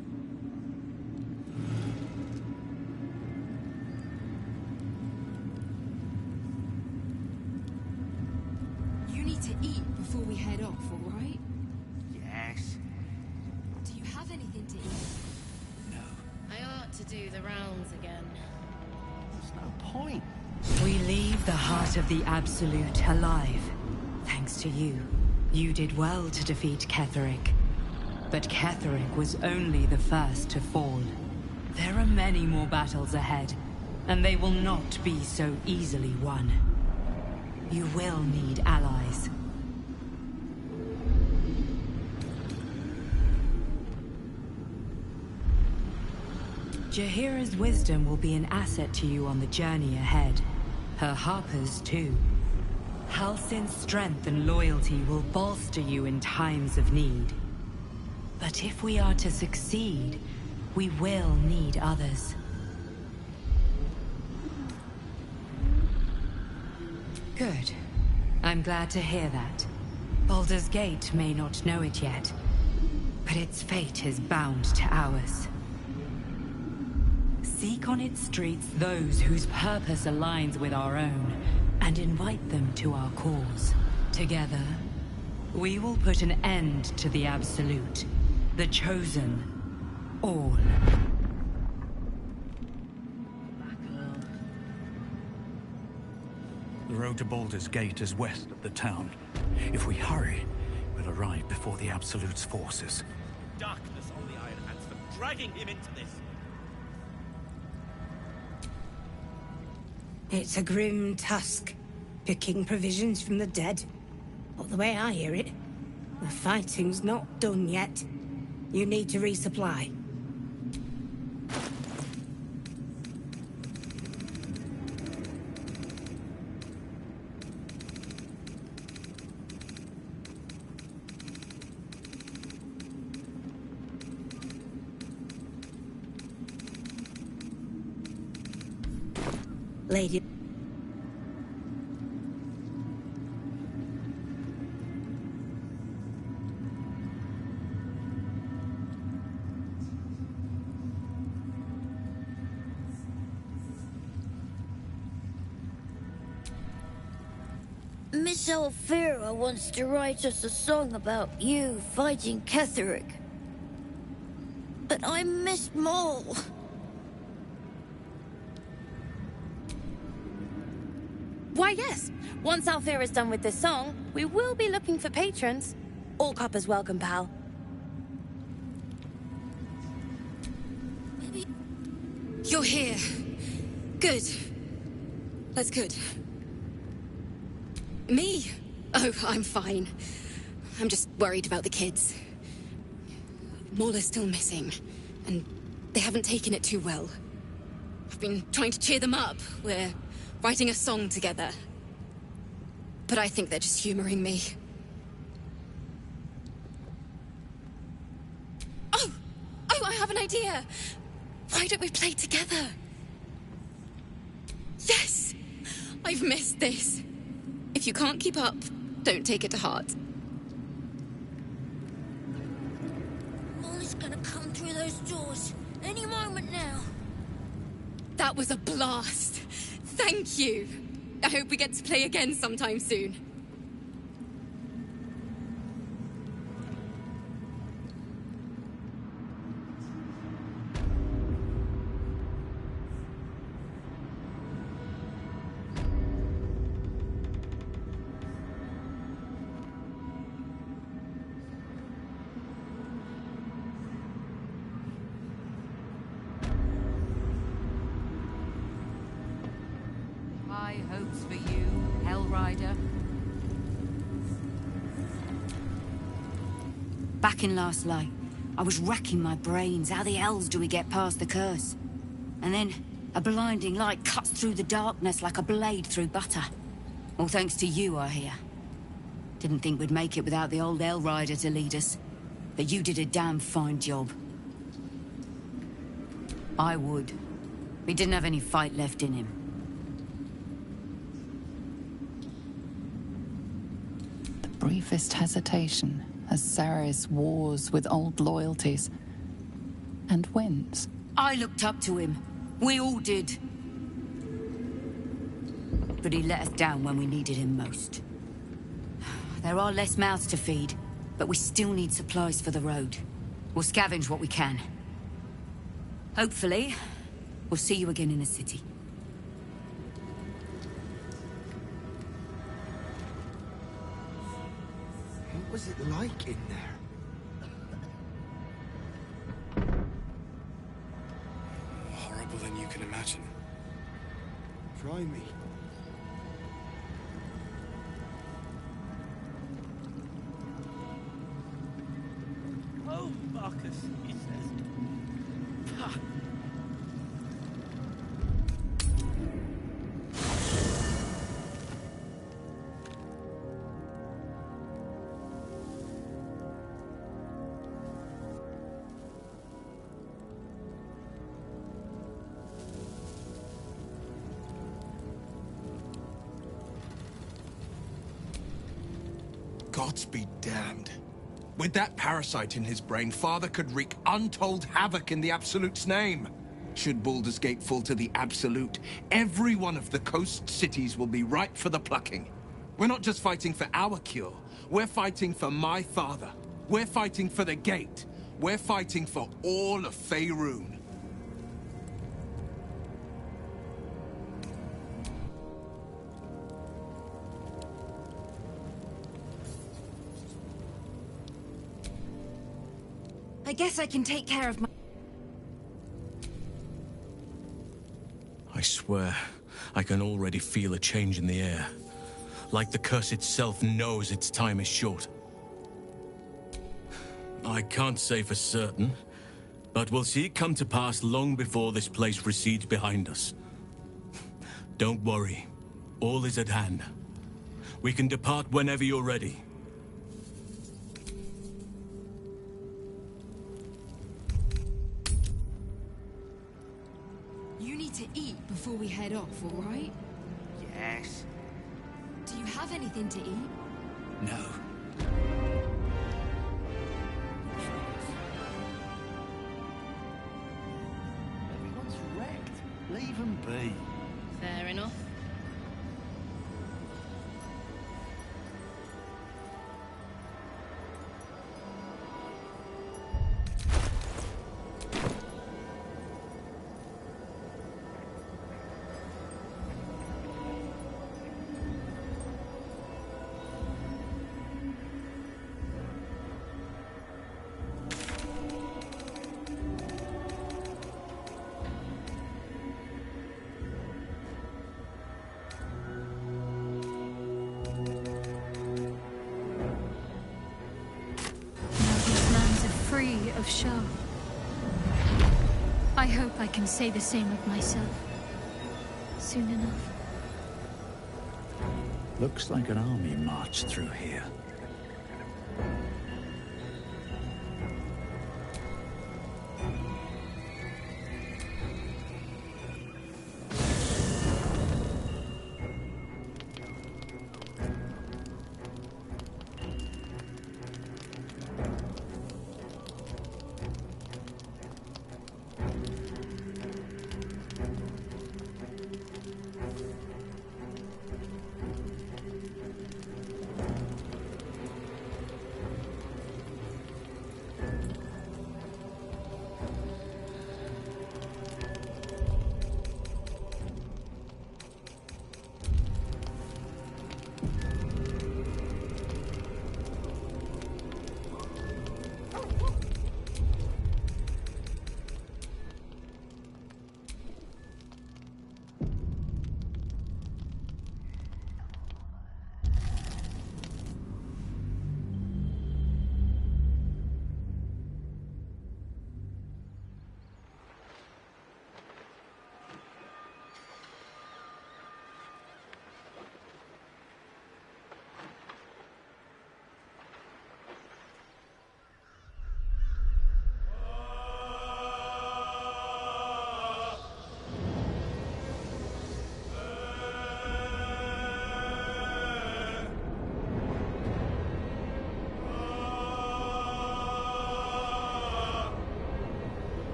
S2: You need to eat before we head off, all right?
S4: Yes.
S2: Do you have anything to eat?
S9: I ought to do the rounds again.
S4: There's no point.
S14: We leave the heart of the Absolute alive. Thanks to you. You did well to defeat Ketheric. But Ketheric was only the first to fall. There are many more battles ahead, and they will not be so easily won. You will need allies. Jaheira's wisdom will be an asset to you on the journey ahead. Her harpers, too. Halsin's strength and loyalty will bolster you in times of need. But if we are to succeed, we will need others. Good. I'm glad to hear that. Baldur's Gate may not know it yet, but its fate is bound to ours. Seek on its streets those whose purpose aligns with our own, and invite them to our cause. Together, we will put an end to the Absolute, the Chosen, all.
S12: The road to Baldur's Gate is west of the town. If we hurry, we'll arrive before the Absolute's forces.
S18: Darkness on the Iron Hands for dragging him into this.
S5: It's a grim task, picking provisions from the dead. But the way I hear it, the fighting's not done yet. You need to resupply. Lady...
S21: Miss Alfira wants to write us a song about you fighting Ketheric. But I missed Maul.
S22: Why, yes. Once Alfira is done with this song, we will be looking for patrons. All coppers welcome, pal.
S2: You're here. Good. That's good. Me? Oh, I'm fine. I'm just worried about the kids. Maul is still missing, and they haven't taken it too well. I've been trying to cheer them up. We're writing a song together. But I think they're just humoring me. Oh, I have an idea. Why don't we play together? Yes! I've missed this. If you can't keep up, don't take it to heart.
S21: Maul is gonna come through those doors any moment now.
S2: That was a blast. Thank you. I hope we get to play again sometime soon.
S10: High hopes for you, Hellrider.
S14: Back in Last Light,
S13: I was racking my brains. How the hells do we get past the curse? And then, a blinding light cuts through the darkness like a blade through butter. All thanks to you, I hear. Didn't think we'd make it without the old Hell Rider to lead us. But you did a damn fine job. I would. He didn't have any fight left in him.
S1: The briefest hesitation as Ceres wars with old loyalties and wins.
S13: I looked up to him. We all did. But he let us down when we needed him most. There are less mouths to feed, but we still need supplies for the road. We'll scavenge what we can. Hopefully, we'll see you again in the city.
S16: What was it like in there?
S15: Horrible than you can imagine.
S16: Try me.
S18: Oh, Marcus, he says. Pah.
S17: Gods be damned. With that parasite in his brain, Father could wreak untold havoc in the Absolute's name. Should Baldur's Gate fall to the Absolute, every one of the coast cities will be ripe for the plucking. We're not just fighting for our cure. We're fighting for my father. We're fighting for the Gate. We're fighting for all of Faerun.
S2: I guess I can take care of my...
S24: I swear, I can already feel a change in the air. Like the curse itself knows its time is short. I can't say for certain, but we'll see it come to pass long before this place recedes behind us. Don't worry, all is at hand. We can depart whenever you're ready.
S2: You need to eat before we head off, all right?
S17: Yes.
S2: Do you have anything to eat?
S24: No.
S4: Everyone's wrecked. Leave them be.
S9: Fair enough.
S3: Free of Shah. I hope I can say the same of myself soon enough.
S4: Looks like an army marched through here.